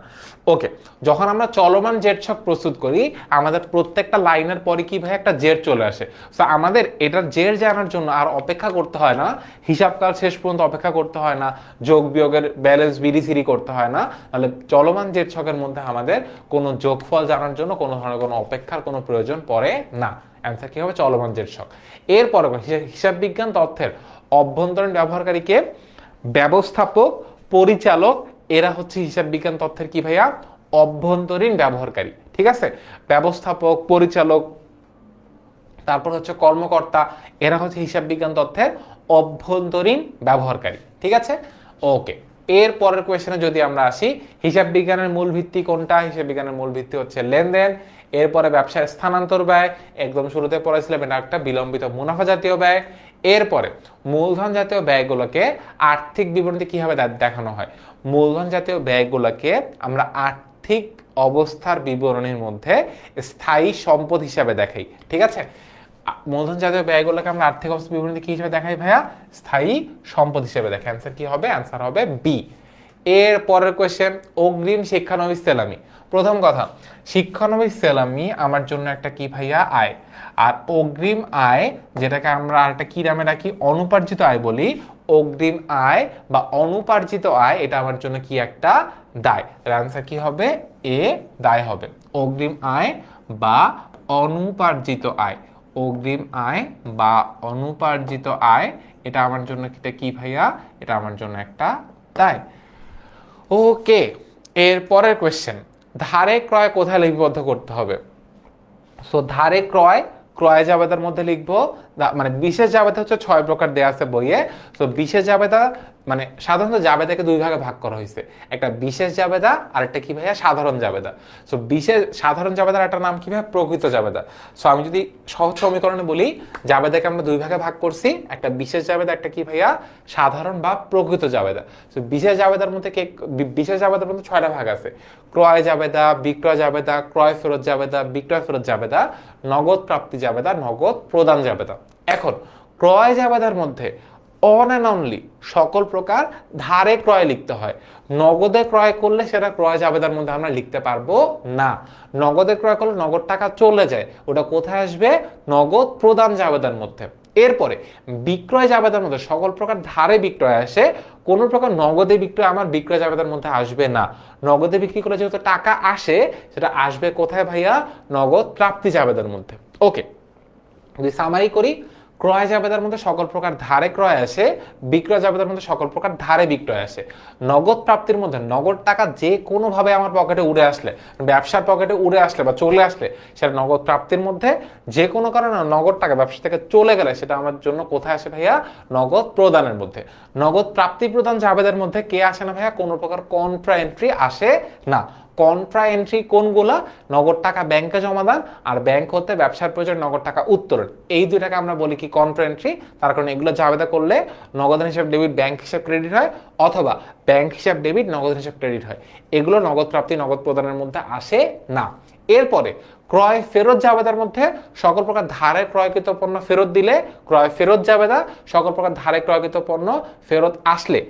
Speaker 1: ওকে, যখন আমরা চলমান জের ছক প্রস্তুত করি, আমাদের প্রত্যেকটা লাইনের পরে কি ভাই? একটা জের চলে আসে। সো আমাদের এটার জের জানার জন্য আর অপেক্ষা করতে হয় না, হিসাবকাল শেষ পর্যন্ত অপেক্ষা করতে হয় না, যোগ বিয়োগের ব্যালেন্স বিডিসিডি করতে হয় না। তাহলে চলমান জের ছকের মধ্যে আমাদের কোনো যোগফল জানার জন্য কোনো ধরনের কোনো অপেক্ষার কোনো প্রয়োজন পড়ে না। অ্যান্সার কি হবে? চলমান জের ছক। এরপরে হিসাব বিজ্ঞান তথ্যের অভ্যন্তরীণ ব্যবহারকারীকে ব্যবস্থাপক, পরিচালক, এরা হচ্ছে হিসাব বিজ্ঞান তথ্যের কি ভাইয়া? অভ্যন্তরীণ ব্যবহারকারী। ঠিক আছে, ব্যবস্থাপক, পরিচালক, তারপর হচ্ছে কর্মকর্তা, এরা হচ্ছে হিসাব বিজ্ঞান তথ্যের অভ্যন্তরীণ ব্যবহারকারী। ঠিক আছে, ওকে। এর পরের কোয়েশ্চেনে যদি আমরা আসি, হিসাব বিজ্ঞানের মূল ভিত্তি কোনটা? হিসাব বিজ্ঞানের মূল ভিত্তি হচ্ছে লেনদেন। এরপরে ব্যবসায় স্থানান্তর ব্যয়, একদম শুরুতে পড়েছিলাম, এটা একটা বিলম্বিত মুনাফা জাতীয় ব্যয়। এরপরে মূলধন জাতীয় ব্যয়গুলোকে আর্থিক বিবরণীতে কিভাবে দেখানো হয়? মূলধন জাতীয় ব্যয়গুলোকে আমরা আর্থিক অবস্থার বিবরণীর মধ্যে স্থায়ী সম্পদ হিসাবে দেখাই। ঠিক আছে, মূলধন জাতীয় ব্যয়গুলোকে আমরা আর্থিক অবস্থা বিবরণীতে কি হিসাবে দেখাই ভাইয়া? স্থায়ী সম্পদ হিসেবে দেখাই। অ্যান্সার কি হবে? অ্যান্সার হবে বি। এর পরের কোয়েশ্চেন, অগ্রিম শিক্ষানবিশ সেলামি। প্রথম কথা, শিক্ষানবিশ সেলামি আমার জন্য একটা কি ভাইয়া? আয়। আর অগ্রিম আয়, যেটাকে আমরা আরেকটা কি নামে রাখি? অনুপার্জিত আয় বলি। অগ্রিম আয় বা অনুপার্জিত আয়, এটা আমার জন্য কি? একটা দায়। এর অ্যান্সার কি হবে? এ, দায় হবে। অগ্রিম আয় বা অনুপার্জিত আয়, অগ্রিম আয় বা অনুপার্জিত আয়, এটা আমার জন্য কি ভাইয়া? এটা আমার জন্য একটা দায়। ওকে, এর পরের কোয়েশ্চেন, ধারে ক্রয় কোথায় লিপিবদ্ধ করতে হবে? সো ধারে ক্রয়, ক্রয় জাবেদার মধ্যে লিখবো, মানে বিশেষ জাবেদা হচ্ছে 6 প্রকার দেয়া আছে বইয়ে। তো বিশেষ জাবেদা মানে সাধারণত জাবেদাকে 2 ভাগে ভাগ করা হয়েছে, একটা বিশেষ জাবেদা আর একটা কি ভাইয়া? সাধারণ জাবেদা। সো সাধারণ জাবেদার একটা নাম কি ভাইয়া? প্রকৃত জাবেদা। সো আমি যদি সহজ সমীকরণে বলি, জাবেদাকে আমরা 2 ভাগে ভাগ করছি, একটা বিশেষ জাবেদা, একটা কি ভাইয়া? সাধারণ বা প্রকৃত জাবেদা। সো বিশেষ জাবেদার মধ্যে বিশেষ জাবেদার মধ্যে 6টা ভাগ আছে: ক্রয় জাবেদা, বিক্রয় জাবেদা, ক্রয় ফেরত জাবেদা, বিক্রয় ফেরত জাবেদা, নগদ প্রাপ্তি জাবেদা, নগদ প্রদান জাবেদা। এখন ক্রয় জাবেদার মধ্যে অন অ্যান্ড অনলি সকল প্রকার ধারে ক্রয় লিখতে হয়। নগদে ক্রয় করলে সেটা ক্রয় জাবেদার মধ্যে আমরা লিখতে পারবো না। নগদে ক্রয় করলে নগদ টাকা চলে যায়, ওটা কোথায় আসবে? নগদ প্রদান জাবেদার মধ্যে। এরপরে বিক্রয় জাবেদার মধ্যে সকল প্রকার ধারে বিক্রয় আসে, কোনো প্রকার নগদে বিক্রয় আমার বিক্রয় জাবেদার মধ্যে আসবে না। নগদে বিক্রি করে যেহেতু টাকা আসে, সেটা আসবে কোথায় ভাইয়া? নগদ প্রাপ্তি জাবেদার মধ্যে। ওকে, যদি সামারি করি, ক্রয় জাবেদার মধ্যে সকল প্রকার ধারে ক্রয় আসে, বিক্রয় জাবেদার মধ্যে সকল প্রকার ধারে বিক্রয় আসে। নগদ প্রাপ্তির মধ্যে নগদ টাকা যে কোনোভাবে আমার পকেটে উড়ে আসলে, ব্যবসার পকেটে উড়ে আসলে বা চলে আসলে, সেটা নগদ প্রাপ্তির মধ্যে। যে কোনো কারণে নগদ টাকা ব্যবসা থেকে চলে গেলে সেটা আমার জন্য কোথায় আসে ভাইয়া? নগদ প্রদানের মধ্যে। নগদ প্রাপ্তি প্রদান জাবেদার মধ্যে কে আসে না ভাইয়া? কোনো প্রকার কন্ট্রা এন্ট্রি আসে না। কন্ট্রা এন্ট্রি কোনগুলা? নগদ টাকা ব্যাংকে জমা দান আর ব্যাংক হতে ব্যবসার প্রয়োজন নগদ টাকা উত্তোলন, এই দুইটাকে আমরা বলি কি? Contra entry. তার কারণে এগুলো জাবেদা করলে নগদ হিসাব ডেবিট ব্যাংক হিসাব ক্রেডিট হয়, অথবা ব্যাংক হিসাব ডেবিট নগদ হিসাব ক্রেডিট হয়। এগুলো নগদ প্রাপ্তি নগদ প্রদানের মধ্যে আসে না। এরপরে ক্রয় ফেরত জাবেদার মধ্যে সকল প্রকার ধারে ক্রয়কৃত পণ্য ফেরত দিলে ক্রয় ফেরত জাবেদা, সকল প্রকার ধারে ক্রয়কৃত পণ্য ফেরত আসলে,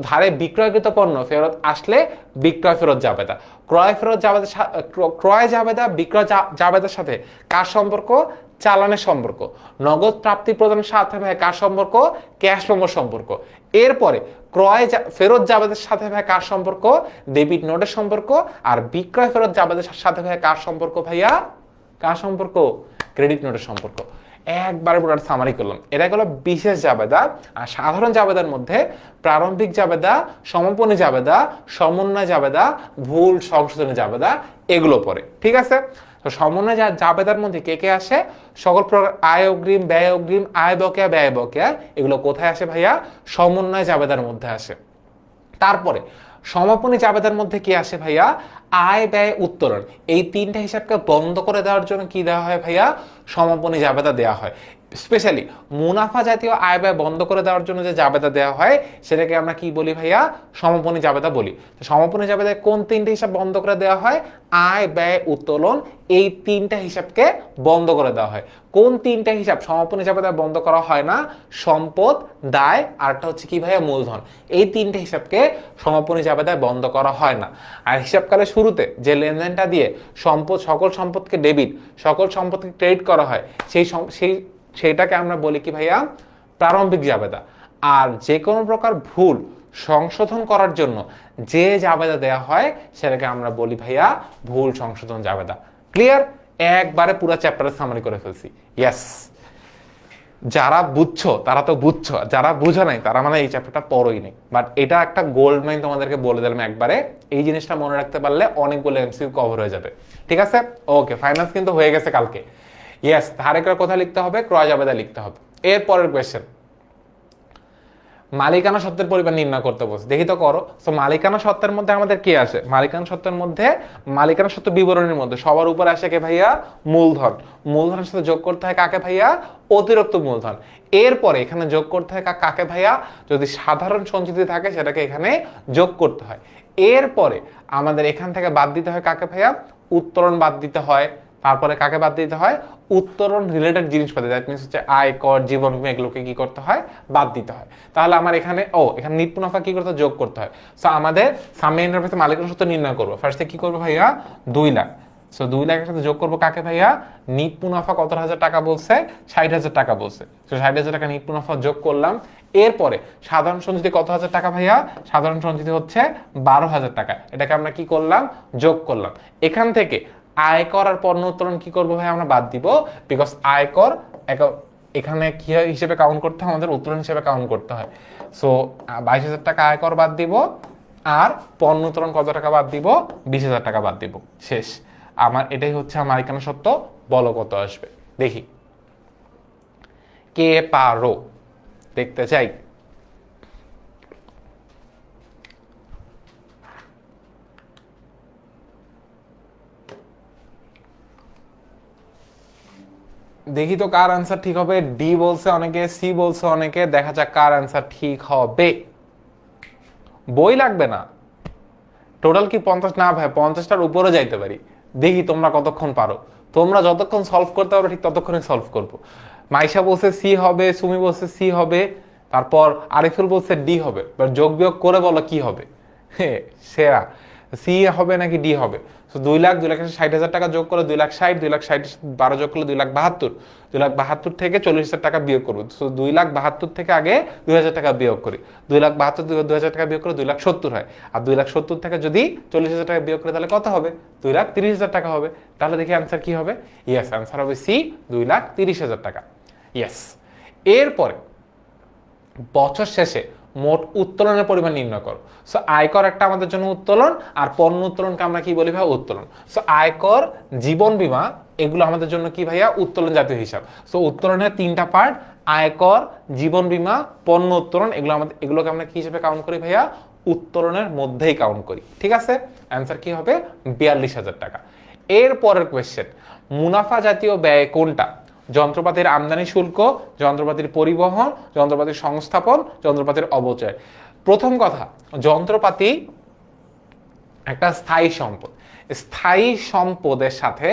Speaker 1: ধারে বিক্রয়কৃত পণ্য ফেরত আসলে বিক্রয় ফেরত জাবেদা। ক্রয় ফেরত জাবেদা, ক্রয় জাবেদা বিক্রয় জাবেদার সাথে কার সম্পর্ক? চালানের সম্পর্ক। নগদ প্রাপ্তি প্রদানের সাথে ভাই কার সম্পর্ক? ক্যাশ মেমোর সম্পর্ক। এরপরে ক্রয় ফেরত জাবেদার সাথে ভাই কার সম্পর্ক? ডেবিট নোটের সম্পর্ক। আর বিক্রয় ফেরত জাবেদার সাথে ভাই কার সম্পর্ক ভাইয়া? কার সম্পর্ক? ক্রেডিট নোটের সম্পর্ক। একবারে পুরো সামারি করলাম। এটা হলো বিশেষ জাবেদা। আর সাধারণ জাবেদার মধ্যে প্রারম্ভিক জাবেদা, সমাপনী জাবেদা, সমন্বয় জাবেদা, ভুল সংশোধনী জাবেদা, এগুলো পড়ে। ঠিক আছে, তো সমন্বয় জাবেদার মধ্যে কে কে আসে? সকল প্রকার আয় অগ্রিম, ব্যয় অগ্রিম, আয় বকেয়া, ব্যয় বকেয়া, এগুলো কোথায় আসে ভাইয়া? সমন্বয় জাবেদার মধ্যে আসে। তারপরে সমাপনী জাবেদার মধ্যে কি আসে ভাইয়া? আয় ব্যয় উত্তোলন। এই 3টা হিসাবকে বন্ধ করে দেওয়ার জন্য কি দেওয়া হয় ভাইয়া? সমাপনী জাবেদা দেওয়া হয়। স্পেশালি মুনাফা জাতীয় আয় ব্যয় বন্ধ করে দেওয়ার জন্য যে জাবেদা দেওয়া হয় সেটাকে আমরা কি বলি ভাইয়া? সমাপনী জাবেদা বলি। তো সমাপনী জাবেদায় কোন 3টে হিসাব বন্ধ করে দেওয়া হয়? আয় ব্যয় উত্তোলন, এই 3টা হিসাবকে বন্ধ করে দেওয়া হয়। কোন 3টা হিসাব সমাপনী জাবেদায় বন্ধ করা হয় না? সম্পদ, দায়, আরটা হচ্ছে কি ভাইয়া? মূলধন। এই 3টে হিসাবকে সমাপনী জাবেদায় বন্ধ করা হয় না। আর হিসাবকালের শুরুতে যে লেনদেনটা দিয়ে সকল সম্পদকে ডেবিট, সকল সম্পদকে ক্রেডিট করা হয়, সেইটাকে আমরা বলি কি ভাইয়া? প্রারম্ভিক জাবেদা। আর যে কোনো প্রকার ভুল সংশোধন করার জন্য যে জাবেদা দেয়া হয় সেটাকে আমরা বলি ভাইয়া ভুল সংশোধন জাবেদা। ক্লিয়ার? একবারে পুরো চ্যাপ্টারে সামারি করে ফেলছি। ইয়েস, যারা বুঝছো তারা তো বুঝছো, যারা বুঝো নাই তারা মানে এই চ্যাপ্টারটা পড়োই নেই। বাট এটা একটা গোল্ড মাইন তোমাদেরকে বলে দিলাম একবারে। এই জিনিসটা মনে রাখতে পারলে অনেকগুলো এমসিকিউ কভার হয়ে যাবে। ঠিক আছে, ওকে, ফাইনান্স কিন্তু হয়ে গেছে কালকে। ইয়েস, ধারে ক্রয় কোথায় লিখতে হবে? ক্রয় জাবেদা লিখতে হবে। এর পরের কোয়েশ্চেন, মালিকানা সত্ত্বের পরিমাণ নির্ণয় করতে বলছে, দেখি তো করো। সো মালিকানা সত্ত্বের মধ্যে আমাদের কি আসে, মালিকানা সত্ত্বের মধ্যে মালিকানা সত্ত্ব বিবরণীর মধ্যে সবার উপরে আসে কে ভাইয়া, মূলধন। মূলধনের সাথে যোগ করতে হয় কাকে ভাইয়া, অতিরিক্ত মূলধন। এরপরে এখানে যোগ করতে হয় কাকে ভাইয়া, যদি সাধারণ সঞ্চিতি থাকে সেটাকে এখানে যোগ করতে হয়। এরপরে আমাদের এখান থেকে বাদ দিতে হয় কাকে ভাইয়া, উত্তোলন বাদ দিতে হয়। তারপরে কাকে বাদ দিতে হয়, উত্তোলন রিলেটেড জিনিসপাতি, দ্যাট মিনস হচ্ছে আয়, কর, জীবন বীমা, এগুলোকে কি করতে হয়, বাদ দিতে হয়। তাহলে আমার এখানে এখানে নিট মুনাফা কি করতে হয়, যোগ করতে হয়। সো আমাদের সামনে এন্টারপ্রাইজে মালিকানা সত্ত্ব নির্ণয় করবো, ফার্স্টে কি করবো ভাইয়া, 2 লাখ। সো 2 লাখের সাথে যোগ করবো কাকে ভাইয়া, নিট মুনাফা কত হাজার টাকা বলছে, 60,000 টাকা বলছে। সো 60,000 টাকা নিট মুনাফা যোগ করলাম। এরপরে সাধারণ সঞ্চিতি কত হাজার টাকা ভাইয়া, সাধারণ সঞ্চিতি হচ্ছে 12,000 টাকা, এটাকে আমরা কি করলাম, যোগ করলাম। এখান থেকে আয়কর আর পণ্য উত্তোলন কি করবো ভাই, আমরা বাদ দিব, বিকজ আয়কর এখানে কি হিসেবে কাউন্ট করতে হয়, আমাদের উত্তোলন হিসেবে কাউন্ট করতে হয়। সো 22,000 টাকা আয়কর বাদ দিব, আর পণ্য উত্তোলন কত টাকা বাদ দিব, 20,000 টাকা বাদ দিব। শেষ। আমার এটাই হচ্ছে আমার মালিকানা সত্ত্ব, বলো কত আসবে দেখি, কে পারো, দেখতে চাই। দেখি তো কার আনসার ঠিক হবে। ডি বলছে অনেকে, সি বলছে অনেকে, দেখা যাক কার আনসার ঠিক হবে। বই লাগবে না, টোটাল কি 50 না ভাই, 50টার উপরে যাইতে পারি। দেখি তোমরা কতক্ষণ পারো, তোমরা যতক্ষণ সলভ করতে পারো ঠিক ততক্ষণই সলভ করবো। মাইশা বলছে সি হবে, সুমি বলছে সি হবে, তারপর আরিফুল বলছে ডি হবে। যোগ বিয়োগ করে বলো কি হবে, সেরা সি হবে নাকি ডি হবে। 2 লাখ 2,60,000 টাকা যোগ করে 2,60,000, 2,60,000 12 যোগ করলে 2,72,000, 2,72,000 থেকে 40,000 টাকা বিয়োগ করবো। 2,72,000 থেকে আগে 2,000 টাকা বিয়োগ করি, 2,72,000 2,000 টাকা বিয়োগ করে 2,70,000 হয়। আর 2,70,000 থেকে যদি 40,000 টাকা বিয়োগ করে তাহলে কত হবে, 2,30,000 টাকা হবে। তাহলে দেখি অ্যান্সার কি হবে। ইয়েস, অ্যান্সার হবে সি, 2,30,000 টাকা। ইয়েস। এরপরে বছর শেষে মোট উত্তোলনের পরিমাণ নির্ণয় করো। সো আয়কর একটা আমাদের জন্য উত্তোলন, আর পণ্য উত্তোলনকে আমরা কি বলি ভাই, উত্তোলন। সো আয়কর, জীবন বীমা, এগুলো আমাদের জন্য কি ভাইয়া, উত্তোলন জাতীয় হিসাব। সো উত্তোলনের 3টা পার্ট, আয়কর, জীবন বীমা, পণ্য উত্তোলন, এগুলোকে আমরা কি হিসেবে কাউন্ট করি ভাইয়া, উত্তোলনের মধ্যেই কাউন্ট করি। ঠিক আছে, অ্যান্সার কি হবে, 42,000 টাকা। এর পরের কোয়েশ্চেন, মুনাফা জাতীয় ব্যয় কোনটা, যন্ত্রপাতির আমদানি শুল্ক, যন্ত্রপাতির পরিবহন, যন্ত্রপাতির সংস্থাপন, যন্ত্রপাতির অপচয়। প্রথম কথা, যন্ত্রপাতি একটা স্থায়ী সম্পদ, স্থায়ী সম্পদের সাথে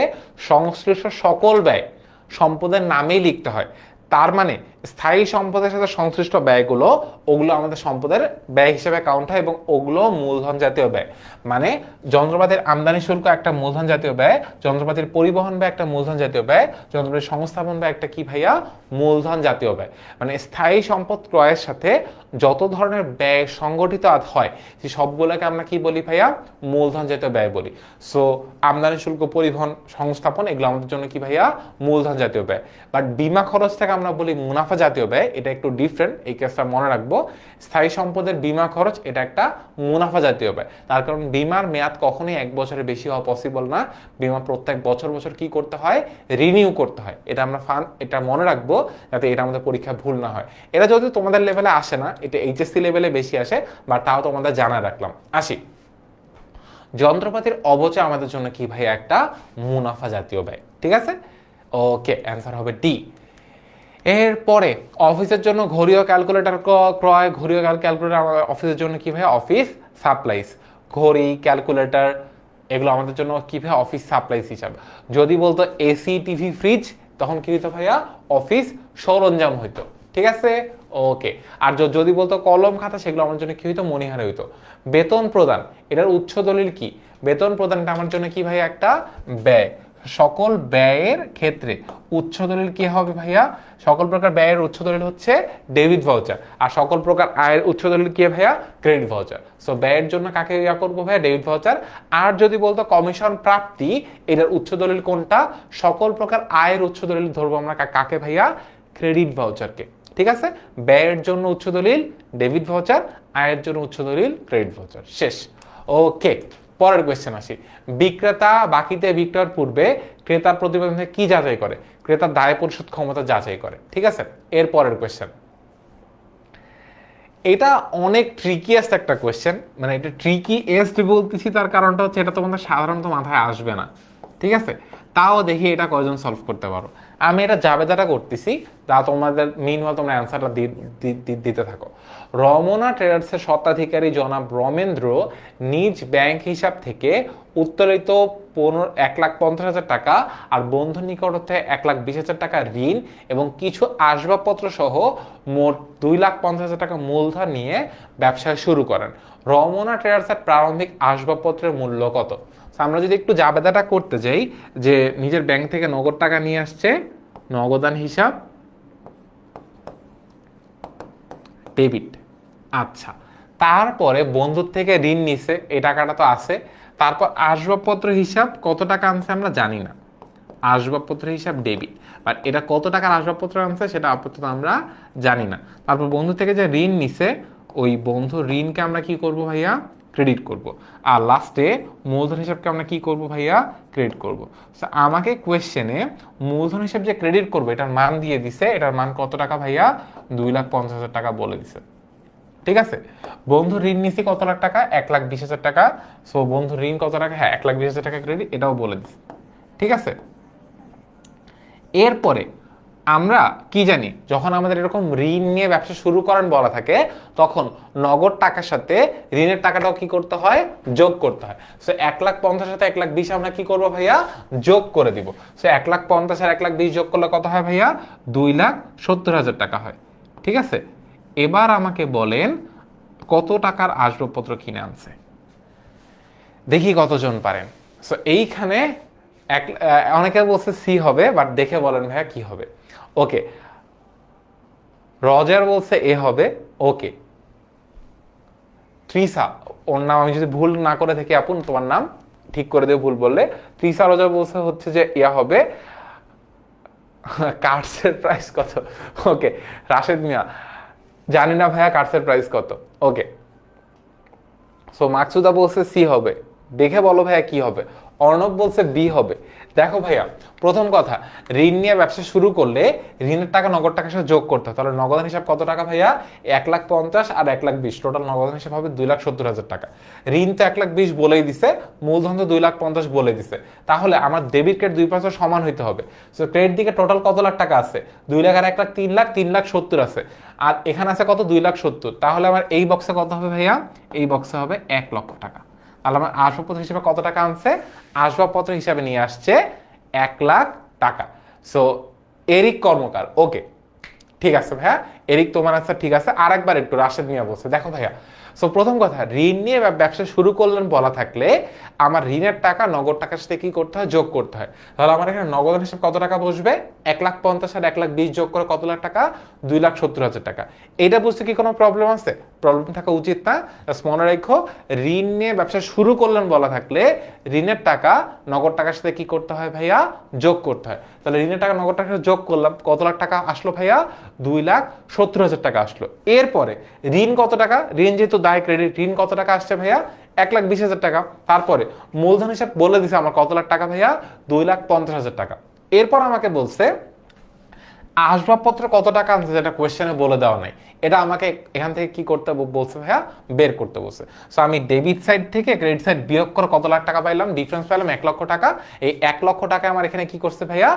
Speaker 1: সংশ্লিষ্ট সকল ব্যয় সম্পদের নামেই লিখতে হয়। তার মানে স্থায়ী সম্পদের সাথে সংশ্লিষ্ট ব্যয়গুলো, ওগুলো আমাদের সম্পদের ব্যয় হিসেবে কাউন্ট হয় এবং ওগুলো মূলধন জাতীয় ব্যয়। মানে যন্ত্রপাতির আমদানি শুল্ক একটা মূলধন জাতীয় ব্যয়, যন্ত্রপাতির পরিবহন ব্যয় একটা মূলধন জাতীয় ব্যয়, যন্ত্রপাতির সংস্থাপন ব্যয় একটা কি ভাইয়া, মূলধন জাতীয় ব্যয়। মানে স্থায়ী সম্পদ ক্রয়ের সাথে যত ধরনের ব্যয় সংগঠিত হয় সেই সবগুলোকে আমরা কি বলি ভাইয়া, মূলধন জাতীয় ব্যয় বলি। সো আমদানি শুল্ক, পরিবহন, সংস্থাপন, এগুলো আমাদের জন্য কি ভাইয়া, মূলধন জাতীয় ব্যয়। বাট বিমা খরচ থেকে আমরা বলি মুনাফা জাতীয় ব্যয়, এটা একটু ডিফারেন্ট, এই কেসটা মনে রাখবো। স্থায়ী সম্পদের বিমা খরচ এটা একটা মুনাফা জাতীয় ব্যয়, তার কারণ বিমার মেয়াদ কখনোই 1 বছরের বেশি হওয়া পসিবল না। বিমা প্রত্যেক বছর বছর কি করতে হয়, রিনিউ করতে হয়। এটা আমরা এটা মনে রাখবো যাতে এটা আমাদের পরীক্ষায় ভুল না হয়। এটা যদি তোমাদের লেভেলে আসে না, এটা এইচএসসি লেভেলে বেশি আসে, বা তাও তোমাদের জানা রাখলাম। আসি, যন্ত্রপাতির অবচয় আমাদের জন্য কি ভাই, একটা মুনাফা জাতীয় ব্যয়। ঠিক আছে, ওকে, অ্যান্সার হবে ডি। এরপরে অফিসের জন্য ঘড়িও ক্যালকুলেটর ক্রয়, ঘড়িও ক্যালকুলেটর আমাদের অফিসের জন্য কি ভাই, অফিস সাপ্লাইস। ঘড়ি, ক্যালকুলেটর, এগুলো আমাদের জন্য কি ভাই, অফিস সাপ্লাইস হিসাবে। যদি বলতো এসি, টিভি, ফ্রিজ, তখন কি হতো ভাইয়া, অফিস সরঞ্জাম হইতো। ঠিক আছে, ওকে। আর যদি বলতো কলম, খাতা, সেগুলো আমার জন্য কি হইতো, মনিহারে হইতো। বেতন প্রদান, এটার উৎস দলিল কি, বেতন প্রদানটা আমার জন্য কি ভাই, একটা ব্যয়। সকল ব্যয়ের ক্ষেত্রে উৎস দলিল কি হবে ভাইয়া, সকল প্রকার ব্যয়ের উৎস দলিল হচ্ছে ডেবিট ভাউচার, আর সকল প্রকার আয়ের উৎস দলিল কি ভাইয়া, ক্রেডিট ভাউচার। সো ব্যয়ের জন্য কাকে ইয়া করবো ভাইয়া, ডেবিট ভাউচার। আর যদি বলতো কমিশন প্রাপ্তি, এটার উৎস দলিল কোনটা, সকল প্রকার আয়ের উৎস দলিল ধরবো আমরা কাকে ভাইয়া, ক্রেডিট ভাউচারকে। ঠিক আছে, ব্যয়ের জন্য উৎস দলিল ডেবিট ভাউচার, আয়ের জন্য উৎস দলিল ক্রেডিট ভাউচার। শেষ, ওকে। পরের কোয়েশ্চেন আসি, বিক্রেতা বাকিতে বিক্রয়ের পূর্বে ক্রেতার প্রতিবেদন থেকে কি যাচাই করে, ক্রেতার দায় পরিশোধ ক্ষমতা যাচাই করে। ঠিক আছে, এর পরের কোয়েশ্চেন, এটা অনেক ট্রিকিয়েস্ট একটা কোয়েশ্চেন, মানে এটা ট্রিকিয়েস্ট বলতেছি তার কারণটা হচ্ছে এটা তোমাদের সাধারণত মাথায় আসবে না, ঠিক আছে? তাও দেখি এটা কয়জন সলভ করতে পারো। আমি এটা জাবেদাটা করতেছি, তা তোমাদের মিনওয়াল তোমরা অ্যান্সারটা দিতে থাকো। রমনা ট্রেডার্সের স্বত্বাধিকারী জনাব রমেন্দ্র নিজ ব্যাংক হিসাব থেকে উত্তোলিত 1,50,000 টাকা আর বন্ধুর নিকট হতে 1,20,000 টাকা ঋণ এবং কিছু আসবাবপত্র সহ মোট 2,50,000 টাকা মূলধন নিয়ে ব্যবসা শুরু করেন। রমনা ট্রেডার্সের প্রারম্ভিক আসবাবপত্রের মূল্য কত? আমরা যদি একটু জাবেদাটা করতে যাই, যে নিজের ব্যাংক থেকে নগদ টাকা নিয়ে আসছে, নগদান হিসাব ডেবিট, আচ্ছা। তারপরে বন্ধুর থেকে ঋণ নিছে, এই টাকাটা তো আছে। তারপর আসবাবপত্র হিসাব কত টাকা আনছে আমরা জানি না, আসবাবপত্র হিসাব ডেবিট, বাট এটা কত টাকার আসবাবপত্র আনছে সেটা আপাতত আমরা জানি না। তারপর বন্ধু থেকে যে ঋণ নিছে, ওই বন্ধু ঋণকে আমরা কি করব ভাইয়া? ক্রেডিট করব। আর লাস্টে মূলধন হিসাবকে আমরা কি করব ভাইয়া? ক্রেডিট করব। আমাকে কোয়েশ্চেনে মূলধন হিসাব যে ক্রেডিট করবো এটার মান দিয়ে দিছে, এটার মান কত টাকা ভাইয়া? 2,50,000 টাকা বলে দিছে, ঠিক আছে? বন্ধু ঋণ নিছি কত লাখ টাকা? 1,20,000 টাকা। সো বন্ধু ঋণ কত টাকা? হ্যাঁ, 1,20,000 টাকা ক্রেডিট, এটাও বলে দিছে, ঠিক আছে? এরপরে আমরা কি জানি, যখন আমাদের এরকম ঋণ নিয়ে ব্যবসা শুরু করেন বলা থাকে, তখন নগদ টাকার সাথে ঋণের টাকাটাও কি করতে হয়? যোগ করতে হয়। সো 1,50,000 সাথে 1,20,000 আমরা কি করবো ভাইয়া? যোগ করে দিব। সো 1,50,000 আর 1,20,000 যোগ করলে কত হয় ভাইয়া? 2,70,000 টাকা হয়, ঠিক আছে? এবার আমাকে বলেন কত টাকার আসবাবপত্র কিনে আনছে, দেখি কতজন পারেন। সো এইখানে অনেকে বলছে সি হবে, বাট দেখে বলেন ভাইয়া কি হবে। ওকে, রজার বলছে এ হবে। ওকে, ত্রিসা, ওর নাম আমি যদি ভুল না করে থাকি আপু তোমার নাম ঠিক করে দেব ভুল বললে। ত্রিসা রজার বলছে হচ্ছে যে ইয়া হবে। কার্ডসের প্রাইস কত? ওকে, রাশেদ মিয়া জানি না ভাইয়া কার্ডসের প্রাইস কত। ওকে, সো মাকসুদা বলছে সি হবে, দেখে বলো ভাইয়া কি হবে। অর্ণব বলছে বি হবে। দেখো ভাইয়া, প্রথম কথা, ঋণ নিয়ে ব্যবসা শুরু করলে ঋণের টাকা নগদ টাকার সাথে যোগ করতে হয়। তাহলে নগদান হিসাব কত টাকা ভাইয়া? 1,50,000 আর 1,20,000, টোটাল নগদান হিসাব হবে 2,70,000 টাকা। ঋণ তো 1,20,000 বলেই দিছে, মূলধন তো 2,50,000 বলে দিছে। তাহলে আমার ডেবিট ক্রেডিট দুই পাশে সমান হইতে হবে। সো ক্রেডিট দিকে টোটাল কত লাখ টাকা আছে? 2 লাখ আর 1 লাখ 3 লাখ, 3,70,000 আছে। আর এখানে আছে কত? 2,70,000। তাহলে আমার এই বক্সে কত হবে ভাইয়া? এই বক্সে হবে 1 লক্ষ টাকা। তাহলে আমার আসবাবপত্র হিসেবে কত টাকা আনছে? আসবাবপত্র হিসাবে নিয়ে আসছে 1 লাখ টাকা। সো এরিক কর্মকার। ওকে, ঠিক আছে ভাইয়া, এরিক তোমার আনসার ঠিক আছে। আর একবার একটু রাশেদ মিয়া বলছে। দেখো ভাইয়া, সো প্রথম কথা, ঋণ নিয়ে ব্যবসা শুরু করলেন বলা থাকলে আমার ঋণের টাকা নগদ টাকার সাথে কি করতে হয়? যোগ করতে হয়। তাহলে আমার এখানে নগদ হিসেবে কত টাকা বসবে? 1,50,000 আর 1,20,000 যোগ করে কত লাখ টাকা? 2,70,000 টাকা। এটা বুঝতে কি কোনো প্রবলেম আছে? প্রবলেম থাকা উচিত না। মনে রেখো, ঋণ নিয়ে ব্যবসা শুরু করলেন বলা থাকলে ঋণের টাকা নগদ টাকার সাথে কি করতে হয় ভাইয়া? যোগ করতে হয়। তাহলে ঋণের টাকা নগদ টাকার সাথে যোগ করলাম, কত লাখ টাকা আসলো ভাইয়া? 2,70,000 টাকা আসলো। এরপরে ঋণ কত টাকা? ঋণ যেহেতু দায় ক্রেডিট, ঋণ কত টাকা আসছে ভাইয়া? 1,20,000 টাকা। তারপরে মূলধন হিসাব বলে দিছে আমার কত লাখ টাকা ভাইয়া? 2,50,000 টাকা। এরপর আমাকে বলছে আসবাবপত্র কত টাকা আনছে, যেটা কোয়েশ্চেনে বলে দেওয়া নাই। এটা আমাকে এখান থেকে কি করতে বলছে ভাইয়া? বের করতে বলছে। সো আমি ডেবিট সাইড থেকে ক্রেডিট সাইড বিয়োগ করে কত লাখ টাকা পাইলাম? ডিফারেন্স পাইলাম 1 লক্ষ টাকা। এই 1 লক্ষ টাকা আমার এখানে কি করছে ভাইয়া?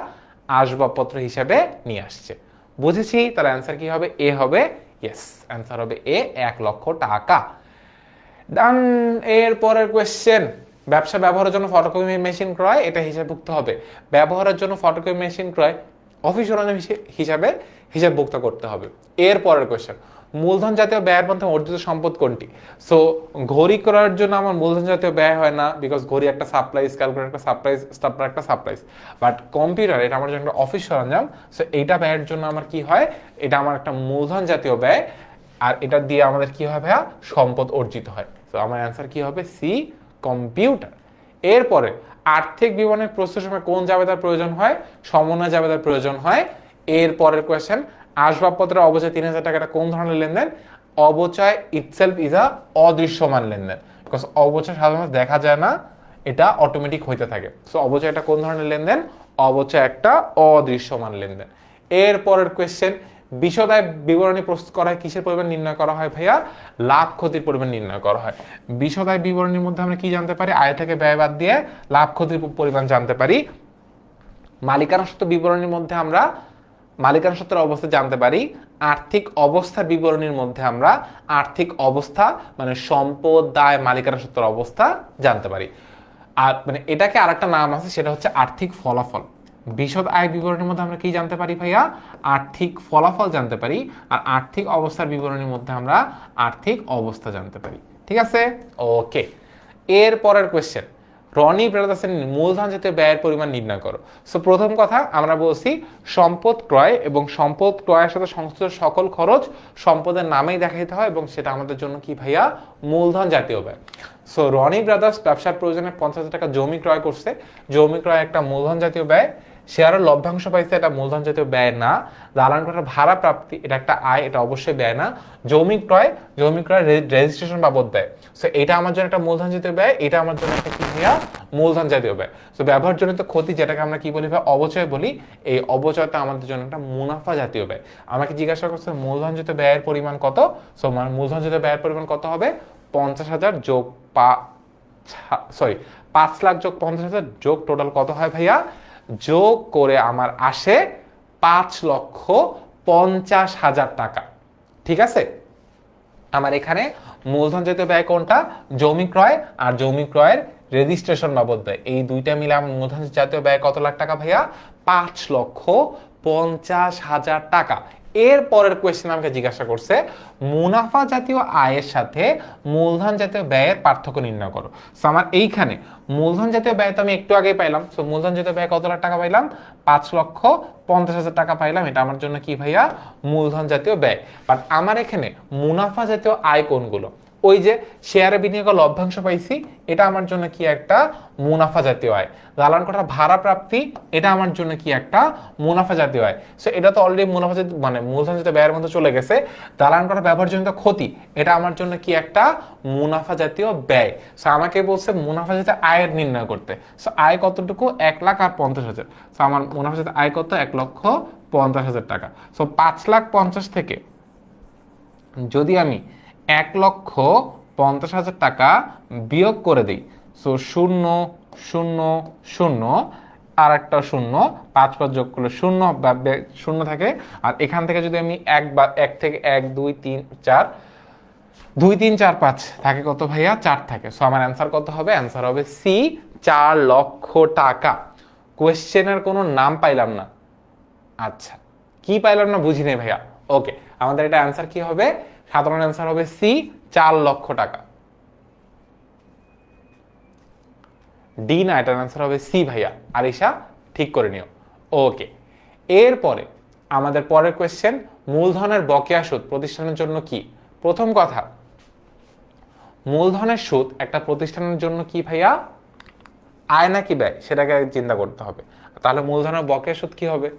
Speaker 1: আসবাবপত্র হিসাবে নিয়ে আসছে। বুঝেছি? তাহলে অ্যান্সার কি হবে? এ হবে। ইয়েস, অ্যান্সার হবে এ, 1 লক্ষ টাকা। ডান। এর পরের কোয়েশ্চেন, ব্যবসা ব্যবহারের জন্য ফটোকপি মেশিন ক্রয়, এটা হিসাবভুক্ত হবে। ব্যবহারের জন্য ফটোকপি মেশিন ক্রয় অফিস সরঞ্জাম হিসাবে হিসাবভুক্ত করতে হবে। এর পরের কোয়েশ্চেন, মূলধন জাতীয় ব্যয়ের মধ্যে অর্জিত সম্পদ কোনটি? সো ঘড়ি করার জন্য আমার মূলধন জাতীয় ব্যয় হয় না, বিকজ ঘড়ি একটা সাপ্লাইজ, ক্যালকুলেটর একটা সাপ্লাইজ, স্টাপলার একটা সাপ্লাইজ। বাট কম্পিউটার, এটা আমার জন্য একটা অফিস সরঞ্জাম। সো এইটা ব্যয়ের জন্য আমার কি হয়? এটা আমার একটা মূলধন জাতীয় ব্যয়, আর এটা দিয়ে আমাদের কি হয় ভাইয়া? সম্পদ অর্জিত হয়। তো আমার অ্যান্সার কি হবে? C, computer. এরপরে আর্থিক বিবরণের প্রস্তুতের সময় কোন জাবেদার প্রয়োজন হয়? সমন্বয় জাবেদার প্রয়োজন হয়। এর পরের কোয়েশ্চেন, আসবাবপত্রের অবচয় 3,000 টাকাটা কোন ধরনের লেনদেন? অবচয় ইটসেলফ ইজ আ অদৃশ্যমান লেনদেন, বিকজ অবচয় সাধারণত দেখা যায় না, এটা অটোমেটিক হইতে থাকে। সো অবচয় এটা কোন ধরনের লেনদেন? অবচয় একটা অদৃশ্যমান লেনদেন। এর পরের কোয়েশ্চেন, বিশদ আয় বিবরণী প্রস্তুত করা হয় কিসের পরিমাণ নির্ণয় করা হয় ভাইয়া? লাভ ক্ষতির পরিমাণ নির্ণয় করা হয়। বিশদ আয় বিবরণীর মধ্যে আমরা কি জানতে পারি? আয় থেকে ব্যয় বাদ দিয়ে লাভ ক্ষতির পরিমাণ জানতে পারি। মালিকানা সত্ত্ব বিবরণীর মধ্যে আমরা মালিকানা সত্ত্বের অবস্থা জানতে পারি। আর্থিক অবস্থার বিবরণীর মধ্যে আমরা আর্থিক অবস্থা মানে সম্পদ, দায়, মালিকানা সত্ত্বের অবস্থা জানতে পারি। আর মানে এটাকে আরেকটা নাম আছে, সেটা হচ্ছে আর্থিক ফলাফল। বিশদ আয় বিবরণীর মধ্যে আমরা কি জানতে পারি ভাইয়া? আর্থিক ফলাফল জানতে পারি। আর আর্থিক অবস্থার বিবরণীর মধ্যে আমরা আর্থিক অবস্থা জানতে পারি। ঠিক আছে, ওকে। এর পরের কোয়েশ্চেন, রনি ব্রাদার্সের মূলধন জাতীয় ব্যয়ের পরিমাণ নির্ণয় করো। সো প্রথম কথা আমরা বলছি সম্পদ ক্রয় এবং সম্পদ ক্রয়ের সাথে সংশ্লিষ্ট সকল খরচ সম্পদের নামেই দেখাইতে হয় এবং সেটা আমাদের জন্য কি ভাইয়া? মূলধন জাতীয় ব্যয়। সো রনি ব্রাদার্স ব্যবসার প্রয়োজনে 50,000 টাকা জমি ক্রয় করছে। জমি ক্রয় একটা মূলধন জাতীয় ব্যয়। শেয়ারের লভ্যাংশ পাইছে, এটা মূলধন জাতীয় ব্যয় না। দালান কোঠার ভাড়া প্রাপ্তি, এটা একটা আয়, এটা অবশ্যই ব্যয় না। জমি ক্রয় রেজিস্ট্রেশন বাবদ ব্যয়। সো এটা আমার জন্য একটা মূলধন জাতীয় ব্যয়, এটা আমার জন্য একটা কি ভাইয়া? মূলধন জাতীয় ব্যয়। সো ব্যবহারজনিত ক্ষতি, যেটাকে আমরা কি বলি ভাই? অবচয় বলি। এই অবচয়টা আমাদের জন্য একটা মুনাফা জাতীয় ব্যয়। আমাকে জিজ্ঞাসা করছে মূলধন জাতীয় ব্যয়ের পরিমাণ কত? সো মূলধন জাতীয় ব্যয়ের পরিমাণ কত হবে? 50,000 যোগ 5 লাখ যোগ 50,000 যোগ টোটাল কত হয় ভাইয়া? যোগ করে আমার আসে 5,50,000 টাকা। ঠিক আছে, আমার এখানে মূলধন জাতীয় ব্যয় কোনটা? জমি ক্রয় আর জমি ক্রয়ের রেজিস্ট্রেশন বাবদ ব্যয়, এই দুইটা মিলে আমার মূলধন জাতীয় ব্যয় কত লাখ টাকা ভাইয়া? 5,50,000 টাকা। এর পরের কোয়েশ্চেন আমাকে জিজ্ঞাসা করছে মুনাফা জাতীয় আয়ের সাথে মূলধন জাতীয় ব্যয়ের পার্থক্য নির্ণয় করো। সো আমার এইখানে মূলধন জাতীয় ব্যয় তো আমি একটু আগেই পাইলাম। সো মূলধন জাতীয় ব্যয় কত লাখ টাকা পাইলাম? 5,50,000 টাকা পাইলাম। এটা আমার জন্য কি ভাইয়া? মূলধন জাতীয় ব্যয়। বাট আমার এখানে মুনাফা জাতীয় আয় কোনগুলো? ওই যে শেয়ারে বিনিয়োগ লভ্যাংশ পাইছি, এটা আমার জন্য কি একটা? মুনাফা জাতীয় আয়। দালান কোঠার ভাড়া প্রাপ্তি, এটা আমার জন্য কি একটা? মুনাফা জাতীয় আয়। সো এটা তো অলরেডি মুনাফা জাতীয় মানে মূলধন জাতীয় ব্যয়ের মধ্যে চলে গেছে। দালান কোঠা ব্যবহারজনিত ক্ষতি, এটা আমার জন্য কি একটা? মুনাফা জাতীয় ব্যয়। সো আমাকে বলছে মুনাফা জাতীয় আয়ের নির্ণয় করতে। সো আয় কতটুকু? 1,50,000। সো আমার মুনাফা জাতীয় আয় কত? 1,50,000 টাকা। সো 5,50,000 থেকে যদি আমি 1,50,000 টাকা বিয়োগ করে দিই, সো 0 0 0 আর একটা 0, 5 যোগ করলে 0 থাকে। আর এখান থেকে যদি আমি 1 থেকে 1 2 3 4 2 3 4 5 থাকে কত ভাইয়া? 4 থাকে। সো আমার অ্যান্সার কত হবে? অ্যান্সার হবে সি, 4 লক্ষ টাকা। কোয়েশ্চেনের কোনো নাম পাইলাম না। আচ্ছা, কি পাইলাম না বুঝি নেই ভাইয়া। ওকে, আমাদের এটা অ্যান্সার কি হবে? সাধারণ অ্যান্সার হবে সি, 4 লক্ষ টাকা। ডি না, এটার অ্যান্সার হবে সি ভাইয়া। আরিশা ঠিক করে নিও। ওকে, এরপরে আমাদের পরের কোয়েশ্চেন, মূলধনের বকেয়া সুদ প্রতিষ্ঠানের জন্য কি? প্রথম কথা, মূলধনের সুদ একটা প্রতিষ্ঠানের জন্য কি ভাইয়া? আয় নাকি ব্যয়, সেটাকে চিন্তা করতে হবে। তাহলে মূলধনের বকেয়া সুদ কি হবে?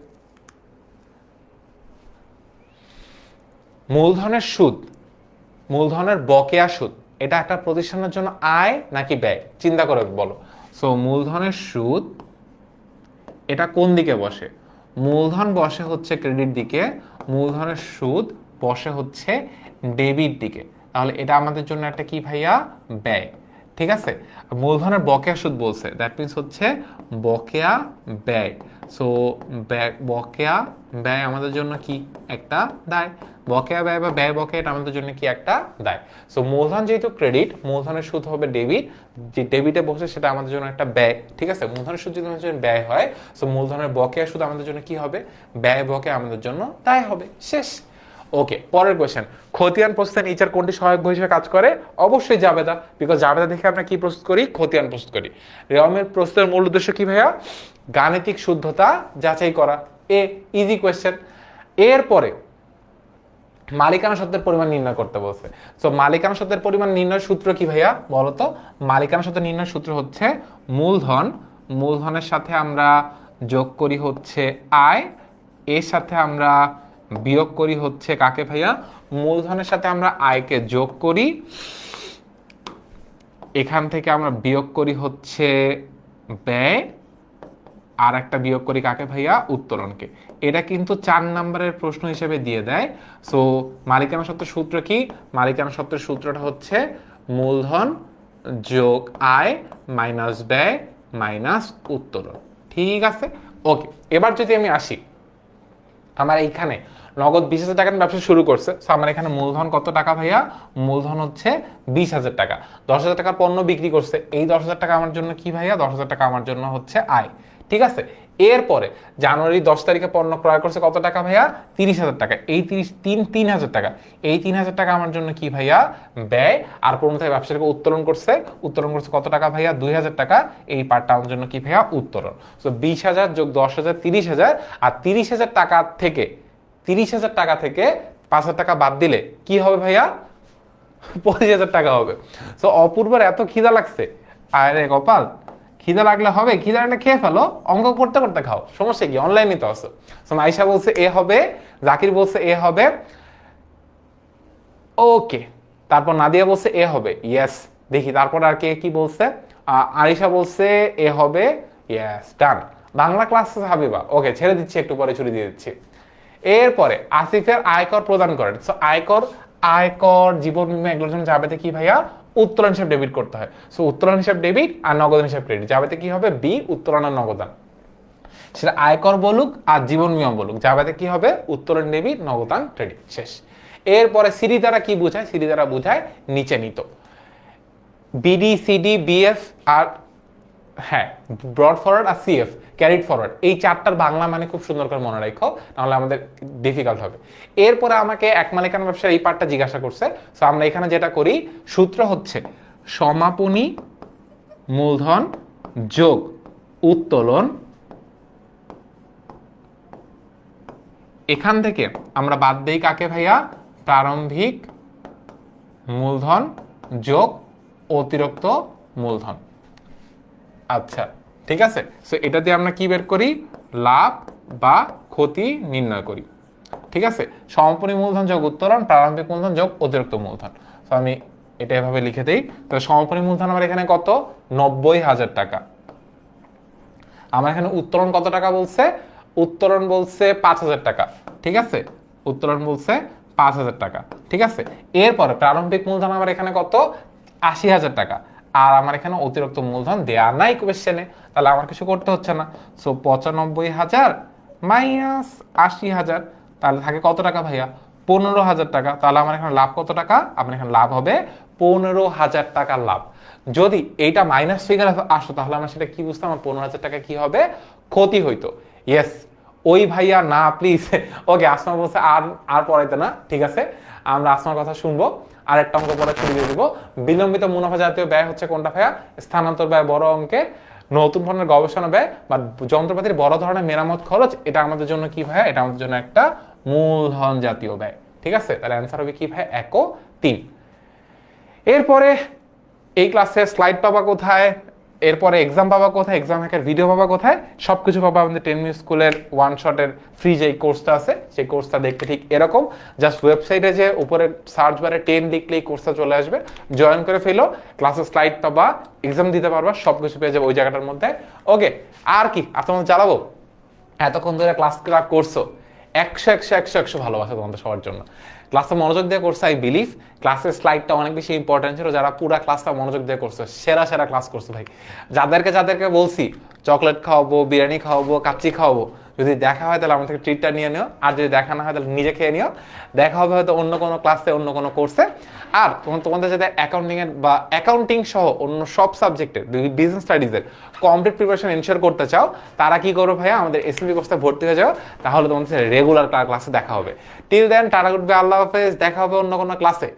Speaker 1: মূলধনের সুদ, মূলধনের বকেয়া সুদ, এটা একটা প্রতিষ্ঠানের জন্য আয় নাকি ব্যয়? চিন্তা করে বলো। সো মূলধনের সুদ এটা কোন দিকে বসে? মূলধন বসে হচ্ছে ক্রেডিট দিকে, মূলধনের সুদ বসে হচ্ছে ডেবিট দিকে। তাহলে এটা আমাদের জন্য একটা কি ভাইয়া? ব্যয়। ঠিক আছে, মূলধনের বকেয়া সুদ বলছে, দ্যাট মিনস হচ্ছে বকেয়া ব্যয়। সো বকেয়া ব্যয় আমাদের জন্য কি? একটা দায়। বকেয়া ব্যয় বা ব্যয় বকেয়া, এটা আমাদের জন্য কি? একটা দায়। সো মূলধন যেহেতু ক্রেডিট, মূলধনের সুদ হবে ডেবিট, যে ডেবিটে বসে সেটা আমাদের জন্য একটা ব্যয়। ঠিক আছে, মূলধনের সুদ যদি আমাদের জন্য ব্যয় হয়, সো মূলধনের বকেয়া সুদ আমাদের জন্য কি হবে? ব্যয় বকেয়া আমাদের জন্য দায় হবে। শেষ। ওকে, পরের কোয়েশ্চেন, খতিয়ান প্রস্তুতে নিচের কোনটি সহায়ক বই হিসেবে কাজ করে? অবশ্যই জাবেদা, বিকজ জাবেদা দেখে আমরা কি প্রস্তুত করি? খতিয়ান প্রস্তুত করি। রেওয়ামের প্রস্তুতের মূল উদ্দেশ্য কি ভাইয়া? গাণিতিক শুদ্ধতা যাচাই করা। Easy question. এরপরে মালিকানা সত্ত্বের পরিমাণ নির্ণয় করতে বলছে। সো মালিকানা সত্ত্বের পরিমাণ নির্ণয়ের সূত্র কি ভাইয়া বলতো? মালিকানা সত্ত্বের নির্ণয়ের সূত্র হচ্ছে মূলধন, মূলধনের সাথে আমরা যোগ করি হচ্ছে আয়, এর সাথে আমরা বিয়োগ করি হচ্ছে কাকে ভাইয়া? মূলধনের সাথে আমরা আয়কে যোগ করি, এখান থেকে আমরা বিয়োগ করি হচ্ছে ব্যয়, আর একটা বিয়োগ করি কাকে ভাইয়া, উত্তরণকে। এটা কিন্তু 4 নম্বরের প্রশ্ন হিসেবে দিয়ে দেয়। সো মালিকানা সত্ত্বের সূত্র কি? মালিকানা সত্ত্বের সূত্রটা হচ্ছে মূলধন যোগ আয় মাইনাস ব্যয় মাইনাস উত্তোলন। ঠিক আছে, ওকে। এবার যদি আমি আসি, আমার এইখানে নগদ 20,000 টাকার ব্যবসা শুরু করছে। সো আমার এখানে মূলধন কত টাকা ভাইয়া? মূলধন হচ্ছে 20,000 টাকা। 10,000 টাকার পণ্য বিক্রি করছে, এই 10,000 টাকা আমার জন্য কি ভাইয়া? 10,000 টাকা আমার জন্য হচ্ছে আয়। ঠিক আছে, এরপরে জানুয়ারি 10 তারিখে পণ্য ক্রয় করছে কত টাকা ভাইয়া? 30,000 টাকা। এই 3,000 টাকা, এই 3,000 টাকা আমার জন্য কি ভাইয়া? ব্যয়। আর পণ্য থেকে ব্যবসাটাকে উত্তোলন করছে, উত্তোলন করছে কত টাকা ভাইয়া? 2,000 টাকা। এই পার্টটা আমার জন্য কি ভাইয়া? উত্তোলন। সো 20,000 যোগ 10,000 30,000, আর 30,000 টাকা থেকে 5,000 টাকা বাদ দিলে কি হবে ভাইয়া? 25,000 টাকা হবে। সো অপূর্বর এত খিদা লাগছে, আরে কপাল, খিদা লাগলে হবে, খিদা লাগলে খেয়ে ফেলো, অঙ্ক করতে করতে খাও, সমস্যা কি, অনলাইনে তো আছে। সো আয়েশা বলছে এ হবে, জাকির বলছে এ হবে, ওকে। তারপর নাদিয়া বলছে এ হবে, ইয়েস। দেখি তারপর আর কে কি বলছে। আরিশা বলছে এ হবে, ইয়েস, ডান। বাংলা ক্লাস হাবিবা, ওকে, ছেড়ে দিচ্ছি, একটু পরে ছুটি দিয়ে দিচ্ছি। এরপরে আসিফের আয়কর প্রদান করেন। সো আয়কর জীবন বীমা এগুলোর জন্য যাবেতে কি ভাইয়া? উত্তোলন হিসাব ডেবিট করতে হয়। সো উত্তোলন হিসাব ডেবিট আর নগদান হিসাব ক্রেডিট, যাবেতে কি হবে? বি, উত্তোলন আর নগদান। সেটা আয়কর বলুক আর জীবন বীমা বলুক, যাবেতে কি হবে? উত্তোলন ডেবিট, নগদান ক্রেডিট, শেষ। এরপরে সিডি দ্বারা কি বোঝায়? সিডি দ্বারা বোঝায় নিচে নিত। বিডি, সিডি, বিএফ আর হ্যাঁ ব্রড ফরওয়ার্ড আর সিএফ ক্যারিড ফরওয়ার্ড, এই চারটার বাংলা মানে খুব সুন্দর করে মনে রাখো, নাহলে আমাদের ডিফিকাল্ট হবে। এরপরে আমাকে এক মালিকানা ব্যবসার এই পার্টটা জিজ্ঞাসা করছে। সো আমরা এখানে যেটা করি, সূত্র হচ্ছে সমাপনী মূলধন যোগ উত্তোলন। এখান থেকে আমরা বাদ দেই কাকে ভাইয়া? প্রারম্ভিক মূলধন যোগ অতিরিক্ত মূলধন। আচ্ছা, ঠিক আছে। সো এটা দিয়ে আমরা কি বের করি? লাভ বা ক্ষতি নির্ণয় করি। ঠিক আছে, সমাপনী মূলধন যোগ উত্তোলন, প্রারম্ভিক মূলধন যোগ অতিরিক্ত মূলধন। তো আমি এটা এভাবে লিখে দিই। তো সমাপনী মূলধন আমার এখানে কত? 90,000 টাকা। আমার এখানে উত্তোলন কত টাকা বলছে? উত্তোলন বলছে 5,000 টাকা। ঠিক আছে, উত্তোলন বলছে 5,000 টাকা। ঠিক আছে, এরপরে প্রারম্ভিক মূলধন আমার এখানে কত? 80,000 টাকা। আর আমার এখানে অতিরিক্ত মূলধন দেয়া নাই কোয়েশ্চেনে, তাহলে আমার কিছু করতে হচ্ছে না। সো 95,000 মাইনাস 80,000, তাহলে থাকে কত টাকা ভাইয়া? 15,000 টাকা। তাহলে আমার এখানে লাভ কত টাকা? আমার এখানে লাভ হবে 15,000 টাকা লাভ। যদি এইটা মাইনাস ফিগার আসতো তাহলে আমরা সেটা কি বুঝতাম? আমার 15,000 টাকা কি হবে? ক্ষতি হইতো। ইয়েস, ওই ভাইয়া না প্লিজ। ওকে, আসমা বলছে আর পড়াইতে না, ঠিক আছে, আমরা আসমার কথা শুনবো। আরেকটা অঙ্ক পরে ছুটি দিয়ে দিব। বিলম্বিত মুনাফা জাতীয় ব্যয় হচ্ছে কোনটা ভাইয়া? স্থানান্তর ব্যয় বড় অঙ্কে, নতুন ধরনের গবেষণা ব্যয় বা যন্ত্রপাতির বড় ধরনের মেরামত খরচ, এটা আমাদের জন্য কি ভাইয়া? এটা আমাদের জন্য একটা মূলধন জাতীয় ব্যয়। ঠিক আছে, তাহলে অ্যান্সার হবে কি ভাইয়া? 1 ও 3। এরপরে এই ক্লাসে স্লাইড পাবা কোথায়? এরপরে এক্সাম পাবা কোথায়? এক্সাম হ্যাকের ভিডিও পাবা কোথায়? সবকিছু পাবা আমাদের 10 মিনিট স্কুলের ওয়ান শটের ফ্রি যে কোর্সটা আছে, সেই কোর্সটা দেখতে ঠিক এরকম। জাস্ট ওয়েবসাইটে যে উপরে সার্চ বারে 10 লিখলে এই কোর্সটা চলে আসবে, জয়েন করে ফেলো। ক্লাসে স্লাইড পাবা, এক্সাম দিতে পারবা, সবকিছু পেয়ে যাবে ওই জায়গাটার মধ্যে। ওকে, আর কি আর তোমাদের চালাবো? এতক্ষণ ধরে ক্লাস করছো, 100 ভালোবাসা তোমাদের সবার জন্য। ক্লাসে মনোযোগ দিয়ে করছে, আই বিলিভ ক্লাসের স্লাইডটা অনেক বেশি ইম্পর্টেন্ট ছিল। যারা পুরো ক্লাসটা মনোযোগ দিয়ে করছে, সেরা ক্লাস করছে ভাই। যাদেরকে বলছি চকলেট খাওয়াবো, বিরিয়ানি খাওয়াবো, কাচ্চি খাওয়াবো, যদি দেখা হয় তাহলে আমার থেকে ট্রিটটা নিয়ে নিও, আর যদি দেখা না হয় তাহলে নিজে খেয়ে নিও। দেখা হবে হয়তো অন্য কোনো ক্লাসে, অন্য কোনো কোর্সে। আর তোমাদের যাতে অ্যাকাউন্টিংয়ের বা অ্যাকাউন্টিং সহ অন্য সব সাবজেক্টের, বিজনেস স্টাডিজের কমপ্লিট প্রিপারেশন এনশিওর করতে চাও, তারা কি করো ভাইয়া? আমাদের এসএমবি কোর্সে ভর্তি হয়ে যাও, তাহলে তোমাদের রেগুলার ক্লাসে দেখা হবে। Till then, tata, good bye, আল্লাহ হাফেজ, দেখা হবে অন্য কোনো ক্লাসে।